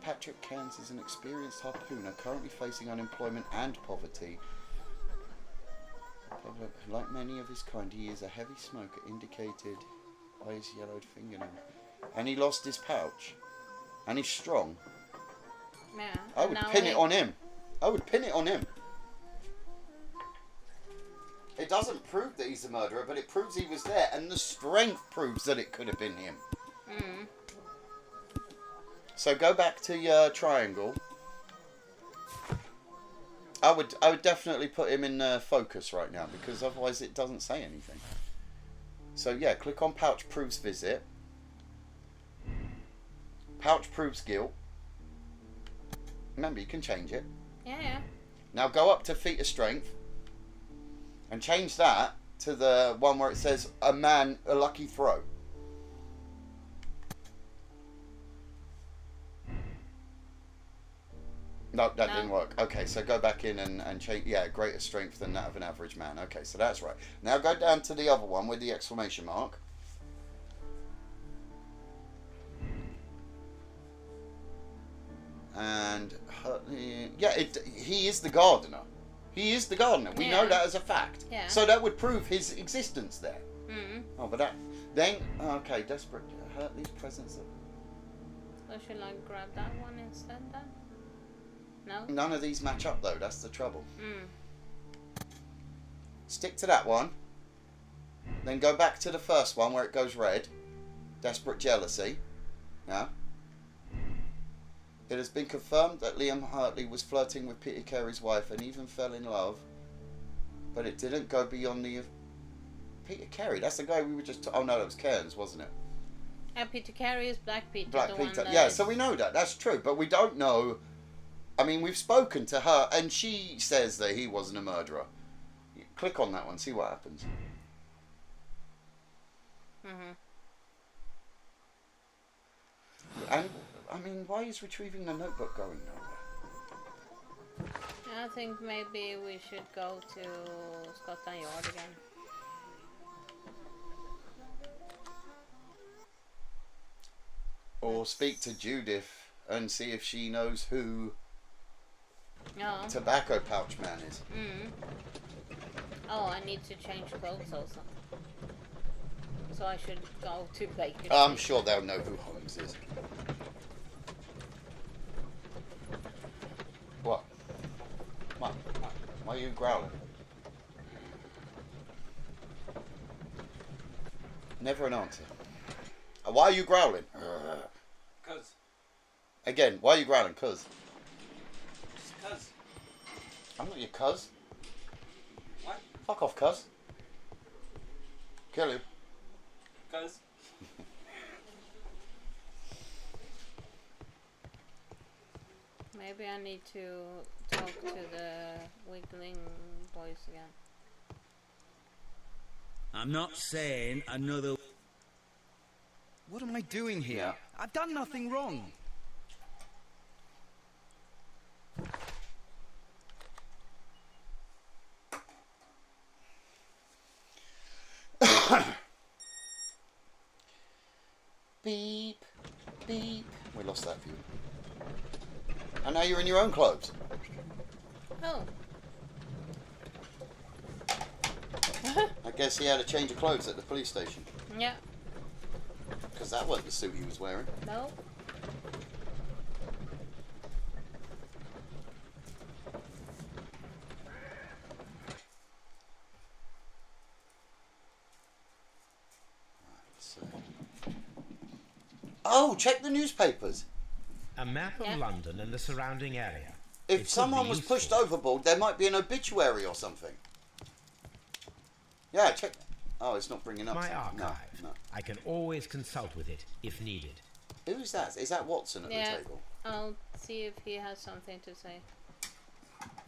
Patrick Cairns is an experienced harpooner currently facing unemployment and poverty. Like many of his kind, he is a heavy smoker, indicated by his yellowed fingernail. And he lost his pouch. And he's strong. Yeah. I would pin it on him. I would pin it on him. It doesn't prove that he's a murderer, but it proves he was there, and the strength proves that it could have been him. Mm. So go back to your triangle. I would definitely put him in focus right now, because otherwise it doesn't say anything. So yeah, click on pouch proves visit. Pouch proves guilt. Remember, you can change it. Yeah. Now go up to feat of strength and change that to the one where it says a lucky throw. No, that didn't work. Okay, so go back in and change. Yeah, greater strength than that of an average man. Okay, so that's right. Now go down to the other one with the exclamation mark. And yeah, he is the gardener. He is the gardener. We know that as a fact. Yeah. So that would prove his existence there. Mm. Oh, but that then okay, desperate Hurtley's presence. So should I grab that one instead then? No? None of these match up though, that's the trouble. Mm. Stick to that one. Then go back to the first one where it goes red. Desperate jealousy. Yeah. It has been confirmed that Liam Hartley was flirting with Peter Carey's wife and even fell in love. But it didn't go beyond the... Peter Carey, that's the guy we were just... Oh no, that was Cairns, wasn't it? Peter Carey is Black Peter. Black Peter, yeah, so we know that. That's true, but we don't know... I mean, we've spoken to her, and she says that he wasn't a murderer. Click on that one, see what happens. Mhm. And, I mean, why is retrieving the notebook going nowhere? I think maybe we should go to Scotland Yard again. Or speak to Judith and see if she knows who Tobacco Pouch Man is. Mm. Oh, I need to change clothes also. So I should go to Baker. I'm sure they'll know who Holmes is. What? Why are you growling? Never an answer. Why are you growling? Cuz. Again, why are you growling? Cuz. Just cuz. I'm not your cuz. What? Fuck off, cuz. Kill you. Cuz. Maybe I need to talk to the Wiggling boys again. I'm not saying another... What am I doing here? I've done nothing wrong. Beep, beep. We lost that view. And now you're in your own clothes. Oh. I guess he had a change of clothes at the police station. Yeah. Because that wasn't the suit he was wearing. No. So. Oh, check the newspapers. A map of London and the surrounding area. If someone was pushed overboard, there might be an obituary or something. Yeah, check. Oh, it's not bringing up My something. archive. No. I can always consult with it if needed. Who's that? Is that Watson at the table? I'll see if he has something to say.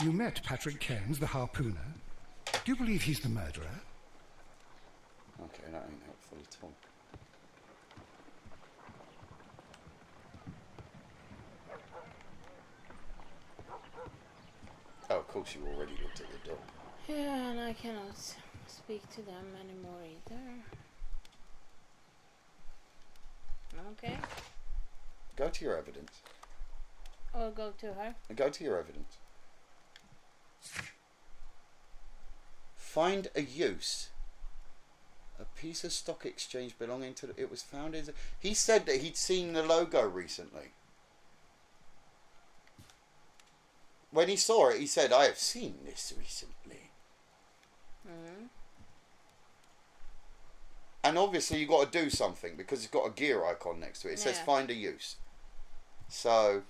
You met Patrick Cairns, the harpooner. Do you believe he's the murderer? Okay, that ain't helpful at all. Oh, of course you already looked at the door. Yeah, and I cannot speak to them anymore either. Okay. Go to your evidence. Or go to her. Go to your evidence. Find a use. A piece of stock exchange belonging to... It was found in... He said that he'd seen the logo recently. When he saw it, he said, I have seen this recently. Mm. And obviously you've got to do something because it's got a gear icon next to it. It says find a use. So,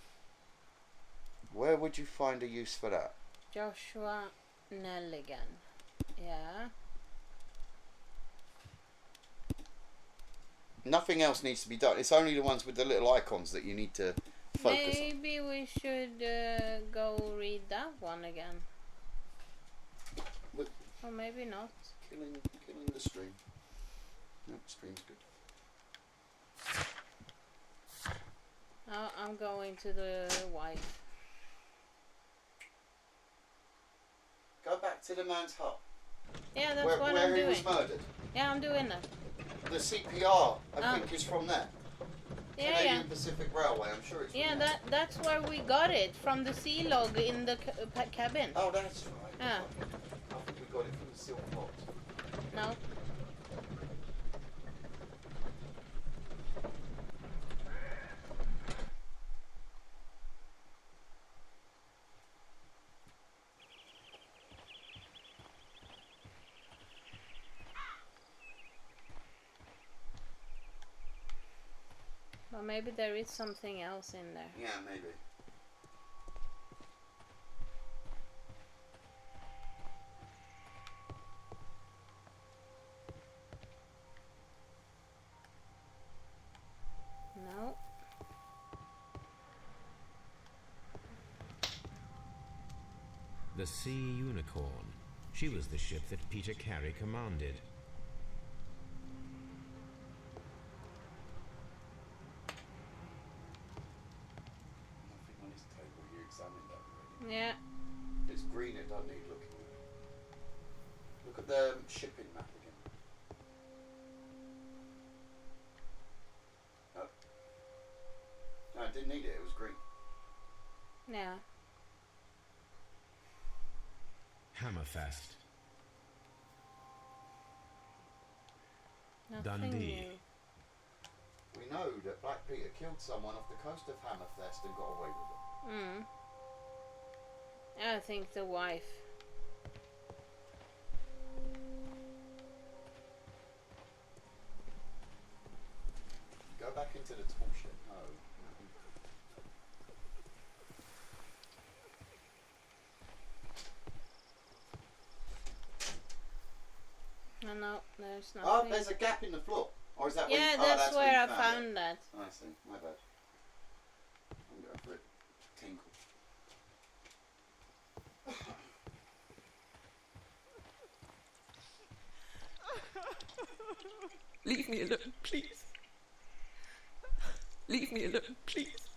where would you find a use for that? Joshua Nelligan. Yeah. Nothing else needs to be done. It's only the ones with the little icons that you need to focus on. Maybe we should go read that one again. What? Or maybe not. Killing the stream. No, stream's good. Oh, I'm going to the wife. Go back to the man's hut. Yeah, that's where what I'm doing. Where he was murdered. Yeah, I'm doing that. The CPR, I think, is from there. Yeah, Canadian Pacific Railway, I'm sure it's from there. that's where we got it, from the sea log in the cabin. Oh, that's right. Yeah. I think we got it from the silk box. No. Well, maybe there is something else in there. Yeah, maybe. No. The Sea Unicorn. She was the ship that Peter Carey commanded. Nothing on his table. You examined that already. Yeah. It's green. It doesn't need looking at. Look at the shipping map again. No. No, it didn't need it. It was green. Yeah. Hammerfest. Nothing Dundee. new. We know that Black Peter killed someone off the coast of Hammerfest and got away with it. I think the wife. Go back into the tool shed. No. No, there's nothing. Oh, there's a gap in the floor. Or is that where yeah, you, that's where where you I found that. Oh, I see. My bad. I'm going for it. Tinkle. Leave me alone, please. Leave me alone, please.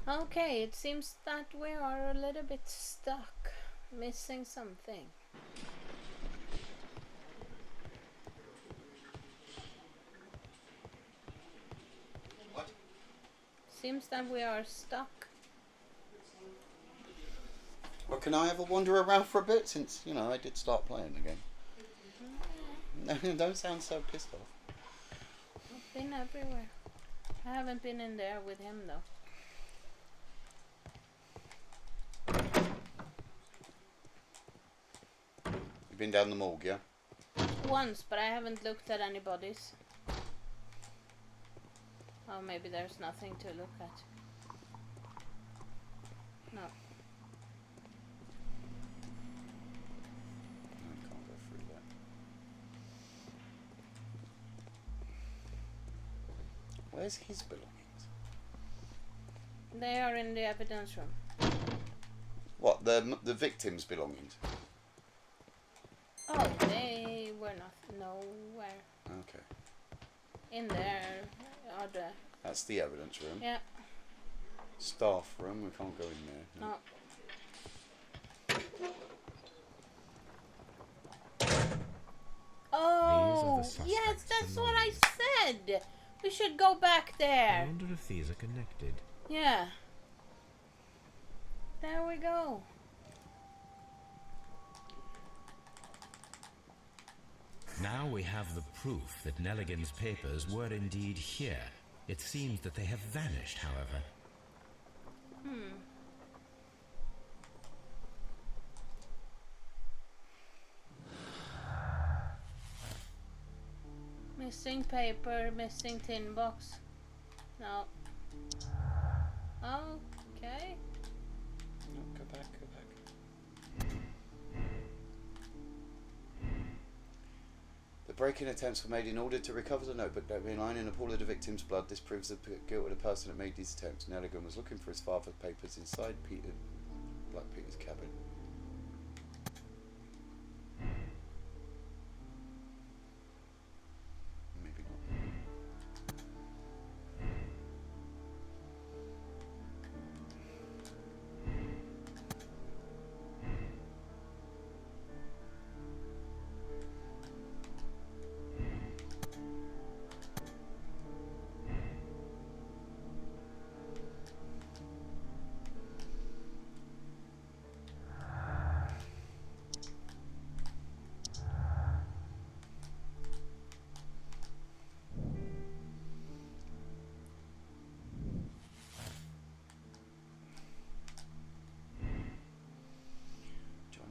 Okay, it seems that we are a little bit stuck, missing something. What? Seems that we are stuck. Well, can I have a wander around for a bit since, you know, I did start playing again? No, don't sound so pissed off. I've been everywhere. I haven't been in there with him though. You've been down the morgue, yeah? Once, but I haven't looked at any bodies. Oh, maybe there's nothing to look at. No. No, you can't go through that. Where's his belongings? They are in the evidence room. What, the victim's belongings? Oh, they were not nowhere. Okay. In there are the... That's the evidence room. Yeah. Staff room, we can't go in there. No. Oh, yes, that's what I said. We should go back I there. wonder if these are connected. Yeah. There we go. Now we have the proof that Nelligan's papers were indeed here. It seems that they have vanished, however. Missing paper, missing tin box. No. Okay. No, go back, go back. The break-in attempts were made in order to recover the notebook that were lying in a pool of the victim's blood. This proves the guilt of the person that made these attempts. Nelligan was looking for his father's papers inside Black Peter's cabin. Maybe not.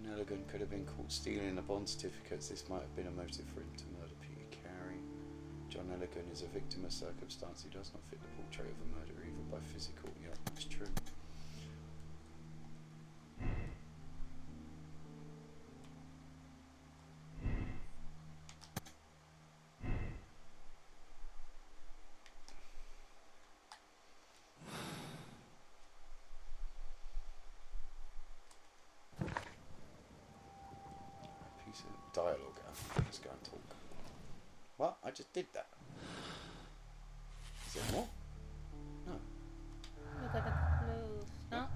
Nelligan could have been caught stealing the bond certificates. This might have been a motive for him to murder Peter Carey. John Nelligan is a victim of circumstance who does not fit the portrait of a murderer, either by physical. Yeah, that's true. Piece of dialogue. Let's go and talk. What? I just did that. Is there more? No. Look at the clues. No?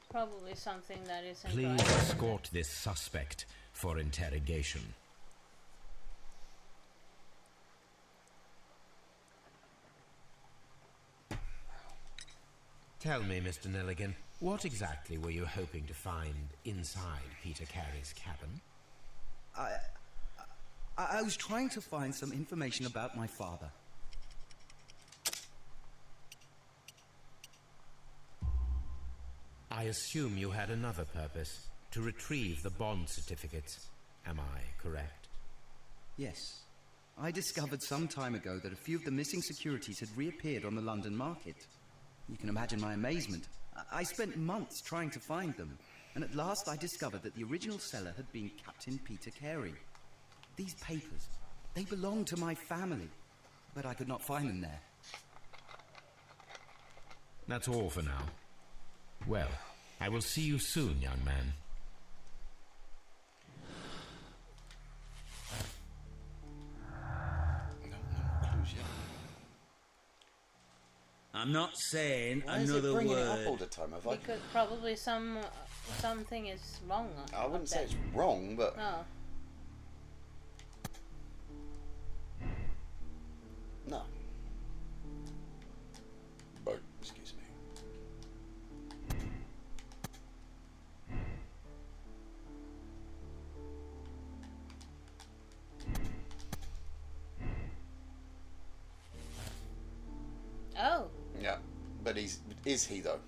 Probably something that isn't Please right. escort this suspect for interrogation. Tell me, Mr. Nelligan, what exactly were you hoping to find inside Peter Carey's cabin? I was trying to find some information about my father. I assume you had another purpose, to retrieve the bond certificates. Am I correct? Yes. I discovered some time ago that a few of the missing securities had reappeared on the London market. You can imagine my amazement. I spent months trying to find them, and at last I discovered that the original seller had been Captain Peter Carey. These papers, they belonged to my family, but I could not find them there. That's all for now. Well, I will see you soon, young man. I'm not saying Why is it another bringing it up all word. the time? Have I? Because probably something is wrong. I wouldn't up say there. it's wrong, but No. no. Oh, excuse me. Oh. Yeah, but is he though?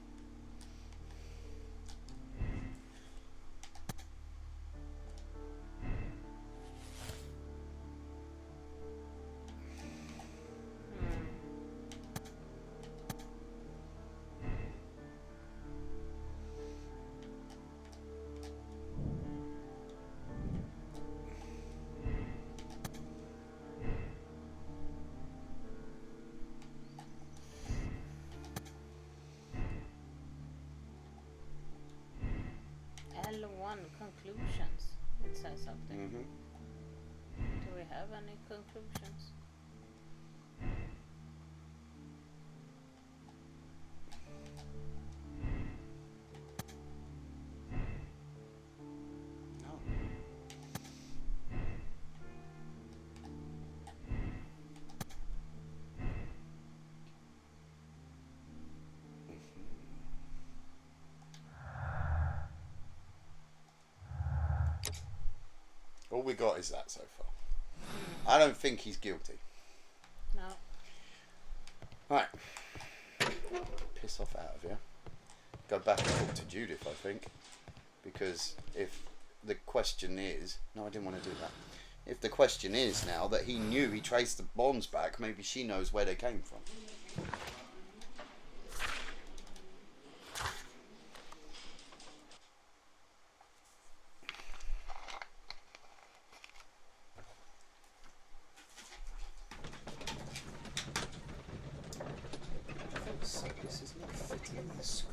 L1 conclusions. It says something. Mm-hmm. Do we have any conclusions? No. All we got is that so far. I don't think he's guilty. No. Right. Piss off out of here. Go back and talk to Judith, I think. Because if the question is... No, I didn't want to do that. If the question is now that he knew he traced the bonds back, maybe she knows where they came from. So this is not fitting the screen.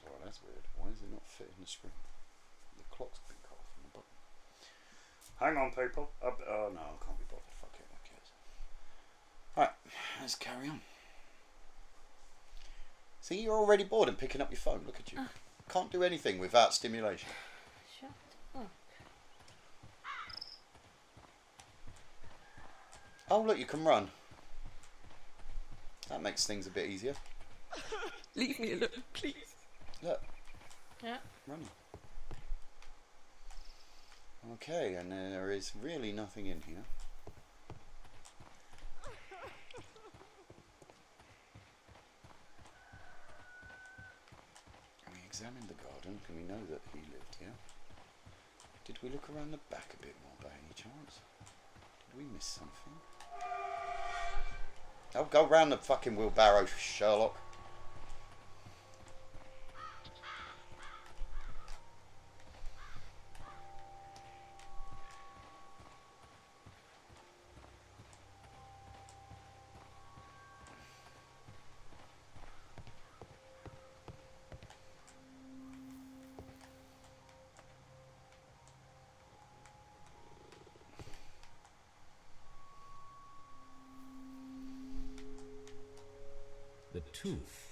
Oh, that's weird. Why does it not fit in the screen? The clock's been cut off from the bottom. Hang on, people. Oh no, I can't be bothered. Fuck it, who cares? Alright, let's carry on. See, you're already bored and picking up your phone. Look at you. Can't do anything without stimulation. Shut up. Oh, look, you can run. That makes things a bit easier. Leave me alone, please. Look, Yeah. running. Okay, and there is really nothing in here. We examined the garden. Can we know that he lived here? Did we look around the back a bit more by any chance? Did we miss something? Oh, go round the fucking wheelbarrow, Sherlock. The tooth.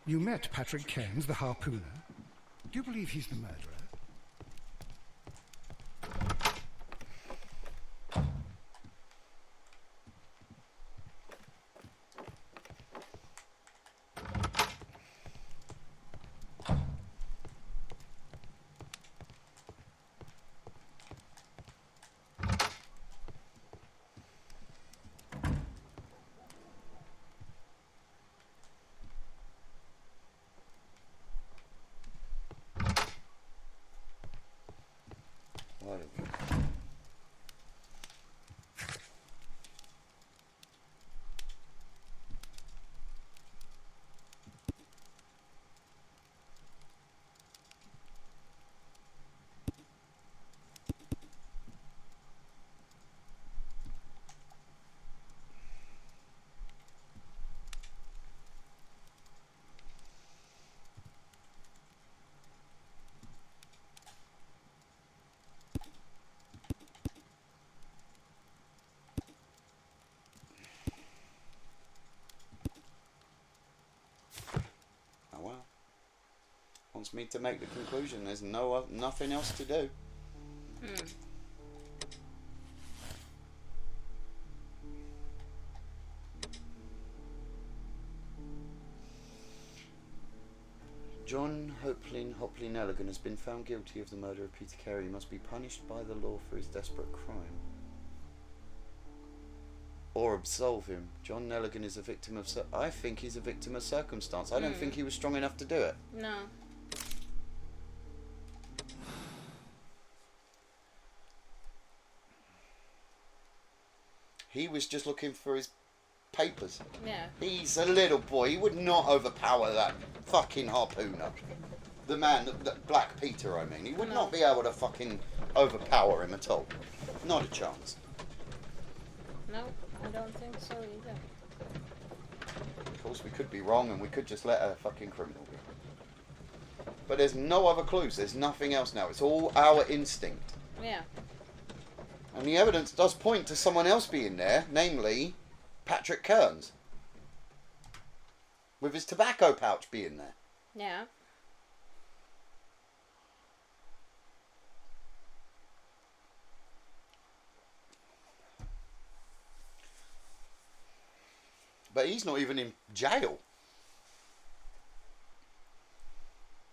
You met Patrick Cairns, the harpooner. Do you believe he's the murderer? Wants me to make the conclusion. There's nothing else to do. John Hopley Nelligan has been found guilty of the murder of Peter Carey. He must be punished by the law for his desperate crime. Or absolve him. John Nelligan is a victim of... I think he's a victim of circumstance. I don't think he was strong enough to do it. No. He was just looking for his papers. Yeah. He's a little boy. He would not overpower that fucking harpooner. The man, Black Peter, I mean. He would not be able to fucking overpower him at all. Not a chance. No, I don't think so either. Of course, we could be wrong and we could just let a fucking criminal go. But there's no other clues. There's nothing else now. It's all our instinct. Yeah. And the evidence does point to someone else being there, namely Patrick Cairns. With his tobacco pouch being there. Yeah. But he's not even in jail.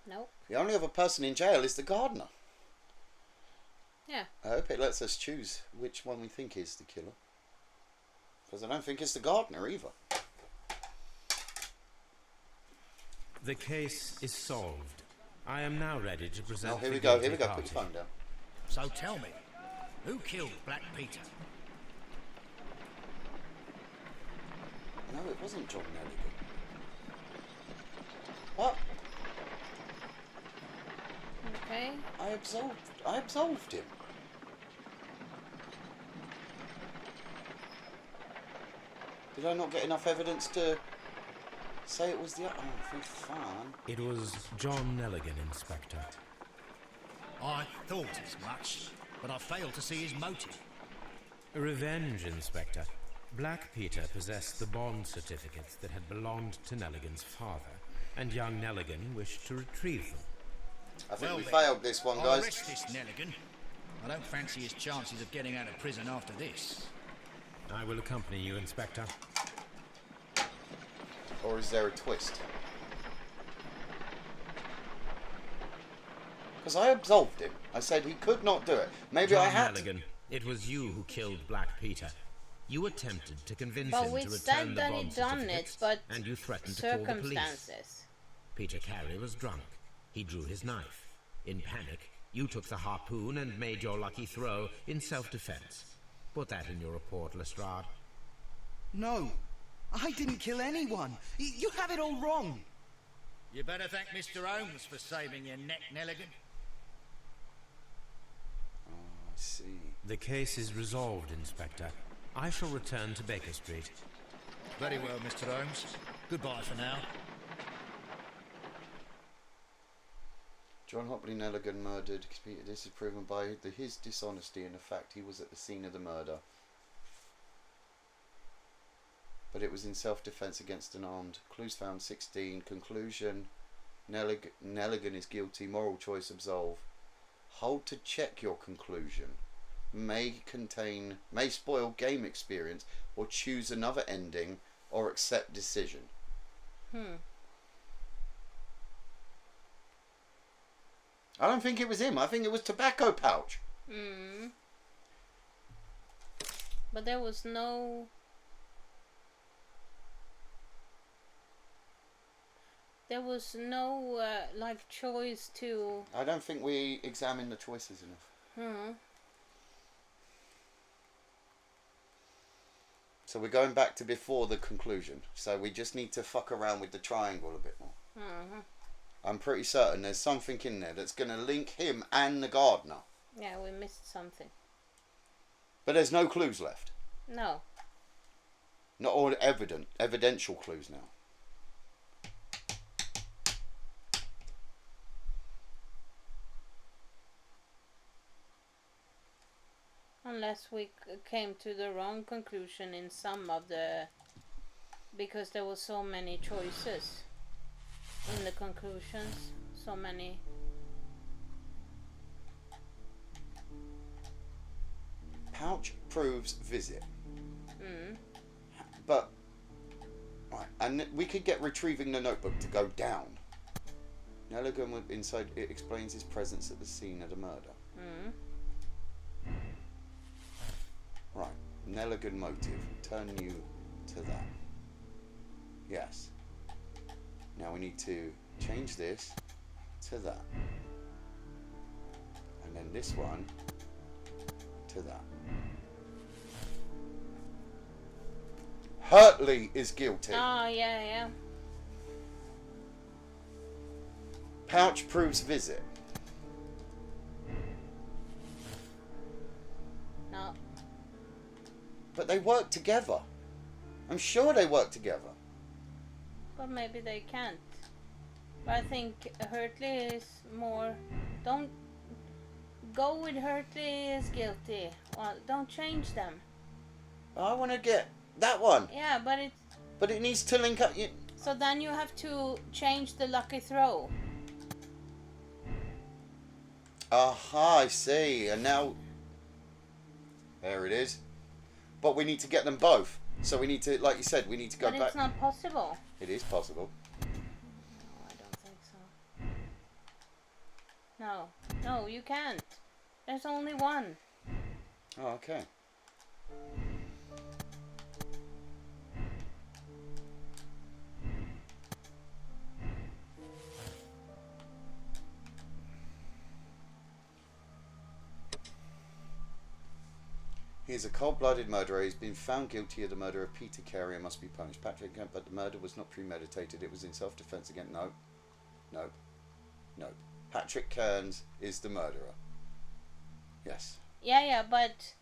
Nope. The only other person in jail is the gardener. Yeah. I hope it lets us choose which one we think is the killer. Because I don't think it's the gardener either. The case is solved. I am now ready to present. Oh, here the we go. guilty Here we go. party. Put your phone down. So tell me, who killed Black Peter? No, it wasn't John Nelligan. What? Okay. I absolved him. Did I not get enough evidence to say it was the... Oh, for fun. It was John Nelligan, Inspector. I thought as much, but I failed to see his motive. Revenge, Inspector. Black Peter possessed the bond certificates that had belonged to Nelligan's father, and young Nelligan wished to retrieve them. I think Well we then, failed this one, I'll guys. arrest this Nelligan. I don't fancy his chances of getting out of prison after this. I will accompany you, Inspector. Or is there a twist? Because I absolved him. I said he could not do it. Maybe John I had to. Nelligan, it was you who killed Black Peter. You attempted to convince But him we to said return the that he bond done it, certificates, but and you threatened to call the police. circumstances. Peter Carey was drunk. He drew his knife. In panic, you took the harpoon and made your lucky throw in self-defense. Put that in your report, Lestrade. No, I didn't kill anyone. You have it all wrong. You better thank Mr. Holmes for saving your neck, Nelligan. Oh, I see. The case is resolved, Inspector. I shall return to Baker Street. Very well, Mr. Holmes. Goodbye for now. John Hopley Nelligan murdered Peter. This is proven by his dishonesty and the fact he was at the scene of the murder. but it was in self-defense against an armed. Clues found 16. Conclusion: Nelligan is guilty. Moral choice: absolve. Hold to check your conclusion. May spoil game experience, or choose another ending, or accept decision. I don't think it was him. I think it was Tobacco Pouch. But there was no... There was no, like, choice to... I don't think we examined the choices enough. So we're going back to before the conclusion. So we just need to fuck around with the triangle a bit more. I'm pretty certain there's something in there that's going to link him and the gardener. Yeah, we missed something. But there's no clues left. No. Not all evidential clues now. Unless we came to the wrong conclusion in some of the... Because there were so many choices in the conclusions. So many... Pouch proves visit. But... Right, and we could get retrieving the notebook to go down. Nelligan inside it explains his presence at the scene of the murder. Right, Nelligan motive. Turn you to that. Yes. Now we need to change this to that. And then this one to that. Hurtley is guilty. Oh, yeah. Pouch proves visit. No. But they work together. I'm sure they work together. But maybe they can't. But I think Hurtley is more... Don't go with Hurtley is guilty. Well, don't change them. I want to get that one. Yeah, but it's... But it needs to link up... So then you have to change the lucky throw. Aha, I see. And now... There it is. But we need to get them both. So we need to, like you said, we need to go back. But it's not possible. It is possible. No, I don't think so. No, you can't. There's only one. Oh, okay. He is a cold-blooded murderer. He's been found guilty of the murder of Peter Carey and must be punished. Patrick, but the murder was not premeditated. It was in self-defense against... No. Patrick Kearns is the murderer. Yes. Yeah, but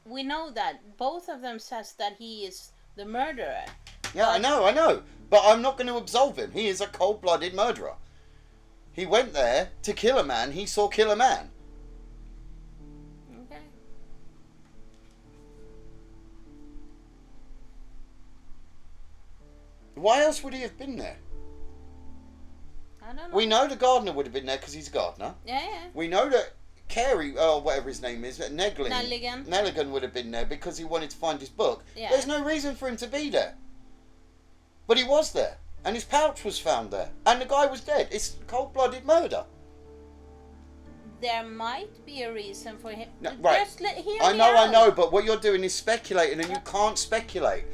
we know that. Both of them says that he is the murderer. Yeah, I know. But I'm not going to absolve him. He is a cold-blooded murderer. He went there to kill a man. He saw kill a man. Okay. Why else would he have been there? I don't know. We know the gardener would have been there because he's a gardener. Yeah. We know that Carey, or whatever his name is, Nelligan would have been there because he wanted to find his book. Yeah. There's no reason for him to be there. But he was there. And his pouch was found there. And the guy was dead. It's cold-blooded murder. There might be a reason for him. No, right. Just hear I me know, out. but what you're doing is speculating and you can't speculate.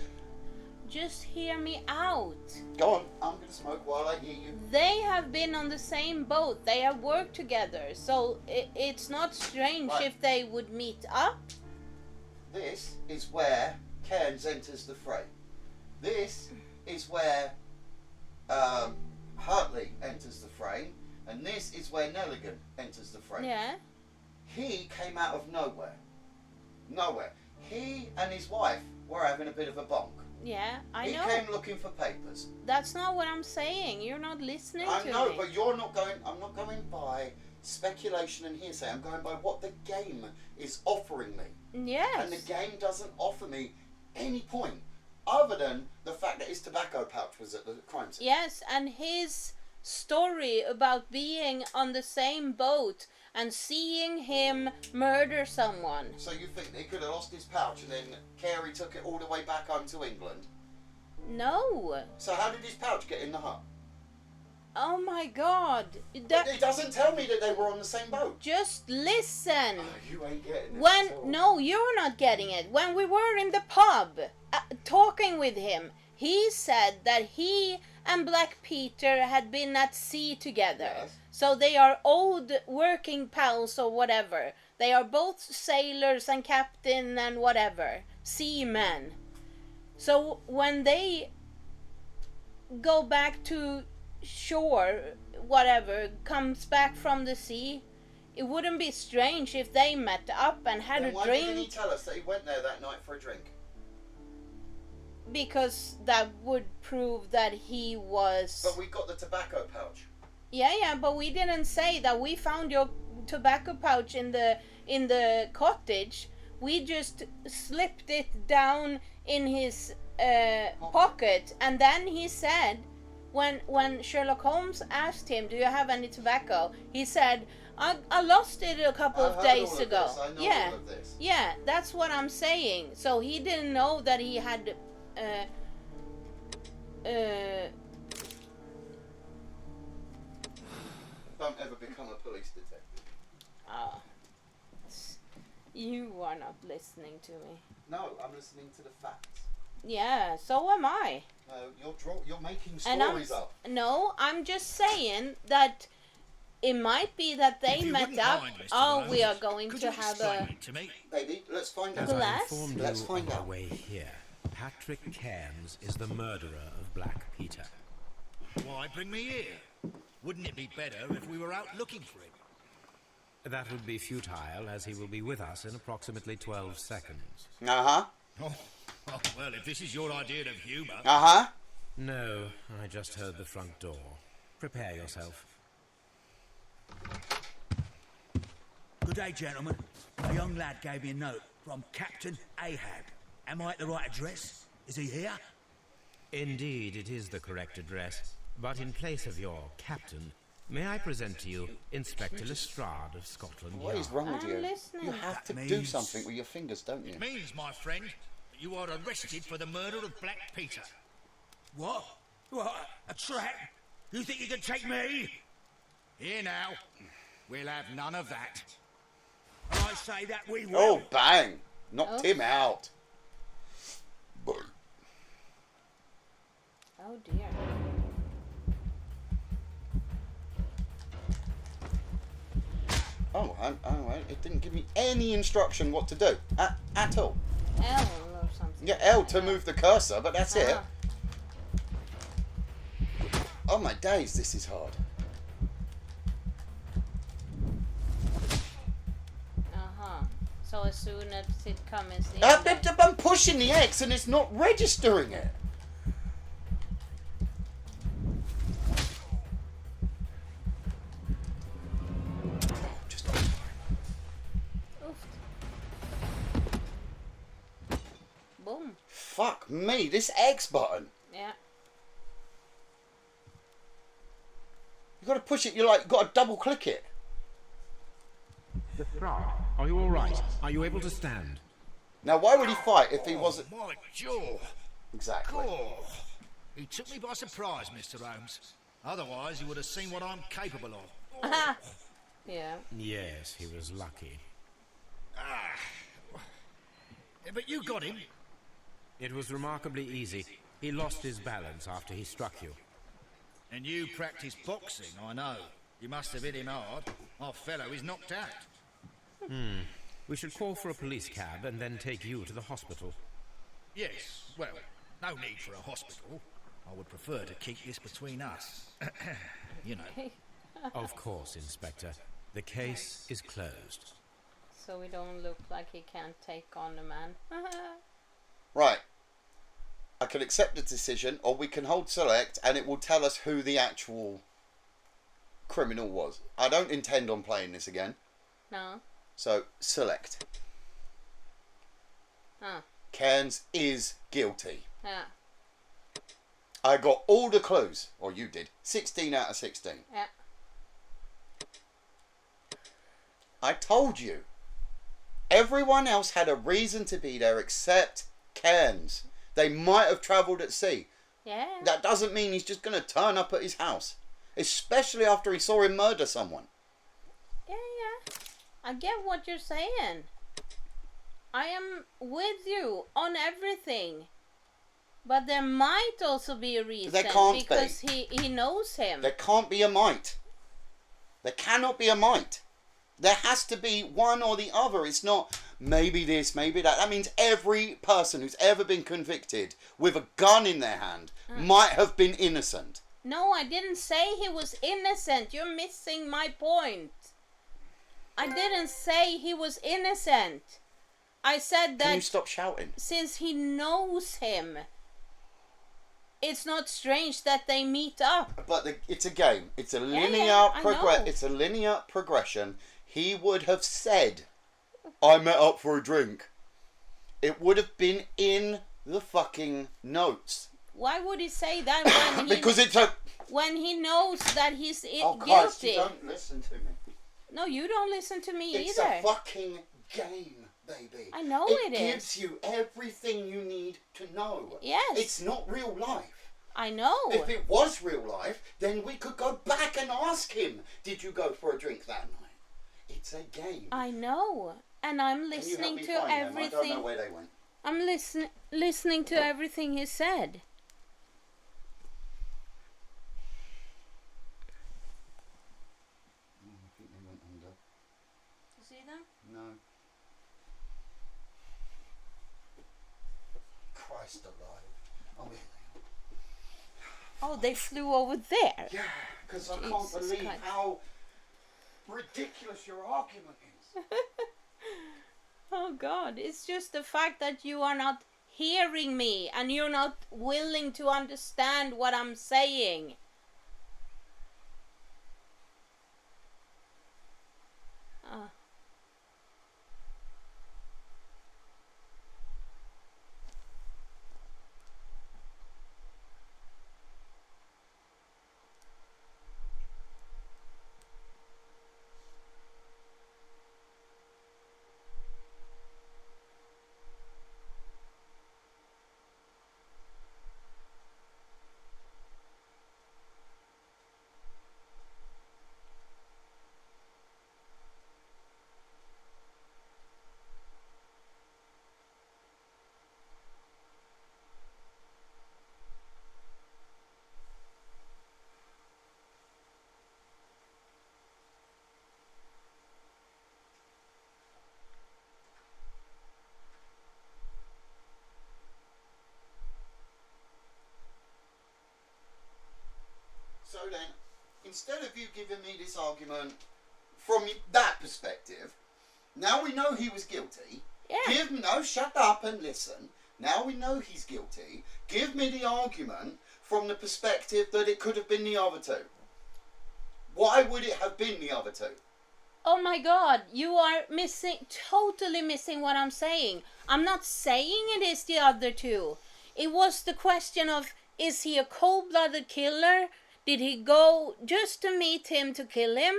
Just hear me out. Go on, I'm going to smoke while I hear you. They have been on the same boat. They have worked together. So it's not strange if they would meet up. This is where Cairns enters the fray. This is where Hartley enters the fray. And this is where Nelligan enters the fray. Yeah. He came out of nowhere. He and his wife were having a bit of a bonk. Yeah, I know. He came looking for papers. That's not what I'm saying. You're not listening to me. I know, but you're not going... I'm not going by speculation and hearsay. I'm going by what the game is offering me. Yes. And the game doesn't offer me any point other than the fact that his tobacco pouch was at the crime scene. Yes, and his story about being on the same boat and seeing him murder someone. So you think they could have lost his pouch and then Carey took it all the way back home to England? No. So how did his pouch get in the hut? Oh my God. It doesn't tell me that they were on the same boat. Just listen. Oh, you ain't getting it. No, you're not getting it. When we were in the pub talking with him, he said that he and Black Peter had been at sea together. Yes. So they are old working pals or whatever. They are both sailors and captain and whatever. Seamen. So when they go back to shore, whatever, comes back from the sea, it wouldn't be strange if they met up and had a why drink. didn't he tell us that he went there that night for a drink? Because that would prove that he was... But we got the tobacco pouch. Yeah, but we didn't say that we found your tobacco pouch in the cottage. We just slipped it down in his pocket, and then he said, when Sherlock Holmes asked him, "Do you have any tobacco?" he said, "I lost it a couple of days ago." I know yeah, all of this. yeah, that's what I'm saying. So he didn't know that he had. Don't ever become a police detective. Oh, you are not listening to me. No, I'm listening to the facts. Yeah, so am I. No, you're making And stories up. No, I'm just saying that it might be that they If you met wouldn't up. mind, Mr. Oh, Rose, we are going could to you have explain a it to me? Baby, let's find out. As I glass. informed Let's you find on out. our way here, Patrick Cairns is the murderer of Black Peter. Why bring me here? Wouldn't it be better if we were out looking for him? That would be futile, as he will be with us in approximately 12 seconds. Uh-huh. Oh, well, if this is your idea of humour... Uh-huh. No, I just heard the front door. Prepare yourself. Good day, gentlemen. A young lad gave me a note from Captain Ahab. Am I at the right address? Is he here? Indeed, it is the correct address. But in place of your captain, may I present to you Inspector Lestrade of Scotland What is Yard? wrong with I'm you? listening. You have to That do means- something with your fingers, don't you? It means, my friend, that you are arrested for the murder of Black Peter. What? What? A trap? You think you can take me? Here now, we'll have none of that. And I say that we will. Oh, bang! Knocked Oh. him out. Oh dear. Oh, it didn't give me any instruction what to do at all. L or something. Yeah, L to move the cursor, but that's it. Ah. Oh my days, this is hard. Uh-huh. So as soon as it comes in... I'm pushing the X and it's not registering it. Just Oof. Boom. fuck me, this X button. Yeah. You got to push it. You got to double click it. Lestrade, are you all right? Are you able to stand? Now, why would he fight if he wasn't? My jaw. Exactly. Oh, he took me by surprise, Mr. Holmes. Otherwise, he would have seen what I'm capable of. Yeah. Yes, he was lucky. But you got him. It was remarkably easy. He lost his balance after he struck you. And you practice boxing, I know. You must have hit him hard. Our fellow is knocked out. We should call for a police cab and then take you to the hospital. Yes, well, no need for a hospital. I would prefer to keep this between us. You know. Of course, Inspector. The case is closed. So we don't look like he can't take on the man. Right. I can accept the decision, or we can hold select, and it will tell us who the actual criminal was. I don't intend on playing this again. No. So, select. Huh. Cairns is guilty. Yeah. I got all the clues, or you did. 16 out of 16. Yeah. I told you. Everyone else had a reason to be there except Cairns. They might have travelled at sea. Yeah. That doesn't mean he's just going to turn up at his house. Especially after he saw him murder someone. Yeah. I get what you're saying. I am with you on everything. But there might also be a reason. There can't because be. he knows him. There can't be a might. There cannot be a might. There has to be one or the other. It's not maybe this, maybe that. That means every person who's ever been convicted with a gun in their hand might have been innocent. No, I didn't say he was innocent. You're missing my point. I didn't say he was innocent. I said that... Can you stop shouting? Since he knows him, it's not strange that they meet up. But it's a game. It's a It's a linear progression. He would have said, I met up for a drink. It would have been in the fucking notes. Why would he say that when he... Because it's a... When he knows that he's Christ, guilty. you don't listen to me. No, you don't listen to me It's either. a fucking game, baby. I know it is. It gives you everything you need to know. Yes. It's not real life. I know. If it was real life, then we could go back and ask him, did you go for a drink that night? It's a game. I know. And I'm listening to everything. I don't know where they went. I'm listening to everything he said. I think they went under. You see them? No. Christ alive. Oh, Oh, they flew over there. yeah, because I can't believe how ridiculous your argument is. Oh God, it's just the fact that you are not hearing me and you're not willing to understand what I'm saying. So then, instead of you giving me this argument from that perspective, now we know he was guilty. Yeah. Shut up and listen. Now we know he's guilty. Give me the argument from the perspective that it could have been the other two. Why would it have been the other two? Oh my God, you are totally missing what I'm saying. I'm not saying it is the other two. It was the question of, is he a cold-blooded killer? Did he go just to meet him to kill him?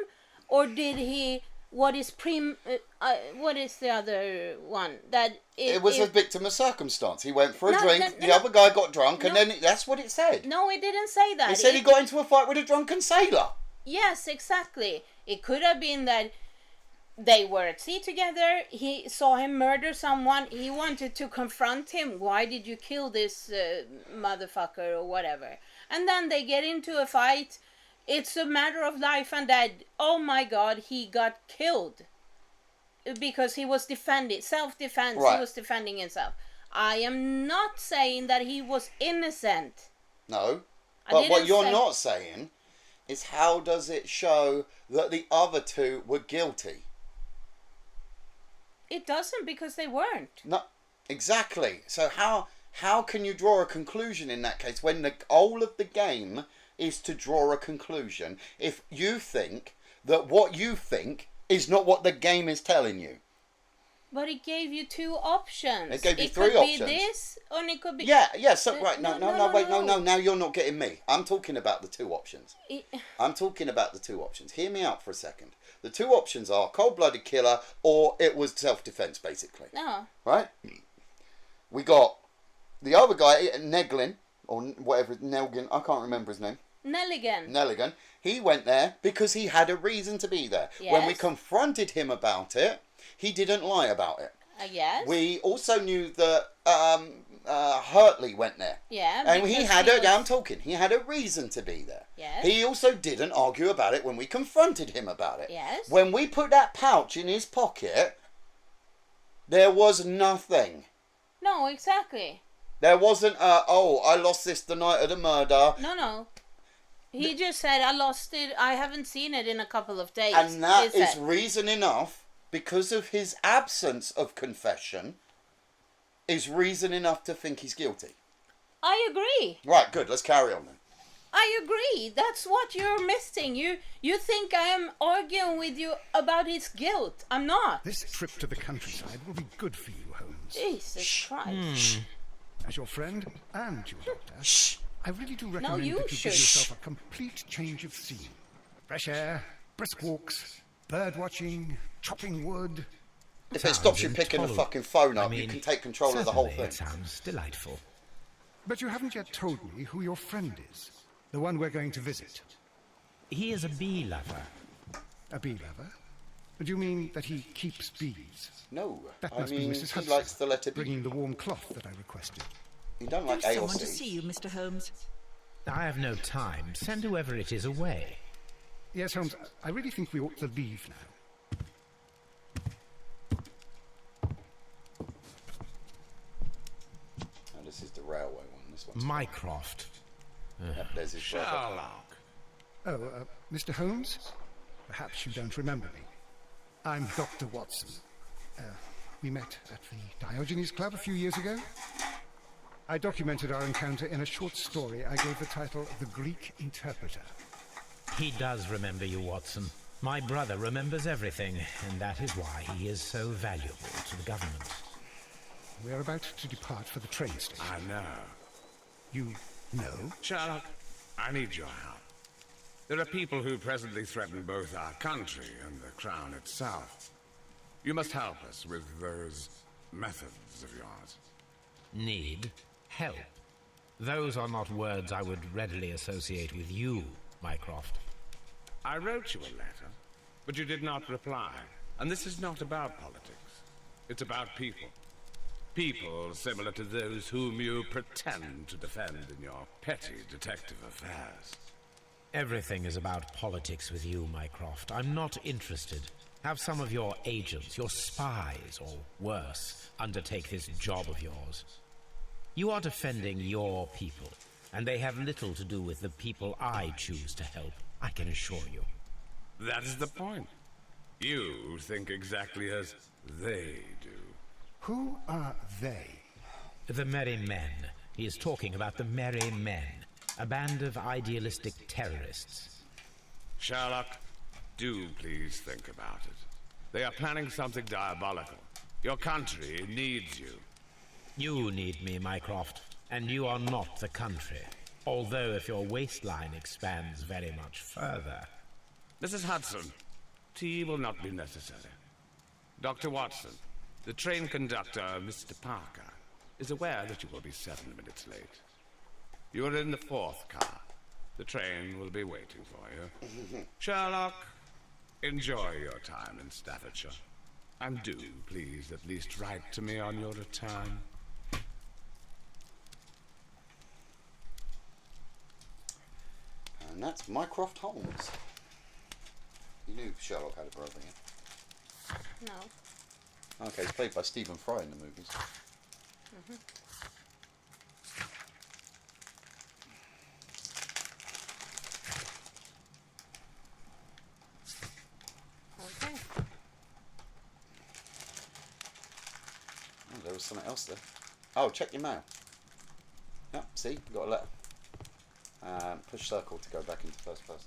Or did he, what is the other one? It was a victim of circumstance. He went for a drink, the other guy got drunk, and then that's what it said. No, it didn't say that. It said he got into a fight with a drunken sailor. Yes, exactly. It could have been that they were at sea together, he saw him murder someone, he wanted to confront him, why did you kill this motherfucker or whatever. And then they get into a fight, it's a matter of life and death. Oh my God, he got killed. Because he was self-defense, right. He was defending himself. I am not saying that he was innocent. No, but what you're not saying is how does it show that the other two were guilty? It doesn't, because they weren't. No, exactly. So how can you draw a conclusion in that case when the goal of the game is to draw a conclusion if you think that what you think is not what the game is telling you? But it gave you 2 options. It gave you 3 It could options. be this, or it could be... Yeah, so, right, no, wait, no. now you're not getting me. I'm talking about the 2 options. I'm talking about the 2 options. Hear me out for a second. The 2 options are cold-blooded killer, or it was self-defense, basically. No. Right? We got the other guy, Neglin, or whatever, Nelgin, I can't remember his name. Nelligan. He went there because he had a reason to be there. Yes. When we confronted him about it, he didn't lie about it. Yes. We also knew that Hurtley went there. Yeah. And he had was... I'm talking. He had a reason to be there. Yes. He also didn't argue about it when we confronted him about it. Yes. When we put that pouch in his pocket, there was nothing. No, exactly. There wasn't I lost this the night of the murder. No. He just said, I lost it. I haven't seen it in a couple of days. And that is reason enough, because of his absence of confession, is reason enough to think he's guilty. I agree. Right, good. Let's carry on then. I agree. That's what you're missing. You think I am arguing with you about his guilt. I'm not. This trip to the countryside will be good for you, Holmes. Jesus Christ. As your friend and your doctor, I really do recommend that you give yourself a complete change of scene. Fresh air, brisk walks, bird watching, chopping wood. If it stops you picking the fucking phone up, you can take control of the whole thing. It sounds delightful. But you haven't yet told me who your friend is. The one we're going to visit. He is a bee lover. A bee lover? Do you mean that he keeps bees? No, That must be Mrs. Hudson, he likes the letter B. bringing the warm cloth that I requested. You don't like There's A or someone to C. see you, Mr. Holmes. I have no time. Send whoever it is away. Yes, Holmes, I really think we ought to leave now. Oh, this is the railway one. This one's Mycroft. Yep, there's his brother. Sherlock. Oh, Mr. Holmes? Perhaps you don't remember me. I'm Dr. Watson. We met at the Diogenes Club a few years ago. I documented our encounter in a short story I gave the title The Greek Interpreter. He does remember you, Watson. My brother remembers everything, and that is why he is so valuable to the government. We're about to depart for the train station. I know. You know? Sherlock, I need your help. There are people who presently threaten both our country and the Crown itself. You must help us with those methods of yours. Need help. Those are not words I would readily associate with you, Mycroft. I wrote you a letter, but you did not reply. And this is not about politics. It's about people. People similar to those whom you pretend to defend in your petty detective affairs. Everything is about politics with you, Mycroft. I'm not interested. Have some of your agents, your spies, or worse, undertake this job of yours. You are defending your people, and they have little to do with the people I choose to help, I can assure you. That is the point. You think exactly as they do. Who are they? The Merry Men. He is talking about the Merry Men, a band of idealistic terrorists. Sherlock, do please think about it. They are planning something diabolical. Your country needs you. You need me, Mycroft, and you are not the country. Although if your waistline expands very much further... Mrs. Hudson, tea will not be necessary. Dr. Watson, the train conductor, Mr. Parker, is aware that you will be 7 minutes late. You are in the 4th car. The train will be waiting for you. Sherlock, enjoy your time in Staffordshire. And do, please, at least write to me on your return. And that's Mycroft Holmes. You knew Sherlock had a brother, yeah? No. Okay, he's played by Stephen Fry in the movies. Okay. Oh, there was something else there. Oh, check your mail. Yep, see, you got a letter. Push circle to go back into first person.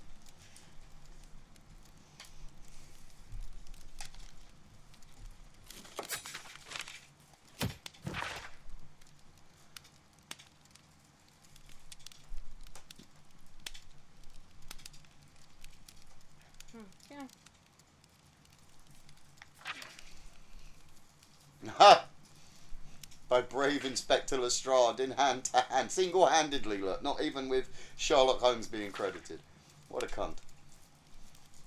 By brave Inspector Lestrade in hand to hand, single-handedly, look, not even with Sherlock Holmes being credited. What a cunt.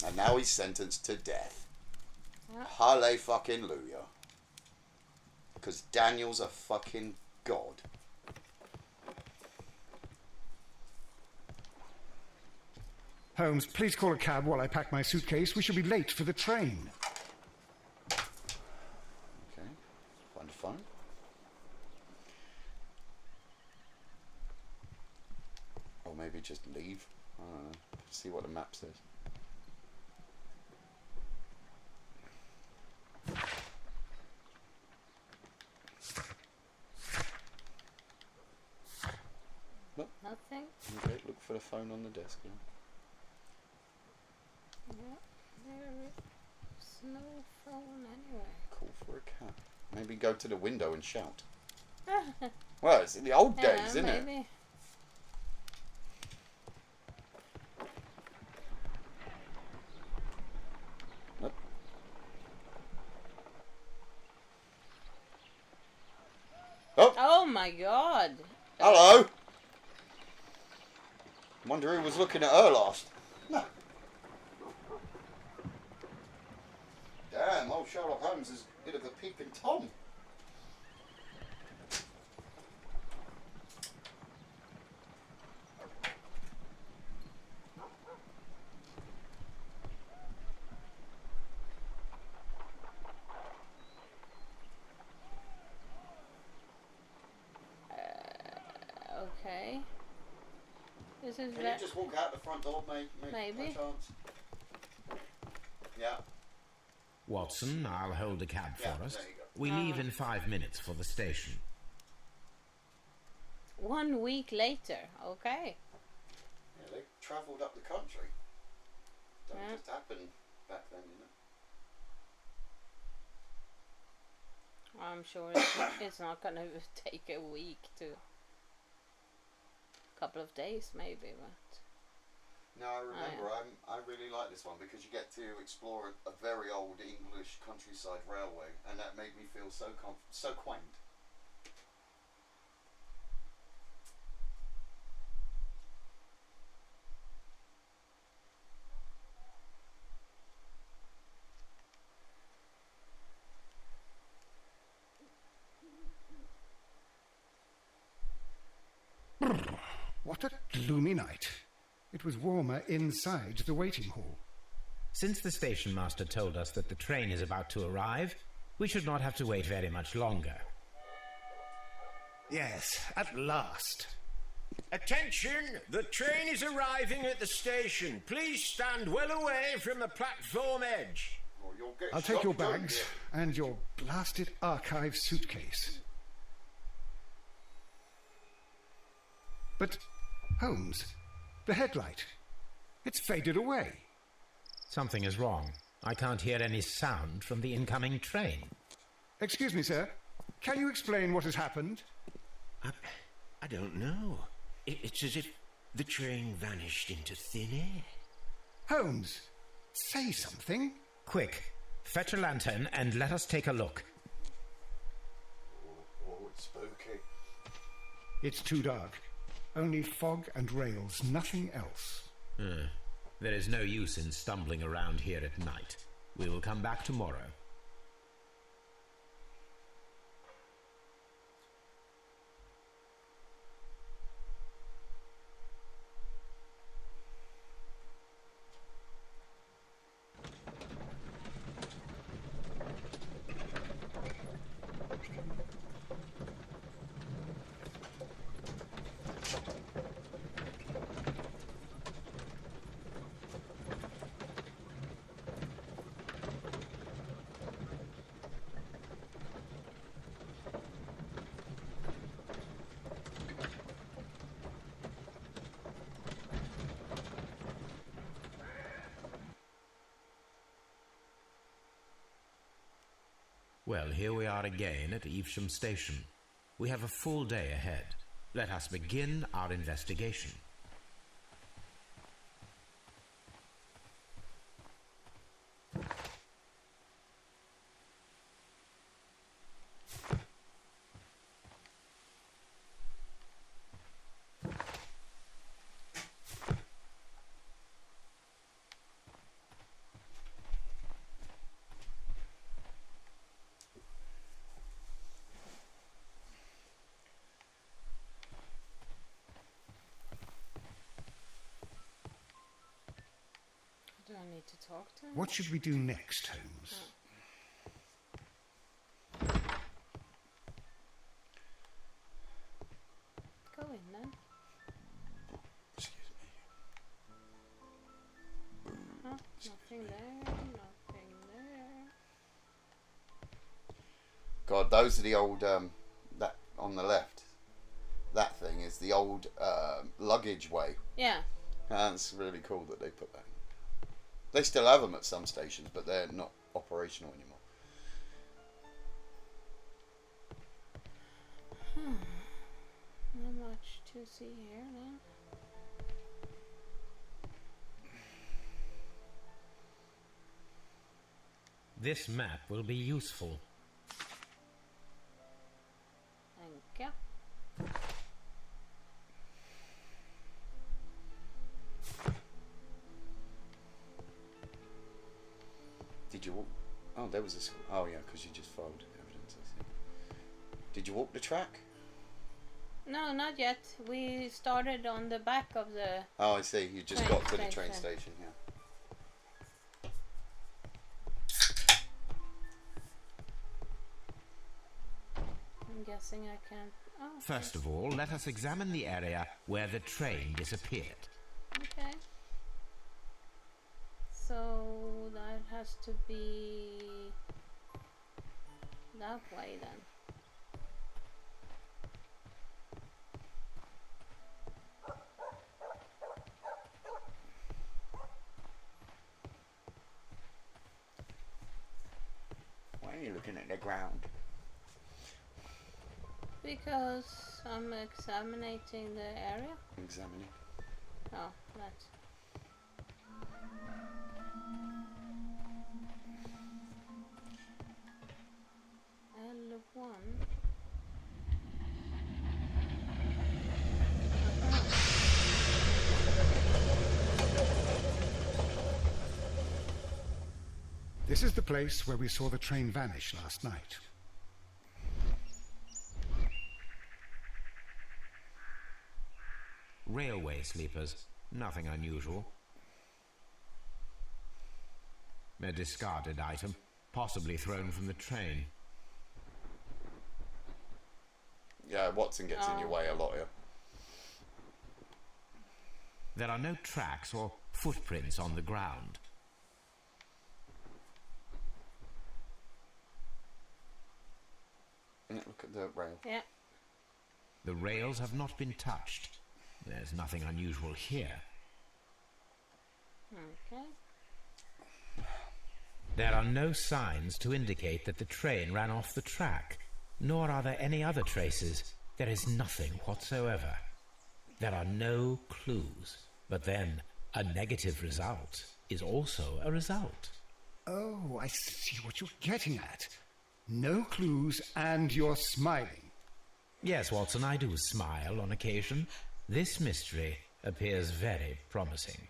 And now he's sentenced to death. Halle fucking Luya. Because Daniel's a fucking god. Holmes, please call a cab while I pack my suitcase. We shall be late for the train. Okay, find a phone. Or maybe just leave. I don't know. See what the map says. Look. Nothing. Okay, look for the phone on the desk. Yeah. Yeah, there's no phone anywhere. Call for a cab. Maybe go to the window and shout. Well, it's in the old days, isn't maybe. it? Nope. Oh my god. Hello. Wonder who was looking at her last. No. Damn, old Sherlock Holmes is a bit of a peeping Tom. Okay. This is Can you just walk out the front door, mate? Maybe. Chance? Yeah. Watson, I'll hold a cab Yeah, for us. there you go. We leave in 5 minutes for the station. 1 week later. Okay. Yeah, they travelled up the country. Don't Yeah. just happen back then, you know. I'm sure it's not gonna take a week to. Couple of days maybe, but. No, I remember. I really like this one because you get to explore a very old English countryside railway, and that made me feel so quaint. What a gloomy night. It was warmer inside the waiting hall. Since the station master told us that the train is about to arrive, we should not have to wait very much longer. Yes, at last. Attention! The train is arriving at the station. Please stand well away from the platform edge. Well, you'll get I'll take shot your down, bags and your blasted archive suitcase. But, Holmes, the headlight, it's faded away. Something is wrong. I can't hear any sound from the incoming train. Excuse me, sir. Can you explain what has happened? I don't know. It's as if the train vanished into thin air. Holmes, say something. Quick, fetch a lantern and let us take a look. Oh, it's spooky. It's too dark. Only fog and rails, nothing else. There is no use in stumbling around here at night. We will come back tomorrow. Well, here we are again at Evesham Station. We have a full day ahead. Let us begin our investigation. talk to him? What should we do next, Holmes? Go in then. Excuse me. Huh? Nothing there, nothing there. God, those are the old, that on the left. That thing is the old luggage way. Yeah. That's really cool that they put that in. They still have them at some stations, but they're not operational anymore. Not much to see here then. This map will be useful. Thank you. Did you walk? Oh, there was a. Oh, yeah, because you just filed evidence, I see. Did you walk the track? No, not yet. We started on the back of the... Oh, I see. You just got to the train station, yeah. I'm guessing I can't... Oh, First of all, let us examine the area where the train disappeared. okay. So that has to be that way then. Why are you looking at the ground? Because I'm examining the area. Examining. Oh, that. L1. This is the place where we saw the train vanish last night. Railway sleepers. Nothing unusual. A discarded item, possibly thrown from the train. Yeah, Watson gets in your way a lot here. There are no tracks or footprints on the ground. Yeah, look at the rail. Yeah. The rails have not been touched. There's nothing unusual here. Okay. There are no signs to indicate that the train ran off the track, nor are there any other traces. There is nothing whatsoever. There are no clues. But then, a negative result is also a result. Oh, I see what you're getting at. No clues, and you're smiling. Yes, Watson, I do smile on occasion. This mystery appears very promising.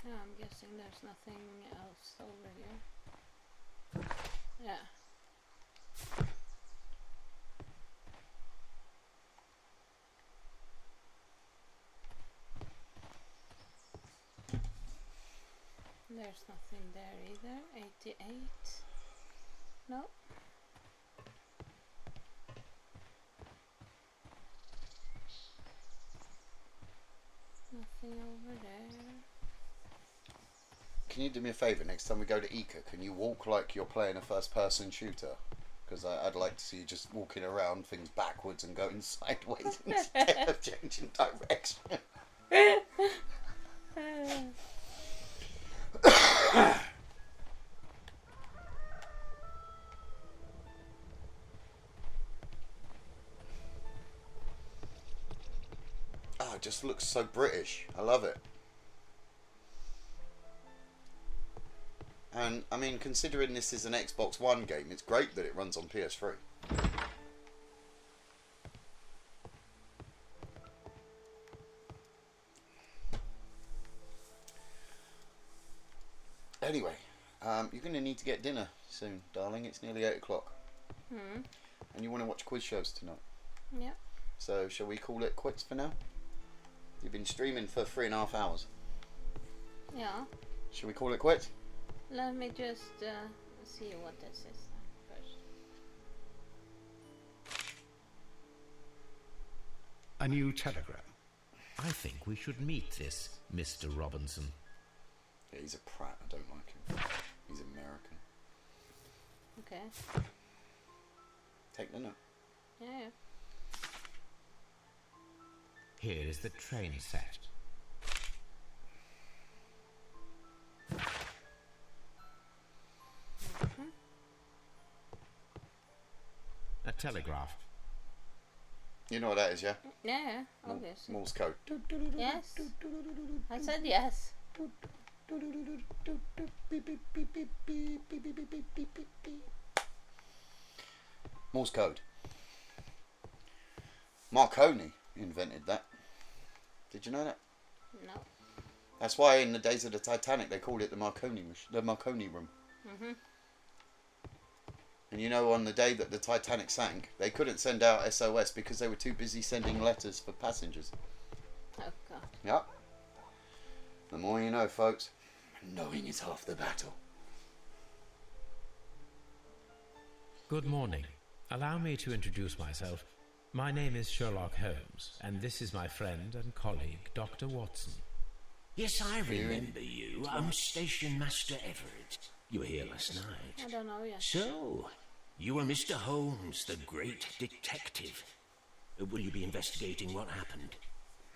Yeah, I'm guessing there's nothing else over here. Yeah. There's nothing there either. 88. No. Nothing over there. Can you do me a favour? Next time we go to Ica, can you walk like you're playing a first-person shooter? Because I'd like to see you just walking around things backwards and going sideways instead of changing direction. Oh, it just looks so British. I love it. And, I mean, considering this is an Xbox One game, it's great that it runs on PS3. Anyway, You're going to need to get dinner soon, darling. It's nearly 8 o'clock. Hmm. And you want to watch quiz shows tonight. Yeah. So, shall we call it quits for now? You've been streaming for 3.5 hours. Yeah. Shall we call it quits? Let me just see what this is first. A new telegram. I think we should meet this Mr. Robinson. Yeah, he's a prat. I don't like him. He's American. Okay. Take the note. Yeah. Here is the train set. A telegraph. You know what that is, yeah? Yeah, obviously. Morse code. Yes. I said yes. Morse code. Marconi invented that. Did you know that? No. That's why in the days of the Titanic they called it the Marconi room. Mhm. And you know, on the day that the Titanic sank, they couldn't send out SOS because they were too busy sending letters for passengers. Oh God. Yep. The more you know, folks. Knowing is half the battle. Good morning. Allow me to introduce myself. My name is Sherlock Holmes, and this is my friend and colleague, Dr. Watson. Yes, I remember you. I'm Station Master Everett. You were here last night. I don't know yet. So, you are Mr. Holmes, the great detective. Will you be investigating what happened?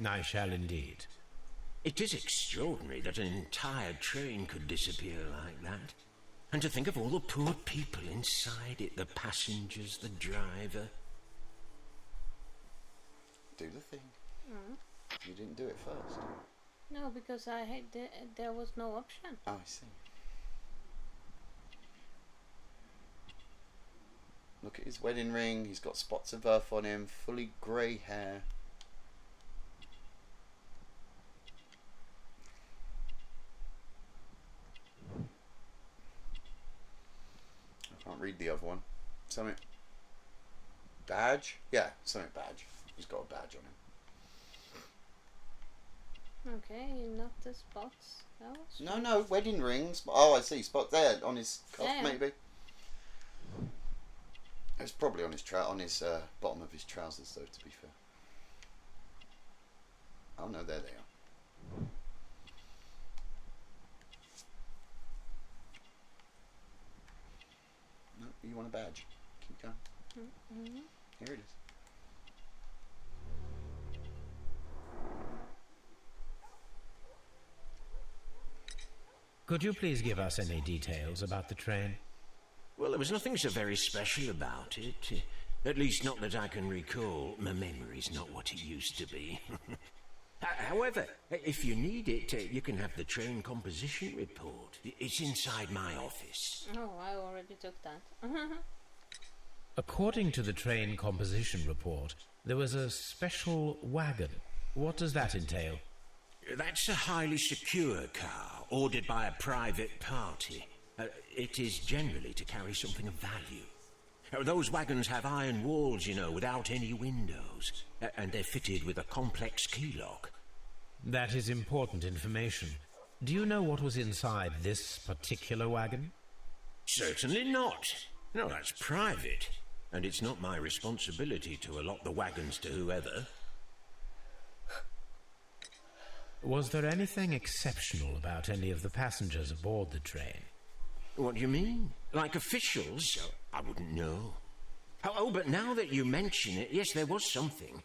I shall indeed. It is extraordinary that an entire train could disappear like that. And to think of all the poor people inside it, the passengers, the driver. Do the thing. Mm. You didn't do it first. No, because there was no option. Oh, I see. Look at his wedding ring. He's got spots of earth on him. Fully grey hair. I can't read the other one. Something. Badge? Yeah, something badge. He's got a badge on him. Okay, not the spots. No, wedding rings. Oh, I see. Spot there on his cuff, Yeah. maybe. It's probably on his bottom of his trousers, though. To be fair. Oh no, there they are. No, you want a badge? Keep going. Mm-hmm. Here it is. Could you please give us any details about the train? Well, there was nothing so very special about it. At least not that I can recall. My memory's not what it used to be. However, if you need it, you can have the train composition report. It's inside my office. Oh, I already took that. According to the train composition report, there was a special wagon. What does that entail? That's a highly secure car, ordered by a private party. It is generally to carry something of value. Those wagons have iron walls, you know, without any windows. And they're fitted with a complex key lock. That is important information. Do you know what was inside this particular wagon? Certainly not. No, that's private. And it's not my responsibility to allot the wagons to whoever. Was there anything exceptional about any of the passengers aboard the train? What do you mean? Like officials? I wouldn't know. Oh, but now that you mention it, yes, there was something.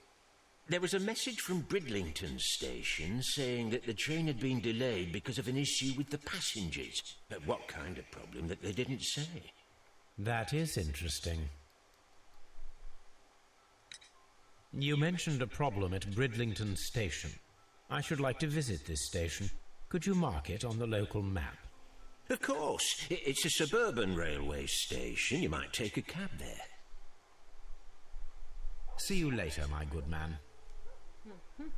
There was a message from Bridlington station saying that the train had been delayed because of an issue with the passengers. But what kind of problem that they didn't say? That is interesting. You mentioned a problem at Bridlington station. I should like to visit this station. Could you mark it on the local map? Of course. It's a suburban railway station. You might take a cab there. See you later, my good man. Mm-hmm.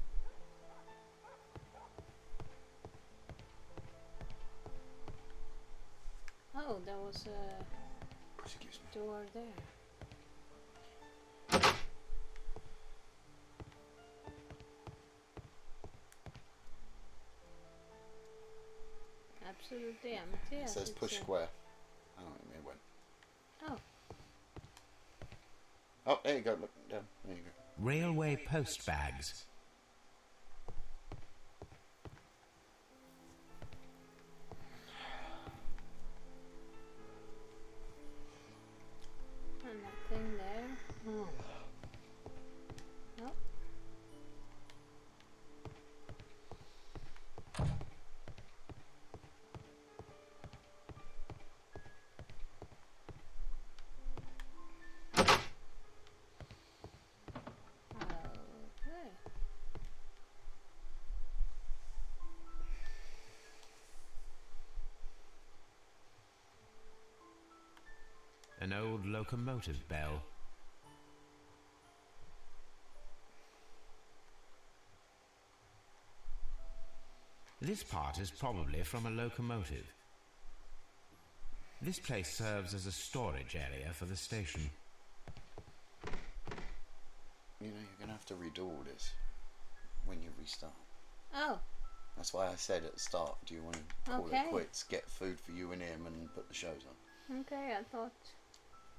Oh, there was a Excuse me. door there. Absolutely empty. It says push square. Oh, it went. Oh. Oh, there you go. Look down. There you go. Railway post bags. And nothing there. Oh. Nope. Okay. An old locomotive bell. This part is probably from a locomotive. This place serves as a storage area for the station. You know, you're going to have to redo all this when you restart. Oh. That's why I said at the start, do you want to call Okay. it quits, get food for you and him and put the shows on? Okay, I thought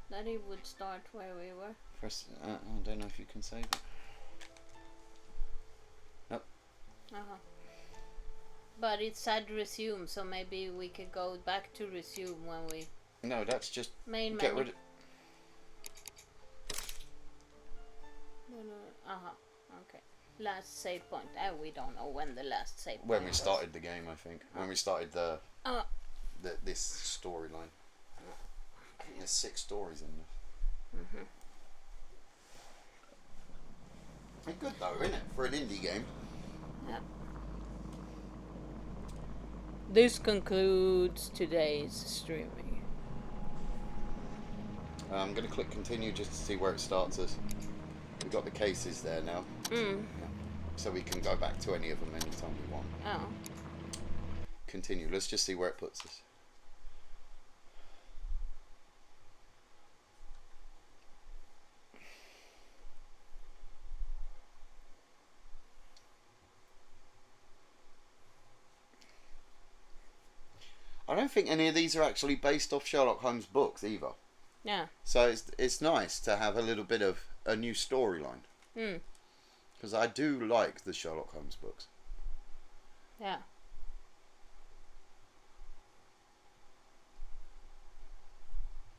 that it would start where we were. Press, I don't know if you can save it. Nope. Uh-huh. But it said resume, so maybe we could go back to resume when we... No, that's just Main get menu. rid of... Uh-huh. Okay. Last save point. We don't know when the last save point When we was. started the game, I think. When we started the this storyline. I think there's 6 stories in this. Mhm. It's good though, isn't it? For an indie game. Yeah. This concludes today's streaming. I'm going to click continue just to see where it starts us. We've got the cases there now. Mm. Yeah. So we can go back to any of them anytime we want. Oh. Continue. Let's just see where it puts us. I don't think any of these are actually based off Sherlock Holmes books either. Yeah. So it's nice to have a little bit of a new storyline. Mm. Because I do like the Sherlock Holmes books. Yeah.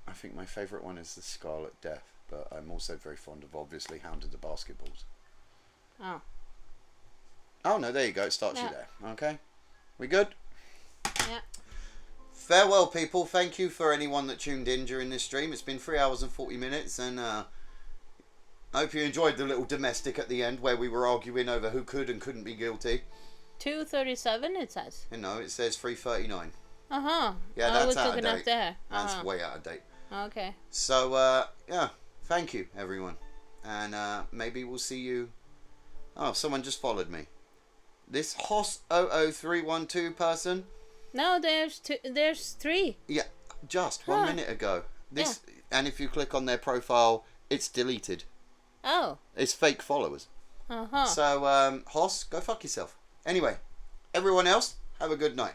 I think my favourite one is the Scarlet Death, but I'm also very fond of obviously Hound of the Basketballs. Oh. Oh no, there you go, it starts you Yeah. there. Okay? We good? Yeah. Farewell people, thank you for anyone that tuned in during this stream. It's been 3 hours and 40 minutes and I hope you enjoyed the little domestic at the end where we were arguing over who could and couldn't be guilty. 2:37 it says. You know, it says 3:39. Uh-huh. Yeah, I that's was out of looking up date. there. That's Uh-huh. way out of date. Okay. So, yeah, thank you everyone. And maybe we'll see you... Oh, someone just followed me. This Hoss00312 person... No, there's 3. Yeah, just 1 minute ago. This, and if you click on their profile, it's deleted. Oh. It's fake followers. Uh-huh. So, Hoss, go fuck yourself. Anyway, everyone else, have a good night.